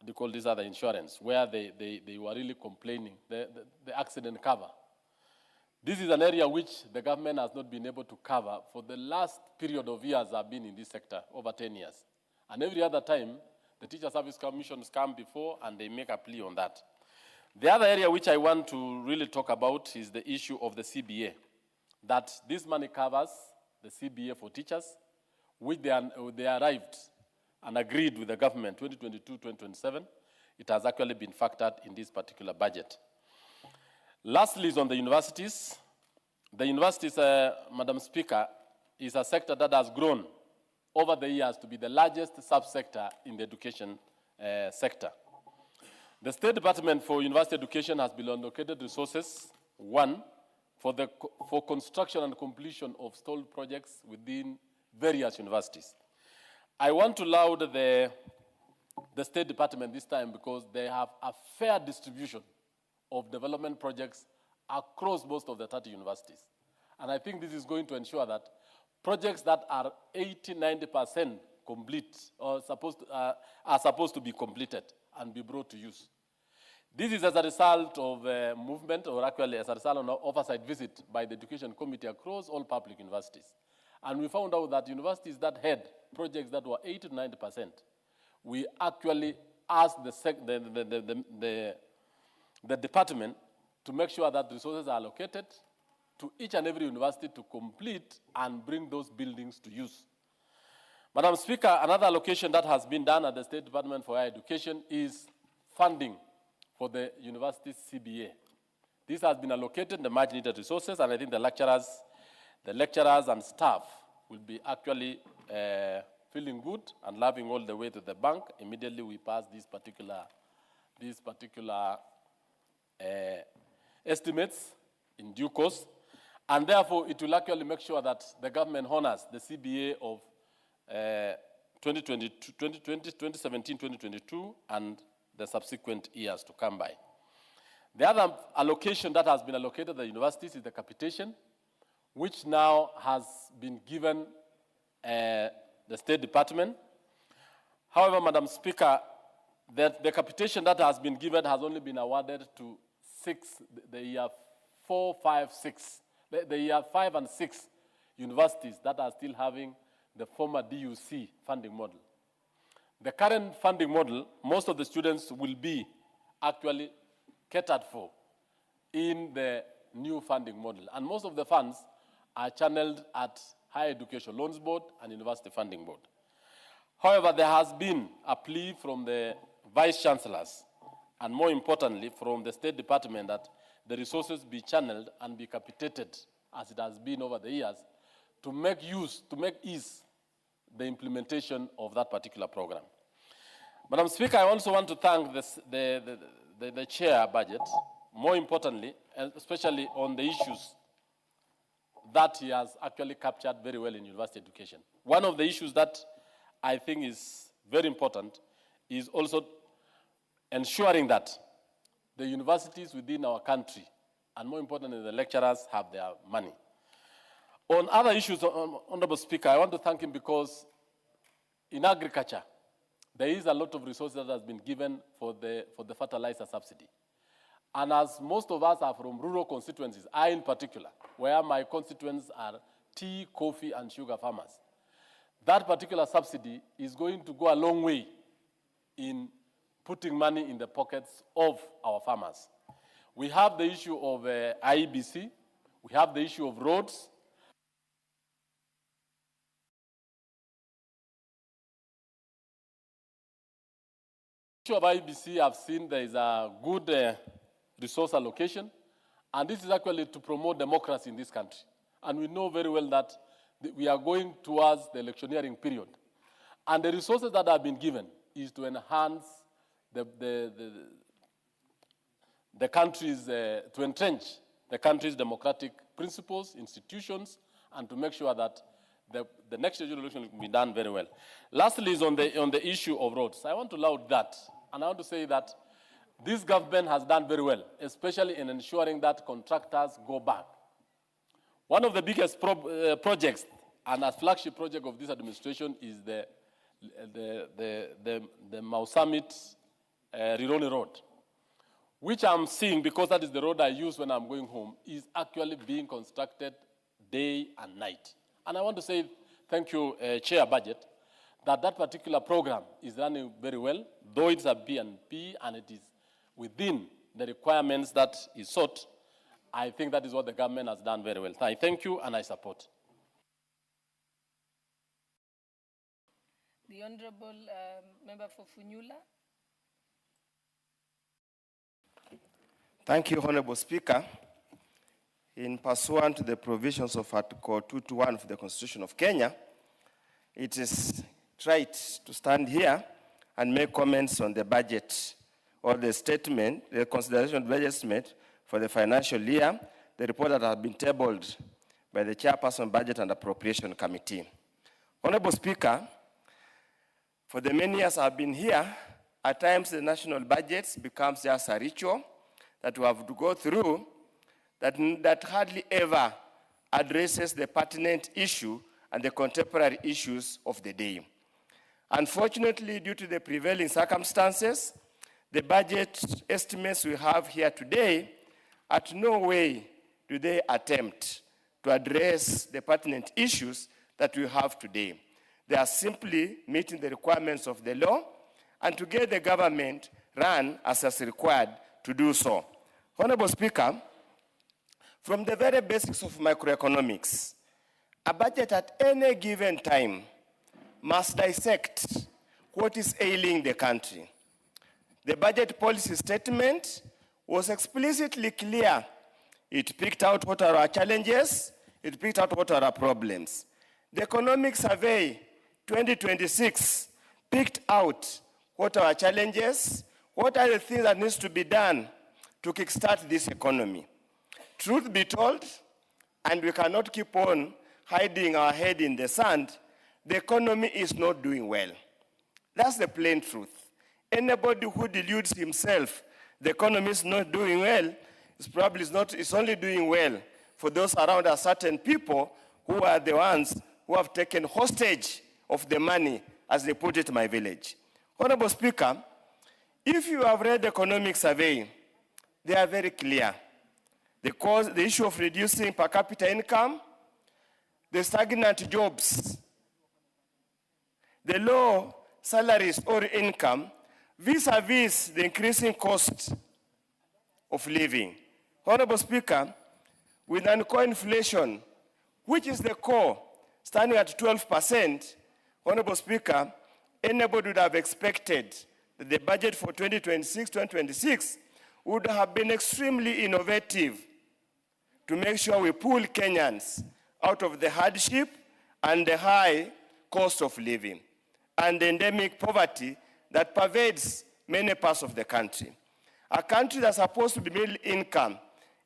they call this other insurance, where they were really complaining, the accident cover. This is an area which the government has not been able to cover for the last period of years I've been in this sector, over 10 years. And every other time, the Teacher Service Commissions come before and they make a plea on that. The other area which I want to really talk about is the issue of the CBA, that this money covers the CBA for teachers, which they arrived and agreed with the government 2022-2027. It has actually been factored in this particular budget. Lastly is on the universities. The universities, Madam Speaker, is a sector that has grown over the years to be the largest subsector in the education sector. The State Department for University Education has been allocated resources, one, for construction and completion of stalled projects within various universities. I want to laud the State Department this time because they have a fair distribution of development projects across most of the 30 universities. And I think this is going to ensure that projects that are 80–90% complete or are supposed to be completed and be brought to use. This is as a result of movement, or actually as a result of an oversight visit by the Education Committee across all public universities. And we found out that universities that had projects that were 80–90%, we actually asked the department to make sure that resources are allocated to each and every university to complete and bring those buildings to use. Madam Speaker, another allocation that has been done at the State Department for Higher Education is funding for the university's CBA. This has been allocated the much needed resources, and I think the lecturers and staff will be actually feeling good and laughing all the way to the bank immediately we pass these particular estimates in due course. And therefore, it will actually make sure that the government honors the CBA of 2017, 2022, and the subsequent years to come by. The other allocation that has been allocated to the universities is the capitation, which now has been given the State Department. However, Madam Speaker, the capitation that has been given has only been awarded to the year 4, 5, 6. The year 5 and 6 universities that are still having the former DUC funding model. The current funding model, most of the students will be actually catered for in the new funding model. And most of the funds are channeled at Higher Education Loans Board and University Funding Board. However, there has been a plea from the Vice Chancellors, and more importantly, from the State Department, that the resources be channeled and be capitated, as it has been over the years, to make ease the implementation of that particular program. Madam Speaker, I also want to thank the Chair Budget, more importantly, especially on the issues that he has actually captured very well in university education. One of the issues that I think is very important is also ensuring that the universities within our country, and more importantly, the lecturers, have their money. On other issues, Honorable Speaker, I want to thank him because in agriculture, there is a lot of resources that has been given for the fertilizer subsidy. And as most of us are from rural constituencies, I in particular, where my constituents are tea, coffee, and sugar farmers, that particular subsidy is going to go a long way in putting money in the pockets of our farmers. We have the issue of IEBC, we have the issue of roads. The issue of IEBC, I've seen there is a good resource allocation, and this is actually to promote democracy in this country. And we know very well that we are going towards the electioneering period. And the resources that have been given is to enhance the country's, to entrench the country's democratic principles, institutions, and to make sure that the next general election will be done very well. Lastly is on the issue of roads. I want to laud that, and I want to say that this government has done very well, especially in ensuring that contractors go back. One of the biggest projects and a flagship project of this administration is the Mau Summit Rironi Road, which I'm seeing, because that is the road I use when I'm going home, is actually being constructed day and night. And I want to say thank you, Chair Budget, that particular program is running very well, though it's a B&P and it is within the requirements that is sought. I think that is what the government has done very well. I thank you and I support. The Honorable Member for Funyula. Thank you, Honorable Speaker. In pursuant to the provisions of Article 221 of the Constitution of Kenya, it is right to stand here and make comments on the budget or the statement, the consideration of the budget statement for the financial year, the report that has been tabled by the Chairperson Budget and Appropriation Committee. Honorable Speaker, for the many years I've been here, at times the national budget becomes just a ritual that we have to go through that hardly ever addresses the pertinent issue and the contemporary issues of the day. Unfortunately, due to the prevailing circumstances, the budget estimates we have here today, at no way do they attempt to address the pertinent issues that we have today. They are simply meeting the requirements of the law and to get the government run as is required to do so. Honorable Speaker, from the very basics of microeconomics, a budget at any given time must dissect what is ailing the country. The budget policy statement was explicitly clear. It picked out what are our challenges, it picked out what are our problems. The Economic Survey 2026 picked out what are our challenges, what are the things that needs to be done to kickstart this economy. Truth be told, and we cannot keep on hiding our head in the sand, the economy is not doing well. That's the plain truth. Anybody who deludes himself the economy is not doing well, it's only doing well for those around a certain people who are the ones who have taken hostage of the money, as they put it in my village. Honorable Speaker, if you have read the economic survey, they are very clear. The issue of reducing per capita income, the stagnant jobs, the low salaries or income, vis-a-vis the increasing cost of living. Honorable Speaker, with an core inflation, which is the core, standing at 12%, Honorable Speaker, anybody would have expected that the budget for 2026 would have been extremely innovative to make sure we pull Kenyans out of the hardship and the high cost of living and the endemic poverty that pervades many parts of the country. A country that's supposed to be middle income,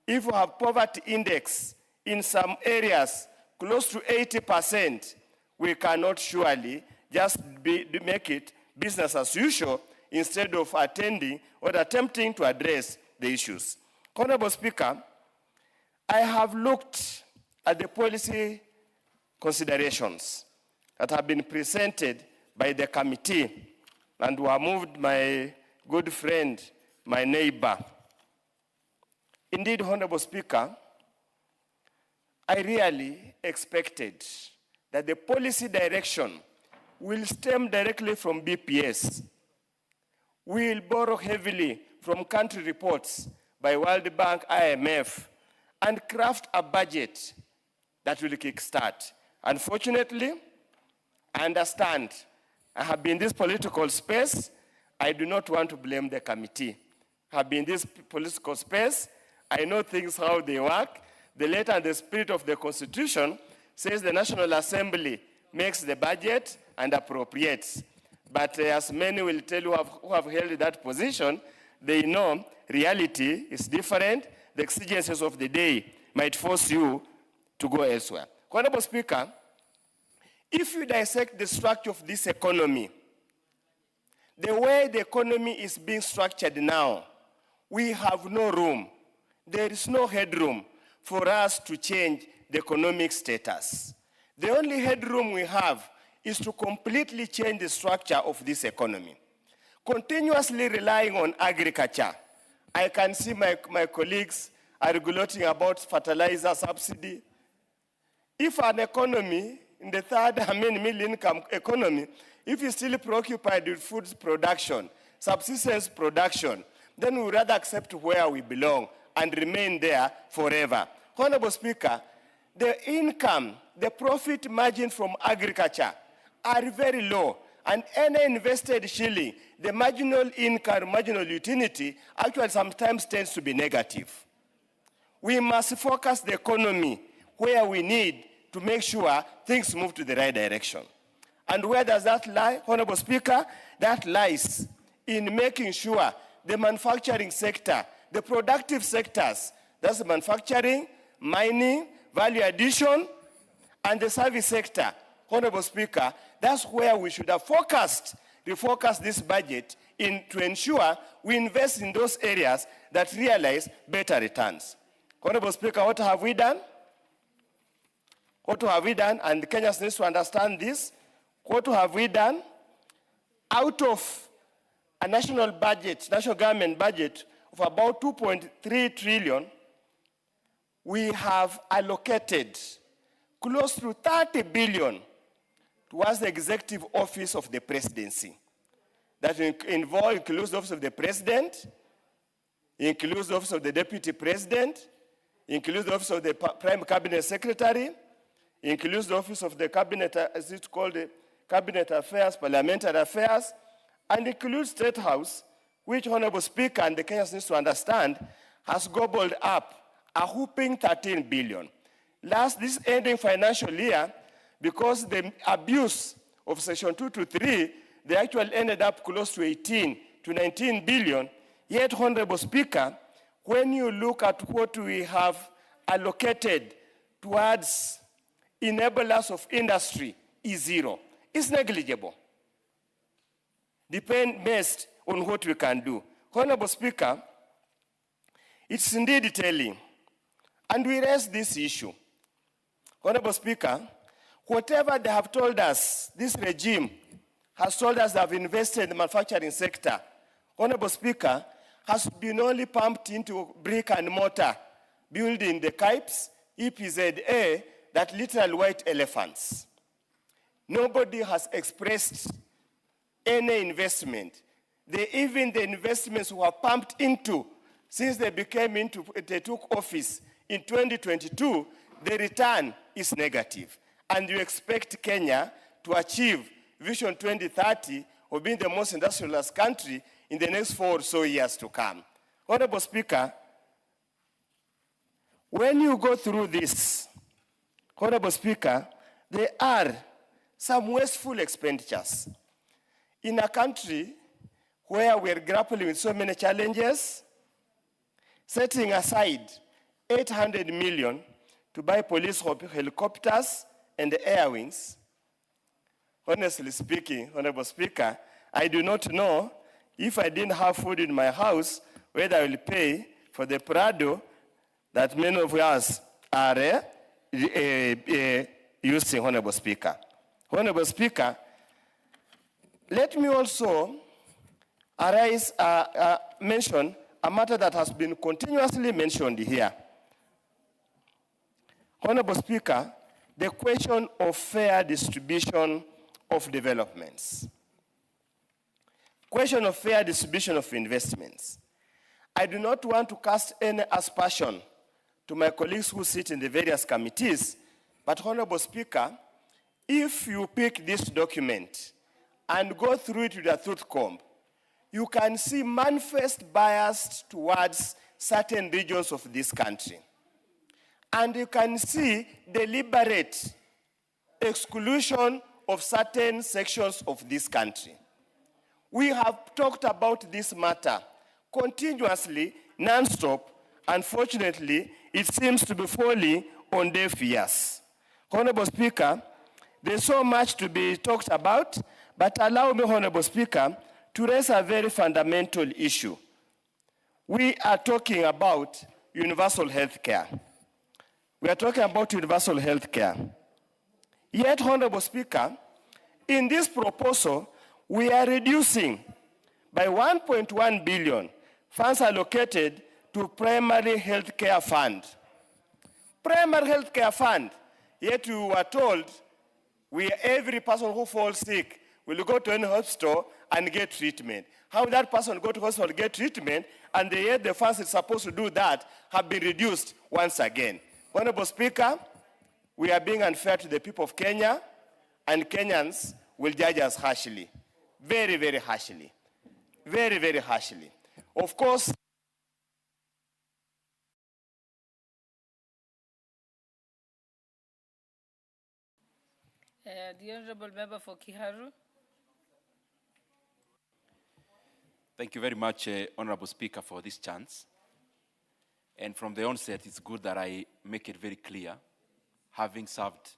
if we have poverty index in some areas close to 80%, we cannot surely just make it business as usual instead of attending or attempting to address the issues. Honorable Speaker, I have looked at the policy considerations that have been presented by the committee and who have moved my good friend, my neighbor. Indeed, Honorable Speaker, I really expected that the policy direction will stem directly from BPS. We will borrow heavily from country reports by World Bank, IMF, and craft a budget that will kickstart. Unfortunately, I understand I have been in this political space. I do not want to blame the committee. I have been in this political space. I know things, how they work. The letter and the spirit of the Constitution says the National Assembly makes the budget and appropriates. But as many will tell you who have held that position, they know reality is different. The exigencies of the day might force you to go elsewhere. Honorable Speaker, if you dissect the structure of this economy, the way the economy is being structured now, we have no room. There is no headroom for us to change the economic status. The only headroom we have is to completely change the structure of this economy. Continuously relying on agriculture. I can see my colleagues are regulating about fertilizer subsidy. If an economy, in the middle income economy, if you're still preoccupied with food production, subsistence production, then we would rather accept where we belong and remain there forever. Honorable Speaker, the income, the profit margin from agriculture are very low, and any invested shilling, the marginal income, marginal utility, actually sometimes tends to be negative. We must focus the economy where we need to make sure things move to the right direction. And where does that lie, Honorable Speaker? That lies in making sure the manufacturing sector, the productive sectors, that's the manufacturing, mining, value addition, and the service sector, Honorable Speaker, that's where we should have refocused this budget to ensure we invest in those areas that realize better returns. Honorable Speaker, what have we done? What have we done? And Kenyans need to understand this. What have we done? Out of a national budget, national government budget of about 2.3 trillion, we have allocated close to 30 billion towards the executive office of the presidency. That includes the office of the president, includes the office of the deputy president, includes the office of the prime cabinet secretary, includes the office of the cabinet, as it's called, the cabinet affairs, parliamentary affairs, and includes State House, which Honorable Speaker and the Kenyans need to understand has gobbled up a whopping 13 billion. This ending financial year, because the abuse of Section 223, they actually ended up close to 18 to 19 billion. Yet, Honorable Speaker, when you look at what we have allocated towards enablers of industry, is zero. It's negligible. Based on what we can do. Honorable Speaker, it's indeed telling, and we raise this issue. Honorable Speaker, whatever they have told us, this regime has told us they have invested in the manufacturing sector, Honorable Speaker, has been only pumped into brick and mortar, building the KIPES, EPZA, that literal white elephants. Nobody has expressed any investment. Even the investments were pumped into since they took office in 2022, the return is negative. And you expect Kenya to achieve Vision 2030 of being the most industrialized country in the next 4 or so years to come. Honorable Speaker, when you go through this, Honorable Speaker, there are some wasteful expenditures. In a country where we're grappling with so many challenges, setting aside 800 million to buy police helicopters and air wings, honestly speaking, Honorable Speaker, I do not know if I didn't have food in my house, whether I will pay for the Prado that many of us are using, Honorable Speaker. Honorable Speaker, let me also mention a matter that has been continuously mentioned here. Honorable Speaker, the question of fair distribution of developments. Question of fair distribution of investments. I do not want to cast any aspersion to my colleagues who sit in the various committees, but Honorable Speaker, if you pick this document and go through it with a tooth comb, you can see manifest bias towards certain regions of this country. And you can see deliberate exclusion of certain sections of this country. We have talked about this matter continuously, non-stop. Unfortunately, it seems to be falling on deaf ears. Honorable Speaker, there's so much to be talked about, but allow me, Honorable Speaker, to raise a very fundamental issue. We are talking about universal health care. We are talking about universal health care. Yet, Honorable Speaker, in this proposal, we are reducing by 1.1 billion funds allocated to primary health care fund. Primary health care fund, yet you were told every person who falls sick will go to any hospital and get treatment. How that person go to hospital and get treatment, and yet the funds that's supposed to do that have been reduced once again. Honorable Speaker, we are being unfair to the people of Kenya, and Kenyans will judge us harshly. Very, very harshly. Very, very harshly. Of course, the Honorable Member for Kiharu. Thank you very much, Honorable Speaker, for this chance. And from the onset, it's good that I make it very clear, having served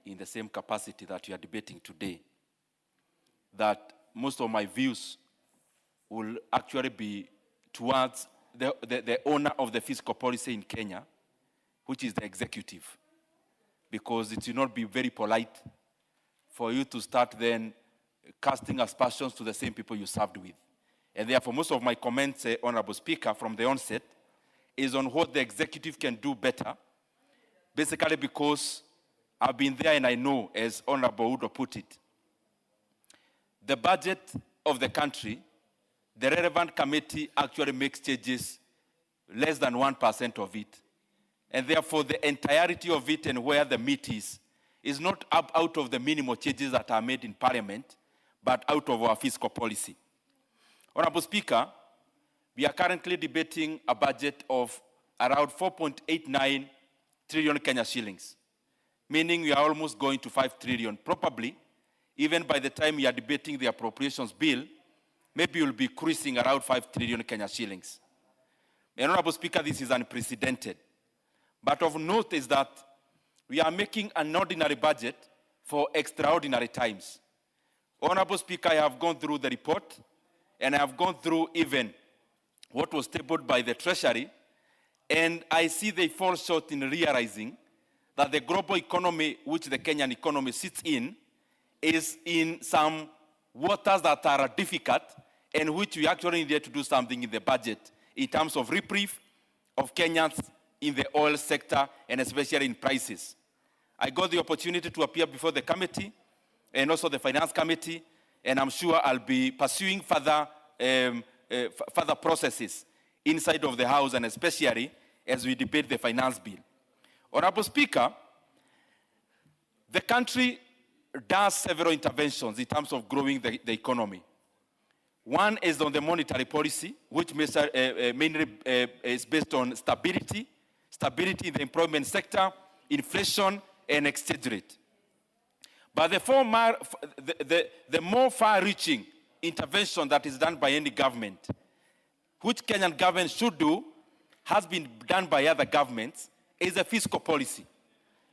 in the same capacity that you are debating today, that most of my views will actually be towards the owner of the fiscal policy in Kenya, which is the executive. Because it will not be very polite for you to start then casting aspersions to the same people you served with. And therefore, most of my comments, Honorable Speaker, from the onset, is on what the executive can do better, basically because I've been there and I know, as Honorable Udo put it, the budget of the country, the relevant committee actually makes changes less than 1% of it. And therefore, the entirety of it and where the meat is is not up out of the minimal changes that are made in Parliament, but out of our fiscal policy. Honorable Speaker, we are currently debating a budget of around 4.89 trillion Kenya shillings, meaning we are almost going to 5 trillion. Probably, even by the time we are debating the appropriations bill, maybe we'll be cruising around 5 trillion Kenya shillings. Honorable Speaker, this is unprecedented. But of note is that we are making an ordinary budget for extraordinary times. Honorable Speaker, I have gone through the report, and I have gone through even what was tabled by the Treasury, and I see they fall short in realizing that the global economy, which the Kenyan economy sits in, is in some waters that are difficult, and which we actually need to do something in the budget in terms of reprieve of Kenyans in the oil sector, and especially in prices. I got the opportunity to appear before the committee and also the finance committee, and I'm sure I'll be pursuing further processes inside of the House, and especially as we debate the finance bill. Honorable Speaker, the country does several interventions in terms of growing the economy. One is on the monetary policy, which mainly is based on stability in the employment sector, inflation, and exchange rate. But the more far-reaching intervention that is done by any government, which Kenyan government should do, has been done by other governments, is a fiscal policy.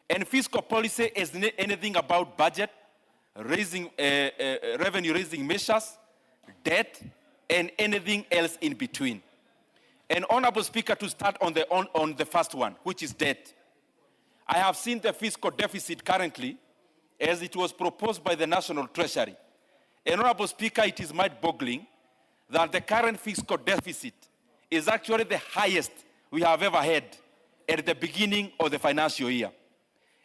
And fiscal policy is anything about budget, revenue-raising measures, debt, and anything else in between. And Honorable Speaker, to start on the first one, which is debt. I have seen the fiscal deficit currently as it was proposed by the National Treasury. And Honorable Speaker, it is mind-boggling that the current fiscal deficit is actually the highest we have ever had at the beginning of the financial year.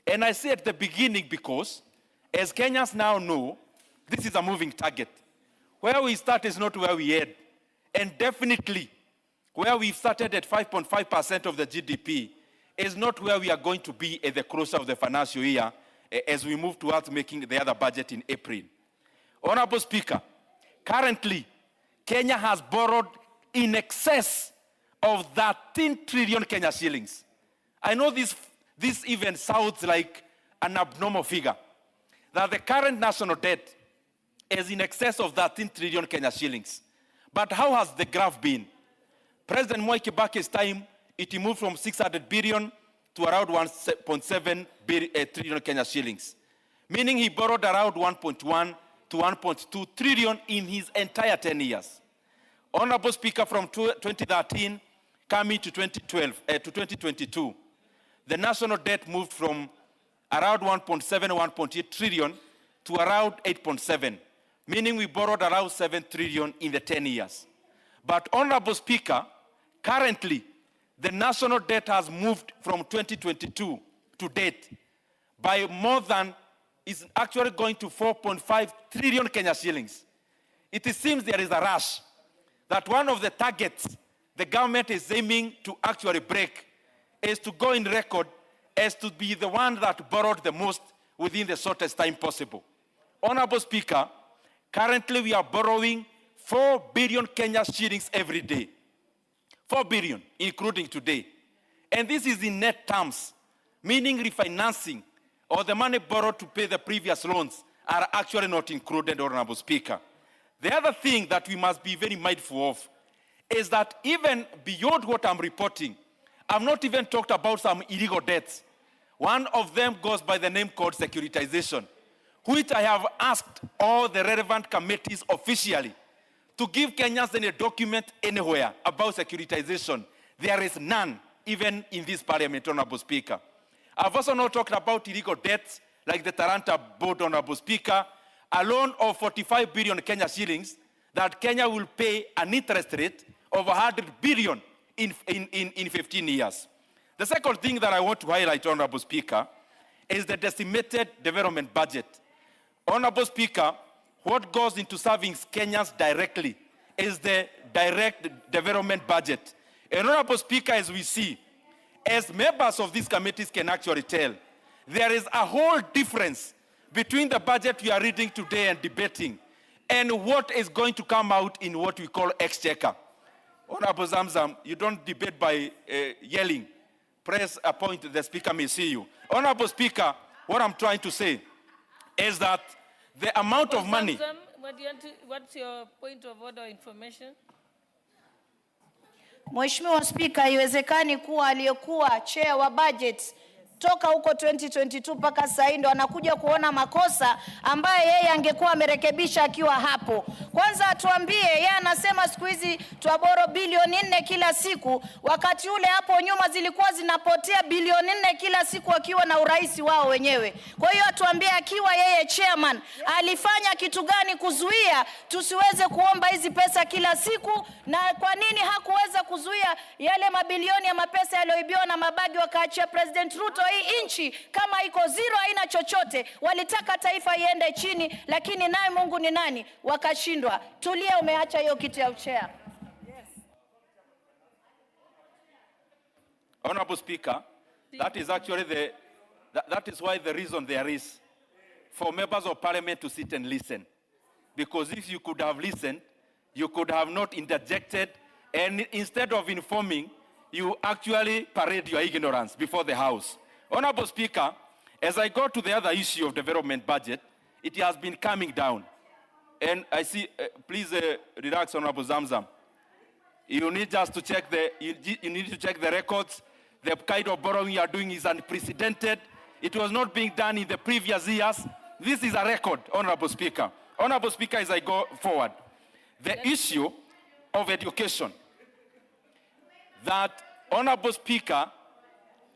And I say at the beginning because, as Kenyans now know, this is a moving target. Where we start is not where we end. And definitely, where we started at 5.5% of the GDP is not where we are going to be at the close of the financial year as we move towards making the other budget in April. Honorable Speaker, currently, Kenya has borrowed in excess of 13 trillion Kenya shillings. I know this even sounds like an abnormal figure, that the current national debt is in excess of 13 trillion Kenya shillings. But how has the graph been? President Mwai Kibaki's time, it moved from 600 billion to around 1.7 trillion Kenya shillings, meaning he borrowed around 1.1 to 1.2 trillion in his entire 10 years. Honorable Speaker, from 2013 coming to 2022, the national debt moved from around 1.7, 1.8 trillion to around 8.7, meaning we borrowed around 7 trillion in the 10 years. But Honorable Speaker, currently, the national debt has moved from 2022 to date by more than, is actually going to 4.5 trillion Kenya shillings. It seems there is a rush that one of the targets the government is aiming to actually break is to go in record as to be the one that borrowed the most within the shortest time possible. Honorable Speaker, currently we are borrowing 4 billion Kenya shillings every day. 4 billion, including today. And this is in net terms, meaning refinancing or the money borrowed to pay the previous loans are actually not included, Honorable Speaker. The other thing that we must be very mindful of is that even beyond what I'm reporting, I've not even talked about some illegal debts. One of them goes by the name called securitization, which I have asked all the relevant committees officially to give Kenyans any document anywhere about securitization. There is none, even in this parliament, Honorable Speaker. I've also not talked about illegal debts like the Taranta board, Honorable Speaker, a loan of 45 billion Kenya shillings that Kenya will pay an interest rate of 100 billion in 15 years. The second thing that I want to highlight, Honorable Speaker, is the decimated development budget. Honorable Speaker, what goes into serving Kenyans directly is the direct development budget. And Honorable Speaker, as we see, as members of these committees can actually tell, there is a whole difference between the budget we are reading today and debating and what is going to come out in what we call exchequer. Honorable Zamzam, you don't debate by yelling. Press a point, the speaker may see you. Honorable Speaker, what I'm trying to say is that the amount of money... Zamzam, what's your point of order information? Mheshimiwa Spika, haiwezekani kuwa aliyekuwa chair wa budget toka huko 2022 mpaka sasa ndo anakuja kuona makosa ambaye yeye angekuwa amerekebisha akiwa hapo. Kwanza atuambie, yeye anasema siku hizi twaboro bilioni 4 kila siku, wakati ule hapo nyuma zilikuwa zinapotea bilioni 4 kila siku akiwa na urais wao wenyewe. Kwa hiyo atuambie, akiwa yeye chairman alifanya kitu gani kuzuia tusiweze kuomba hizi pesa kila siku, na kwa nini hakuweza kuzuia yale mabilioni ya mapesa yaliyoibiwa na mabagi wakaachia President Ruto hii nchi kama iko zero, haina chochote. Walitaka taifa iende chini, lakini naye Mungu ni nani? Wakashindwa. Tulia, umeacha hiyo kiti ya chair. Honorable Speaker, that is actually that is why the reason there is for members of parliament to sit and listen. Because if you could have listened, you could have not interjected, and instead of informing, you actually parade your ignorance before the House. Honorable Speaker, as I go to the other issue of development budget, it has been coming down. And I see, please relax, Honorable Zamzam. You need just to check you need to check the records. The kind of borrowing you are doing is unprecedented. It was not being done in the previous years. This is a record, Honorable Speaker. Honorable Speaker, as I go forward, the issue of education, that, Honorable Speaker,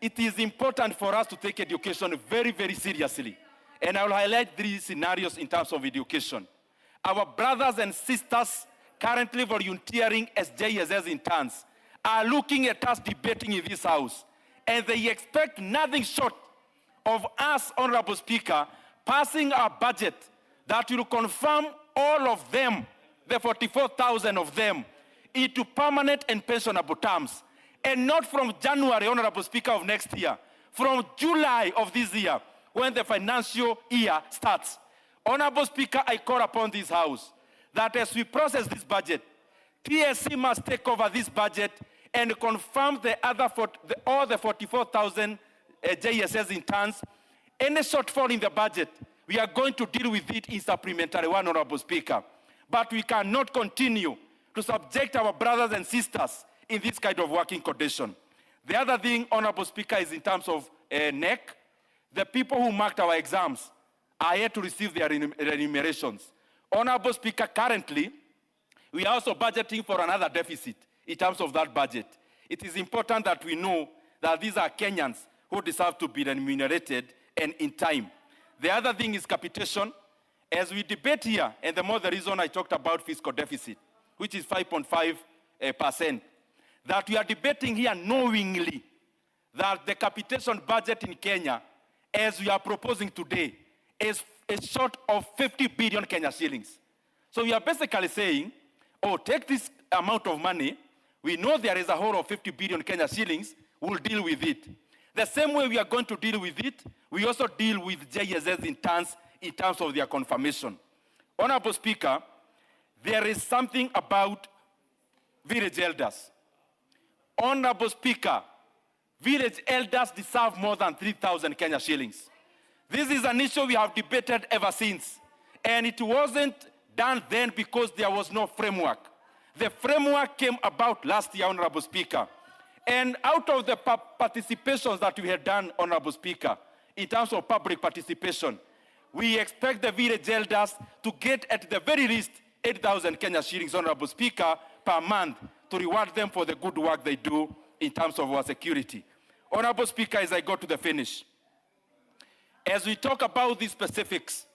it is important for us to take education very, very seriously. And I will highlight 3 scenarios in terms of education. Our brothers and sisters currently volunteering as JSS interns are looking at us debating in this House, and they expect nothing short of us, Honorable Speaker, passing our budget that will confirm all of them, the 44,000 of them, into permanent and pensionable terms. And not from January, Honorable Speaker, of next year, from July of this year, when the financial year starts. Honorable Speaker, I call upon this House that as we process this budget, TSC must take over this budget and confirm all the 44,000 JSS interns. Any shortfall in the budget, we are going to deal with it in supplementary one, Honorable Speaker. But we cannot continue to subject our brothers and sisters in this kind of working condition. The other thing, Honorable Speaker, is in terms of NEC. The people who marked our exams are yet to receive their remunerations. Honorable Speaker, currently, we are also budgeting for another deficit in terms of that budget. It is important that we know that these are Kenyans who deserve to be remunerated and in time. The other thing is capitation. As we debate here, and the more the reason I talked about fiscal deficit, which is 5.5%, that we are debating here knowingly that the capitation budget in Kenya, as we are proposing today, is short of 50 billion Kenya shillings. So we are basically saying, oh, take this amount of money, we know there is a whole of 50 billion Kenya shillings, we'll deal with it. The same way we are going to deal with it, we also deal with JSS in terms of their confirmation. Honorable Speaker, there is something about village elders. Honorable Speaker, village elders deserve more than 3,000 Kenya shillings. This is an issue we have debated ever since. And it wasn't done then because there was no framework. The framework came about last year, Honorable Speaker. And out of the participations that we had done, Honorable Speaker, in terms of public participation, we expect the village elders to get at the very least 8,000 Kenya shillings, Honorable Speaker, per month to reward them for the good work they do in terms of our security. Honorable Speaker, as I go to the finish, as we talk about these specifics,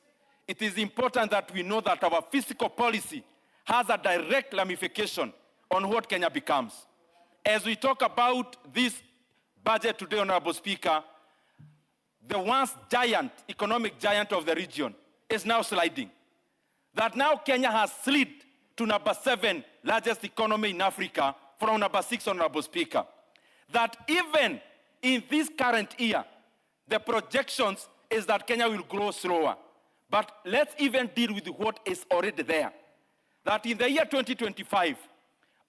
it is important that we know that our fiscal policy has a direct ramification on what Kenya becomes. As we talk about this budget today, Honorable Speaker, the once giant, economic giant of the region is now sliding. That now Kenya has slid to number 7 largest economy in Africa from number 6, Honorable Speaker. That even in this current year, the projections is that Kenya will grow slower. But let's even deal with what is already there. That in the year 2025,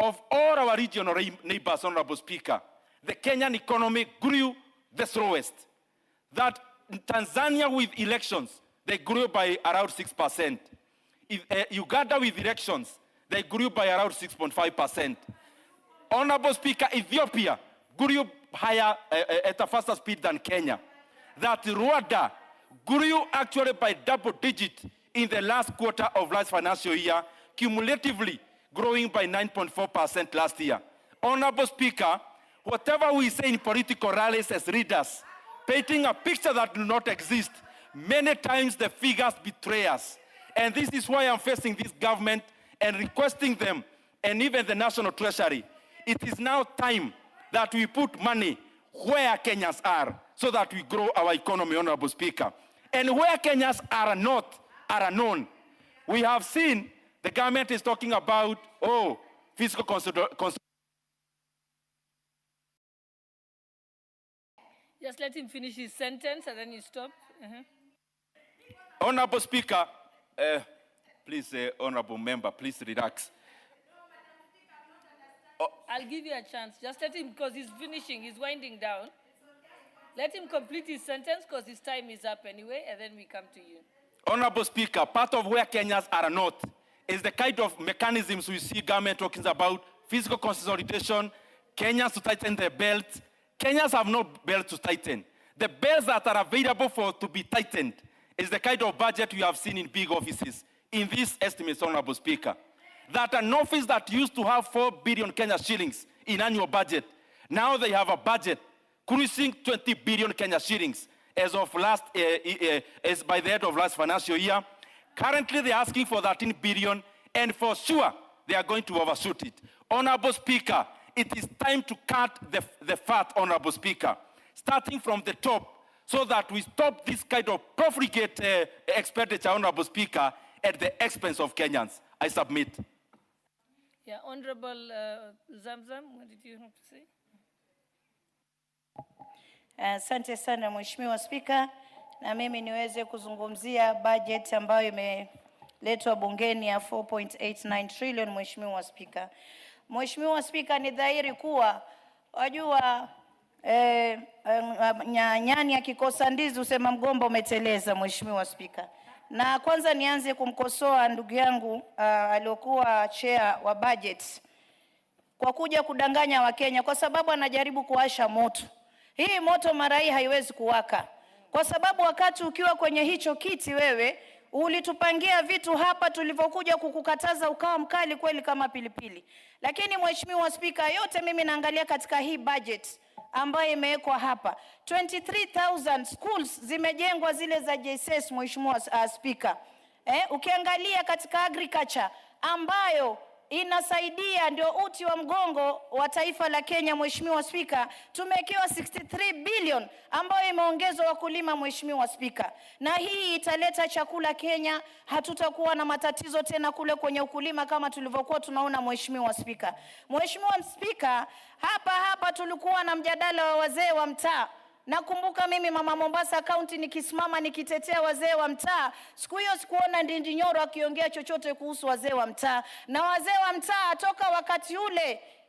of all our regional neighbors, Honorable Speaker, the Kenyan economy grew the slowest. That in Tanzania with elections, they grew by around 6%. Uganda with elections, they grew by around 6.5%. Honorable Speaker, Ethiopia grew higher at a faster speed than Kenya. That Rwanda grew actually by double digit in the last quarter of last financial year, cumulatively growing by 9.4% last year. Honorable Speaker, whatever we say in political rallies as leaders, painting a picture that do not exist, many times the figures betray us. And this is why I'm facing this government and requesting them, and even the National Treasury, it is now time that we put money where Kenyans are, so that we grow our economy, Honorable Speaker. And where Kenyans are not, are unknown. We have seen the government is talking about, fiscal consolidation. Just let him finish his sentence and then you stop. Honorable Speaker, please, Honorable Member, please relax. I'll give you a chance. Just let him, because he's finishing, he's winding down. Let him complete his sentence because his time is up anyway, and then we come to you. Honorable Speaker, part of where Kenyans are not is the kind of mechanisms we see government talking about, fiscal consolidation, Kenyans to tighten their belts. Kenyans have no belt to tighten. The belts that are available to be tightened is the kind of budget we have seen in big offices. In these estimates, Honorable Speaker, that an office that used to have 4 billion Kenya shillings in annual budget, now they have a budget cruising 20 billion Kenya shillings as of as by the end of last financial year. Currently, they're asking for 13 billion, and for sure, they are going to overshoot it. Honorable Speaker, it is time to cut the fat, Honorable Speaker, starting from the top, so that we stop this kind of profligate expenditure, Honorable Speaker, at the expense of Kenyans. I submit. Yeah, Honorable Zamzam, what did you have to say? Asante sana Mheshimiwa Spika, na mimi niweze kuzungumzia budget ambayo imeletwa bungeni ya 4.89 trillion. Mheshimiwa Spika, Mheshimiwa Spika, ni dhahiri kuwa wajua nyani akikosa ndizi usema mgomba umeteleza. Mheshimiwa Spika, na kwanza nianze kumkosoa ndugu yangu aliyokuwa chair wa budget kwa kuja kudanganya Wakenya, kwa sababu anajaribu kuwasha moto. Hii moto mara hii haiwezi kuwaka, kwa sababu wakati ukiwa kwenye hicho kiti wewe ulitupangia vitu hapa, tulivyokuja kukukataza ukawa mkali kweli kama pilipili. Lakini Mheshimiwa Spika, yote mimi naangalia katika hii budget ambayo imewekwa hapa, 23,000 schools zimejengwa zile za JSS. Mheshimiwa Spika, ukiangalia katika agriculture ambayo inasaidia ndio uti wa mgongo wa taifa la Kenya, Mheshimiwa Spika, tumewekewa 63 billion ambayo imeongezwa wakulima, Mheshimiwa Spika, na hii italeta chakula Kenya. Hatutakuwa na matatizo tena kule kwenye ukulima kama tulivyokuwa tunaona, Mheshimiwa Spika. Mheshimiwa Spika, hapa tulikuwa na mjadala wa wazee wa mtaa. Nakumbuka mimi mama Mombasa County nikisimama nikitetea wazee wa mtaa, siku hiyo sikuona Ndindi Nyoro akiongea chochote kuhusu wazee wa mtaa. Na wazee wa mtaa toka wakati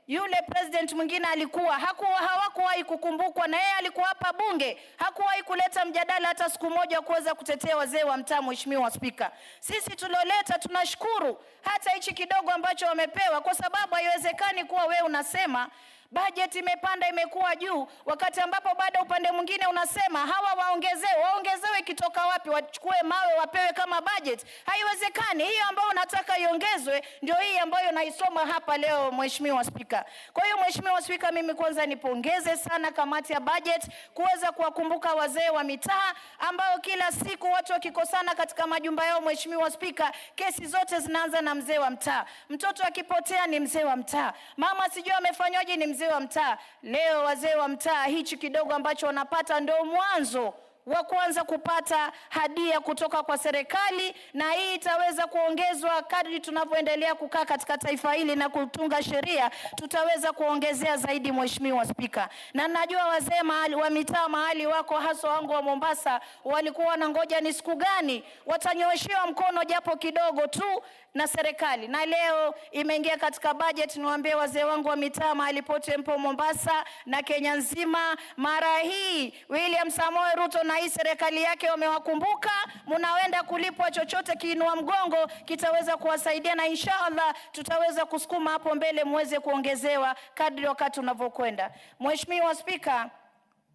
yule president mwingine alikuwa hawakuwahi kukumbukwa, na yeye alikuwa hapa bunge, hakuwahi kuleta mjadala hata siku moja kuweza kutetea wazee wa mtaa. Mheshimiwa Spika, sisi tulioleta tunashukuru hata hichi kidogo ambacho wamepewa, kwa sababu haiwezekani kuwa wewe unasema budget imepanda imekuwa juu, wakati ambapo bado upande mwingine unasema hawa waongezewe kitoka wapi? Wachukue mawe wapewe kama budget? Haiwezekani. Hiyo ambayo unataka iongezwe ndio hii ambayo naisoma hapa leo, Mheshimiwa Spika. Kwa hiyo Mheshimiwa Spika, mimi kwanza nipongeze sana kamati ya budget kuweza kuwakumbuka wazee wa mitaa ambao kila siku watu wakikosana katika majumba yao, Mheshimiwa Spika, kesi zote zinaanza na mzee wa mtaa. Mtoto akipotea ni mzee wa mtaa, mama sijui amefanywaje ni mzee wa mtaa. Leo wazee wa mtaa hichi kidogo ambacho wanapata ndio mwanzo wa kuanza kupata hadia kutoka kwa serikali, na hii itaweza kuongezwa kadri tunavyoendelea kukaa katika taifa hili na kutunga sheria, tutaweza kuongezea zaidi Mheshimiwa Spika. Na najua wazee wa mitaa mahali wako, hasa wangu wa Mombasa, walikuwa wanangoja ni siku gani watanyoshewa mkono japo kidogo tu na serikali. Na leo imeingia katika budget. Niwaambie wazee wangu wa mitaa mahali pote mpo Mombasa na Kenya nzima, mara hii William Samoei Ruto na hii serikali yake wamewakumbuka. Mnaenda kulipwa, chochote kiinua mgongo kitaweza kuwasaidia, na inshallah tutaweza kusukuma hapo mbele muweze kuongezewa kadri wakati unavyokwenda. Mheshimiwa Spika,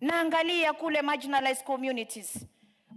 naangalia kule marginalized communities.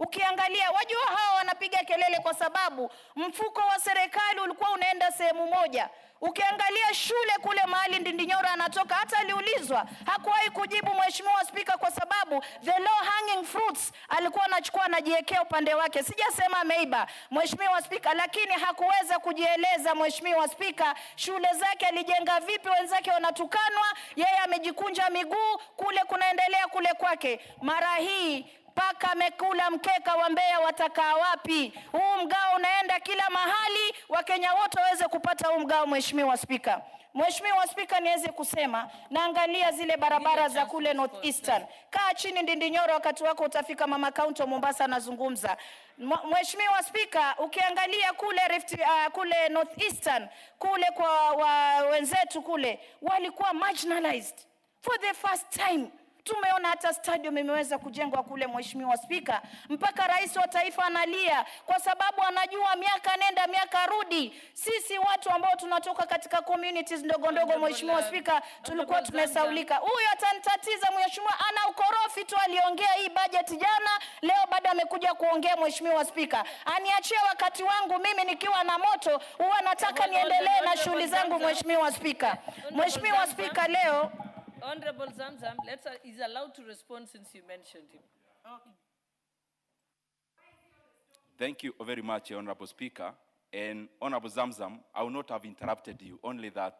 Ukiangalia, wajua hao wanapiga kelele kwa sababu mfuko wa serikali ulikuwa unaenda sehemu moja. Ukiangalia shule kule mahali Ndindinyoro anatoka, hata aliulizwa hakuwahi kujibu Mheshimiwa Spika, kwa sababu the low hanging fruits alikuwa anachukua anajiwekea upande wake. Sijasema ameiba Mheshimiwa Spika, lakini hakuweza kujieleza Mheshimiwa Spika. Shule zake alijenga vipi? Wenzake wanatukanwa, yeye amejikunja miguu, kule kunaendelea kule kwake. Mara hii paka amekula mkeka wa Mbeya, watakaa wapi? Huu mgao unaenda kila mahali, Wakenya wote waweze kupata huu mgao. Mheshimiwa Spika, Mheshimiwa Spika, niweze kusema, naangalia zile barabara za kule North Eastern. Kaa chini Ndindinyoro, wakati wako utafika. Mama County Mombasa anazungumza. Mheshimiwa Spika, ukiangalia kule kule North Eastern kule kwa wenzetu kule, walikuwa marginalized for the first time. Tumeona hata stadium imeweza kujengwa kule Mheshimiwa Spika, mpaka rais wa taifa analia kwa sababu anajua miaka nenda miaka rudi. Sisi watu ambao tunatoka katika communities ndogo ndogo, Mheshimiwa Spika, tulikuwa tumesaulika. Huyu atanitatiza Mheshimiwa, ana ukorofi tu. Aliongea hii budget jana, leo bado amekuja kuongea. Mheshimiwa Spika, aniachie wakati wangu mimi nikiwa na moto, huwa nataka niendelee na shughuli zangu. Mheshimiwa Spika, Mheshimiwa Spika, leo Honorable Zamzam, is allowed to respond since you mentioned him. Okay. Thank you very much, Honorable Speaker. And Honorable Zamzam, I will not have interrupted you, only that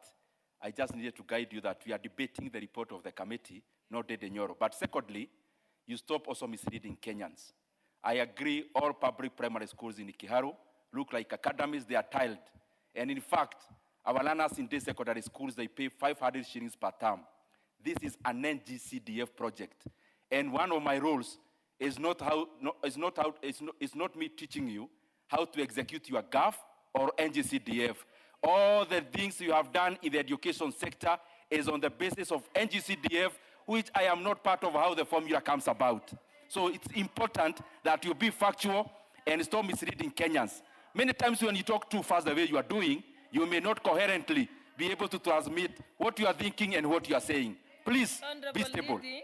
I just needed to guide you that we are debating the report of the committee, not Ndindinyoro. But secondly, you stop also misleading Kenyans. I agree all public primary schools in Kiharu look like academies, they are tiled. And in fact, our learners in these secondary schools, they pay 500 shillings per term. This is an NGCDF project, and one of my roles is not me teaching you how to execute your GAF or NGCDF. All the things you have done in the education sector is on the basis of NGCDF, which I am not part of how the formula comes about. So it's important that you be factual and stop misleading Kenyans. Many times when you talk too fast the way you are doing, you may not coherently be able to transmit what you are thinking and what you are saying. Please be stable. Lady,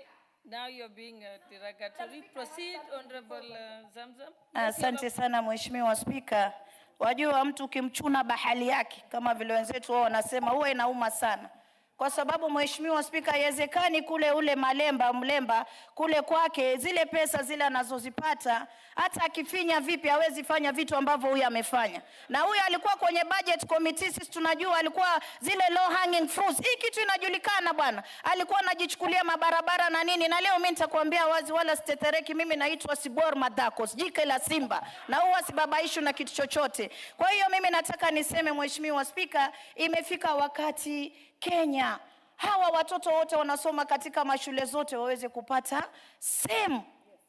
now you're being derogatory. Proceed, Honorable Zamzam. Asante sana Mheshimiwa Spika. Wajua mtu kimchuna bahali yake, kama vile wenzetu wao wanasema, huwa inauma sana. Kwa sababu Mheshimiwa Spika, haiwezekani kule ule mlemba kule kwake zile pesa zile anazozipata, hata akifinya vipi hawezi fanya vitu ambavyo huyu amefanya. Na huyu alikuwa kwenye budget committee, sisi tunajua alikuwa zile low hanging fruits. Hii kitu inajulikana bwana. Alikuwa anajichukulia mabarabara na nini, na leo mimi nitakwambia wazi, wala sitetereki. Mimi naitwa Sibor Madakos, jike la simba, na huwa sibabaishu na kitu chochote. Kwa hiyo mimi nataka niseme Mheshimiwa Spika, imefika wakati Kenya hawa watoto wote wanasoma katika mashule zote waweze kupata same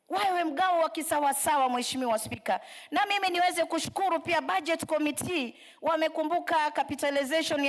wawe mgao wa kisawasawa. Mheshimiwa Spika, na mimi niweze kushukuru pia budget committee wamekumbuka capitation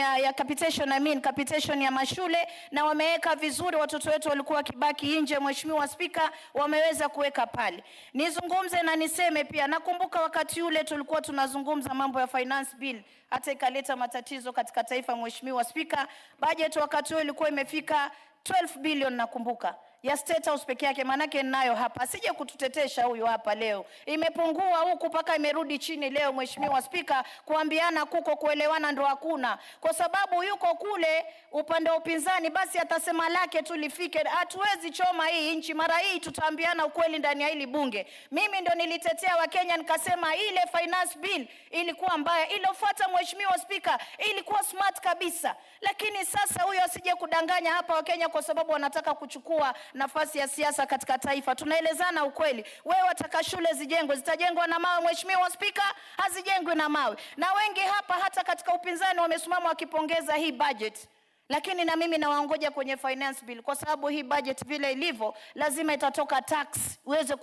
ya mashule, na wameweka vizuri. Watoto wetu walikuwa kibaki nje, Mheshimiwa Spika, wameweza kuweka pale. Nizungumze na niseme pia, nakumbuka wakati ule tulikuwa tunazungumza mambo ya finance bill, hata ikaleta matatizo katika taifa. Mheshimiwa Spika, budget wakati ule ilikuwa imefika 12 billion nakumbuka. Ya State House peke yake, manake ninayo hapa. Sije kututetesha huyu hapa leo. Imepungua huku paka imerudi chini leo Mheshimiwa Spika, kuambiana kuko kuelewana ndo hakuna. Kwa sababu yuko kule upande wa upinzani, basi atasema lake tulifike. Hatuwezi choma hii nchi. Mara hii tutaambiana ukweli ndani ya hili bunge. Mimi ndo nilitetea Wakenya nikasema ile finance bill ilikuwa mbaya. Ilofuata Mheshimiwa Spika ilikuwa smart kabisa. Lakini sasa huyo asije kudanganya hapa Wakenya kwa sababu wanataka kuchukua nafasi ya siasa katika taifa. Tunaelezana ukweli. Wewe wataka shule zijengwe, zitajengwa na mawe Mheshimiwa Spika? Hazijengwi na mawe. Na wengi hapa hata katika upinzani wamesimama wakipongeza hii budget. Lakini na mimi nawaongoja kwenye finance bill, kwa sababu hii budget vile ilivyo lazima itatoka tax uweze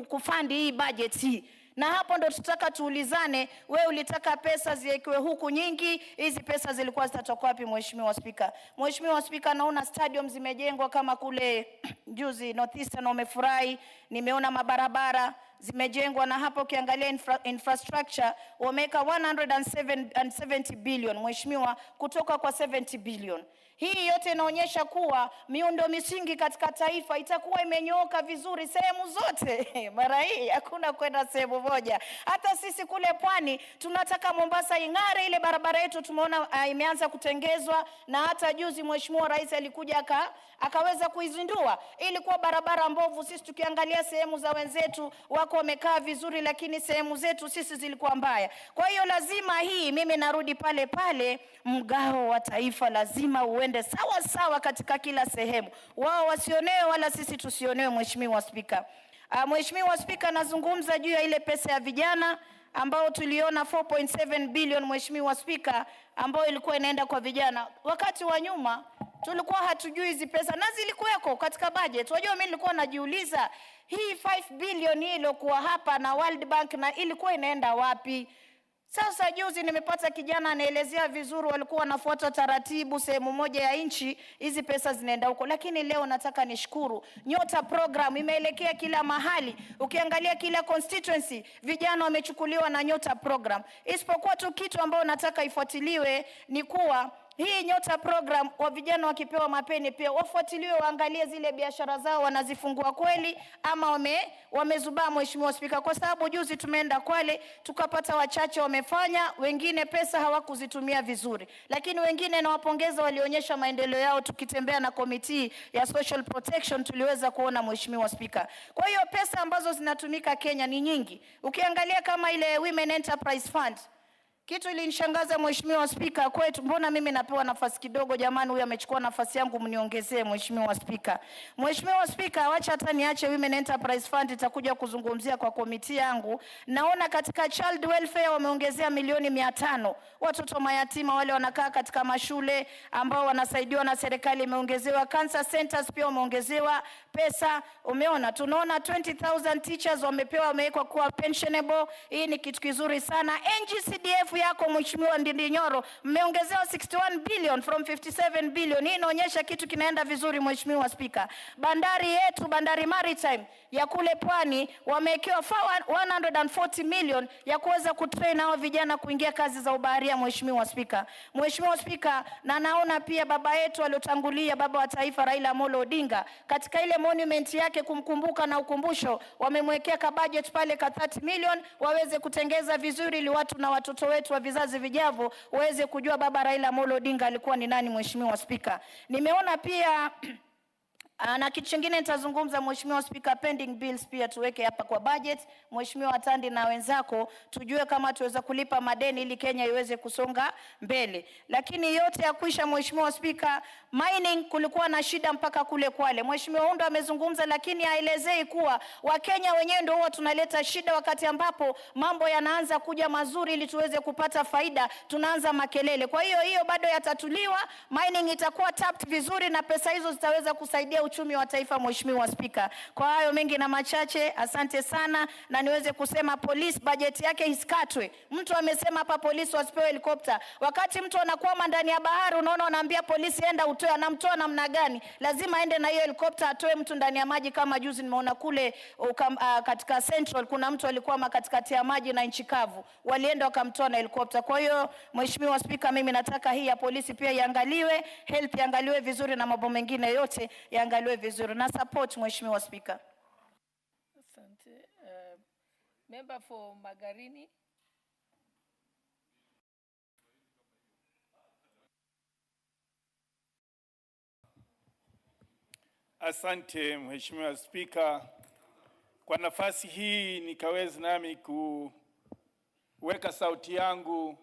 kufandi hii budget hii. Na hapo ndo tutaka tuulizane, wewe ulitaka pesa ziwekewe huku nyingi, hizi pesa zilikuwa zitatoka wapi Mheshimiwa Spika? Mheshimiwa Spika, naona stadium zimejengwa kama kule juzi Northeastern wamefurahi, nimeona mabarabara zimejengwa, na hapo ukiangalia infrastructure wameka 170 billion Mheshimiwa, kutoka kwa 70 billion. Hii yote inaonyesha kuwa miundo misingi katika taifa itakuwa imenyooka vizuri sehemu zote. Mara hii hakuna kwenda sehemu moja. Hata sisi kule pwani tunataka Mombasa ing'are, ile barabara yetu tumeona imeanza kutengezwa, na hata juzi Mheshimiwa Rais alikuja akaweza kuizindua. Ilikuwa barabara mbovu, sisi tukiangalia sehemu za wenzetu wako wamekaa vizuri, lakini sehemu zetu sisi zilikuwa mbaya. Kwa hiyo lazima hii, mimi narudi pale pale, mgao wa taifa lazima uende sawa sawa katika kila sehemu. Wao wasionewe wala sisi tusionewe Mheshimiwa Spika. Mheshimiwa Spika, nazungumza juu ya ile pesa ya vijana ambao tuliona 4.7 billion Mheshimiwa Spika, ambao ilikuwa inaenda kwa vijana. Wakati wa nyuma tulikuwa hatujui hizi pesa na zilikuweko katika budget. Wajua mimi nilikuwa najiuliza hii 5 billion hii iliyokuwa hapa na World Bank na ilikuwa inaenda wapi? Sasa juzi nimepata kijana anaelezea vizuri, walikuwa wanafuata taratibu sehemu moja ya nchi, hizi pesa zinaenda huko. Lakini leo nataka nishukuru, Nyota program imeelekea kila mahali. Ukiangalia kila constituency vijana wamechukuliwa na Nyota program. Isipokuwa tu kitu ambao nataka ifuatiliwe ni kuwa hii Nyota program wa vijana wakipewa mapeni pia wafuatiliwe, waangalie zile biashara zao wanazifungua kweli ama wamezubaa Mheshimiwa Spika, kwa sababu juzi tumeenda Kwale tukapata wachache wamefanya, wengine pesa hawakuzitumia vizuri, lakini wengine nawapongeza walionyesha maendeleo yao. Tukitembea na komiti ya social protection tuliweza kuona Mheshimiwa Spika. Kwa hiyo pesa ambazo zinatumika Kenya ni nyingi. Ukiangalia kama ile Women Enterprise Fund, kitu ilinishangaza Mheshimiwa Spika kwetu, mbona mimi napewa nafasi kidogo? Jamani, huyu amechukua nafasi yangu, mniongezee Mheshimiwa Spika. Mheshimiwa Spika, wacha hata niache Women Enterprise Fund, itakuja kuzungumzia kwa komiti yangu. Naona katika child welfare wameongezea milioni 500. Watoto mayatima wale wanakaa katika mashule ambao wanasaidiwa na serikali imeongezewa. Cancer centers pia wameongezewa pesa. Umeona, tunaona 20,000 teachers wamewekwa kuwa pensionable. Hii ni kitu kizuri sana. NGCDF yako Mheshimiwa Ndindinyoro mmeongezewa 61 billion from 57 billion. Hii inaonyesha kitu kinaenda vizuri Mheshimiwa Spika. Bandari yetu, bandari maritime ya kule pwani wamewekewa 140 million ya kuweza kutrain hao vijana kuingia kazi za ubaharia Mheshimiwa Spika. Mheshimiwa Spika, na naona pia baba yetu aliotangulia, baba wa taifa Raila Amolo Odinga, katika ile monument yake kumkumbuka na ukumbusho wamemwekea ka budget pale ka 30 million waweze kutengeza vizuri ili watu na watoto wetu wa vizazi vijavyo waweze kujua baba Raila Amolo Odinga alikuwa ni nani Mheshimiwa Spika. Nimeona pia na kitu kingine nitazungumza Mheshimiwa Spika, pending bills pia tuweke hapa kwa budget. Mheshimiwa Atandi na wenzako tujue kama tuweza kulipa madeni ili Kenya iweze kusonga mbele. Lakini yote ya kuisha Mheshimiwa Spika, mining kulikuwa na shida mpaka kule Kwale. Mheshimiwa Undo amezungumza, lakini haelezei kuwa Wakenya wenyewe ndio huwa tunaleta shida wakati ambapo mambo yanaanza kuja mazuri ili tuweze kupata faida, tunaanza makelele. Kwa hiyo bado yatatuliwa, mining itakuwa tapped vizuri na pesa hizo zitaweza kusaidia uchumi wa taifa Mheshimiwa Spika. Kwa hayo mengi na machache, asante sana, na niweze kusema police budget yake isikatwe. Mtu amesema hapa polisi wasipewe helikopta. Wakati mtu anakwama ndani ya bahari, unaona wanaambia polisi enda utoe, anamtoa namna gani? Lazima aende na hiyo helikopta atoe mtu ndani ya maji. Kama juzi nimeona kule katika Central kuna mtu alikwama katikati ya maji na nchi kavu, walienda wakamtoa na helikopta. Kwa hiyo Mheshimiwa Spika, mimi nataka hii ya polisi pia iangaliwe, health iangaliwe vizuri na mambo mengine yote iangaliwe vizuri, na support Mheshimiwa Spika. Asante. Member for Magarini. Asante Mheshimiwa Spika, kwa nafasi hii nikaweza nami kuweka sauti yangu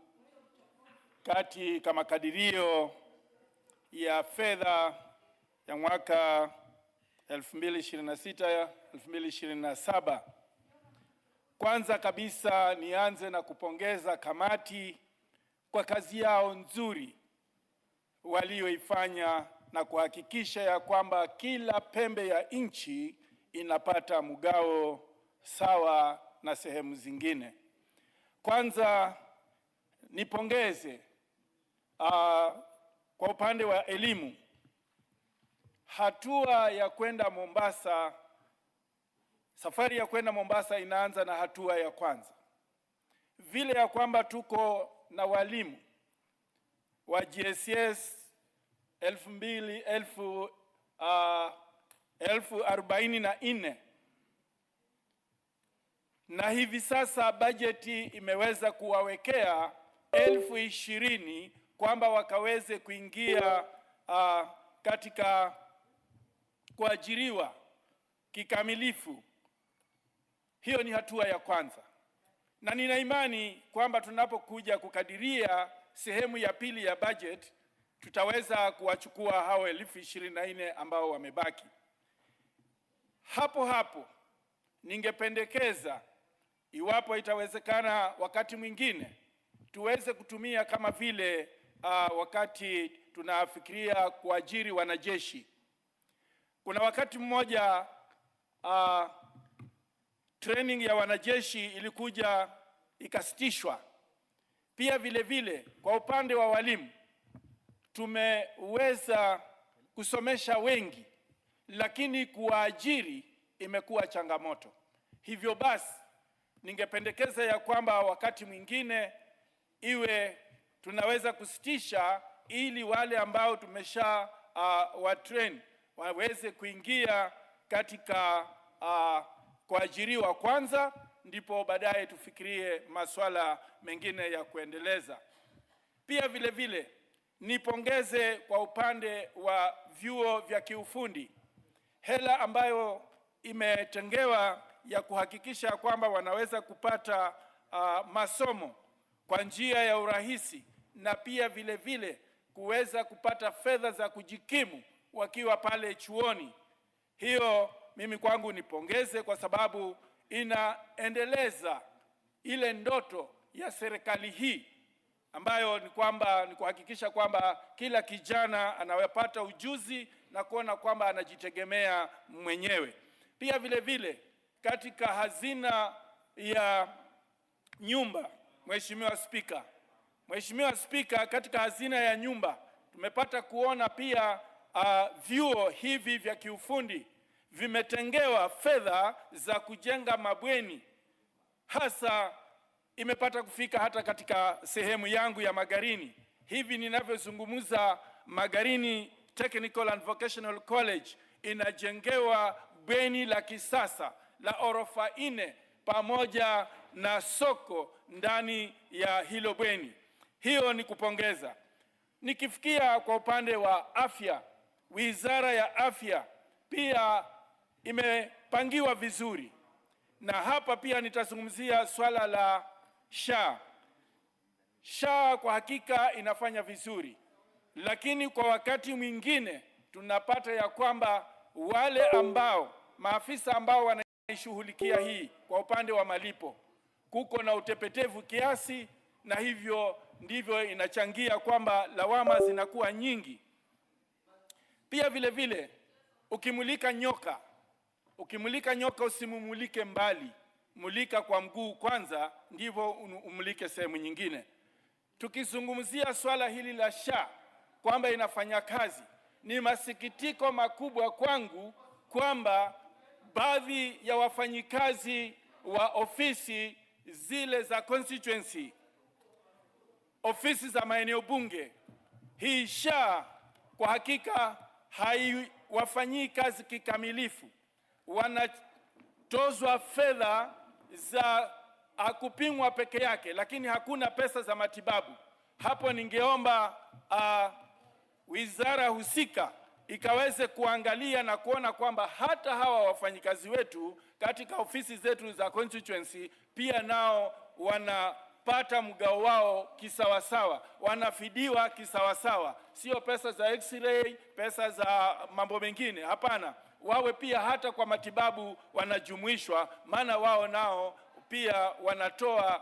kama makadirio ya fedha ya mwaka 2026-2027. Kwanza kabisa nianze na kupongeza kamati kwa kazi yao nzuri walioifanya na kuhakikisha ya kwamba kila pembe ya nchi inapata mgao sawa na sehemu zingine. Kwanza nipongeze kwa upande wa elimu, hatua ya kwenda Mombasa, safari ya kwenda Mombasa inaanza na hatua ya kwanza. Vile ya kwamba tuko na walimu wa GSS 1044 na hivi sasa bajeti imeweza kuwawekea 20,000 kwamba wakaweze kuingia katika kuajiriwa kikamilifu. Hiyo ni hatua ya kwanza, na nina imani kwamba tunapokuja kukadiria sehemu ya pili ya budget tutaweza kuwachukua hao 24,000 ambao wamebaki. Hapo hapo ningependekeza, iwapo itawezekana, wakati mwingine tuweze kutumia kama vile wakati tunafikiria kuajiri wanajeshi. Kuna wakati mmoja training ya wanajeshi ilikuja ikasitishwa. Pia vile vile kwa upande wa walimu tumeweza kusomesha wengi, lakini kuwaajiri imekuwa changamoto. Hivyo basi ningependekeza ya kwamba wakati mwingine iwe tunaweza kusitisha, ili wale ambao tumesha watrain waweze kuingia katika kuajiriwa kwanza, ndipo baadaye tufikirie masuala mengine ya kuendeleza. Pia vile vile nipongeze kwa upande wa vyuo vya kiufundi, hela ambayo imetengewa ya kuhakikisha kwamba wanaweza kupata masomo kwa njia ya urahisi, na pia vile vile kuweza kupata fedha za kujikimu wakiwa pale chuoni. Hiyo mimi kwangu nipongeze, kwa sababu inaendeleza ile ndoto ya serikali hii ambayo ni kwamba ni kuhakikisha kwamba kila kijana anapata ujuzi na kuona kwamba anajitegemea mwenyewe. Pia vile vile katika hazina ya nyumba, Mheshimiwa Spika, katika hazina ya nyumba tumepata kuona pia vyuo hivi vya kiufundi vimetengewa fedha za kujenga mabweni. Hasa imepata kufika hata katika sehemu yangu ya Magarini. Hivi ninavyozungumza, Magarini Technical and Vocational College inajengewa bweni la kisasa la orofa 4 pamoja na soko ndani ya hilo bweni. Hiyo ni kupongeza. Nikifikia kwa upande wa afya, Wizara ya Afya pia imepangiwa vizuri, na hapa pia nitazungumzia swala la SHA. SHA kwa hakika inafanya vizuri, lakini kwa wakati mwingine tunapata ya kwamba wale ambao maafisa ambao wanaishughulikia hii kwa upande wa malipo, kuko na utepetevu kiasi, na hivyo ndivyo inachangia kwamba lawama zinakuwa nyingi. Pia vile vile ukimulika nyoka usimumulike mbali, mulika kwa mguu kwanza, ndivyo umulike sehemu nyingine. Tukizungumzia swala hili la SHA kwamba inafanya kazi, ni masikitiko makubwa kwangu kwamba baadhi ya wafanyikazi wa ofisi zile za constituency, ofisi za maeneo bunge, hii SHA kwa hakika haiwafanyii kazi kikamilifu. Wanatozwa fedha za kupimwa peke yake, lakini hakuna pesa za matibabu. Hapo ningeomba wizara husika ikaweze kuangalia na kuona kwamba hata hawa wafanyikazi wetu katika ofisi zetu za constituency pia nao wanapata mgao wao kisawasawa, wanafidiwa kisawasawa, sio pesa za x-ray, pesa za mambo mengine. Hapana, wawe pia hata kwa matibabu wanajumuishwa, maana wao nao pia wanatoa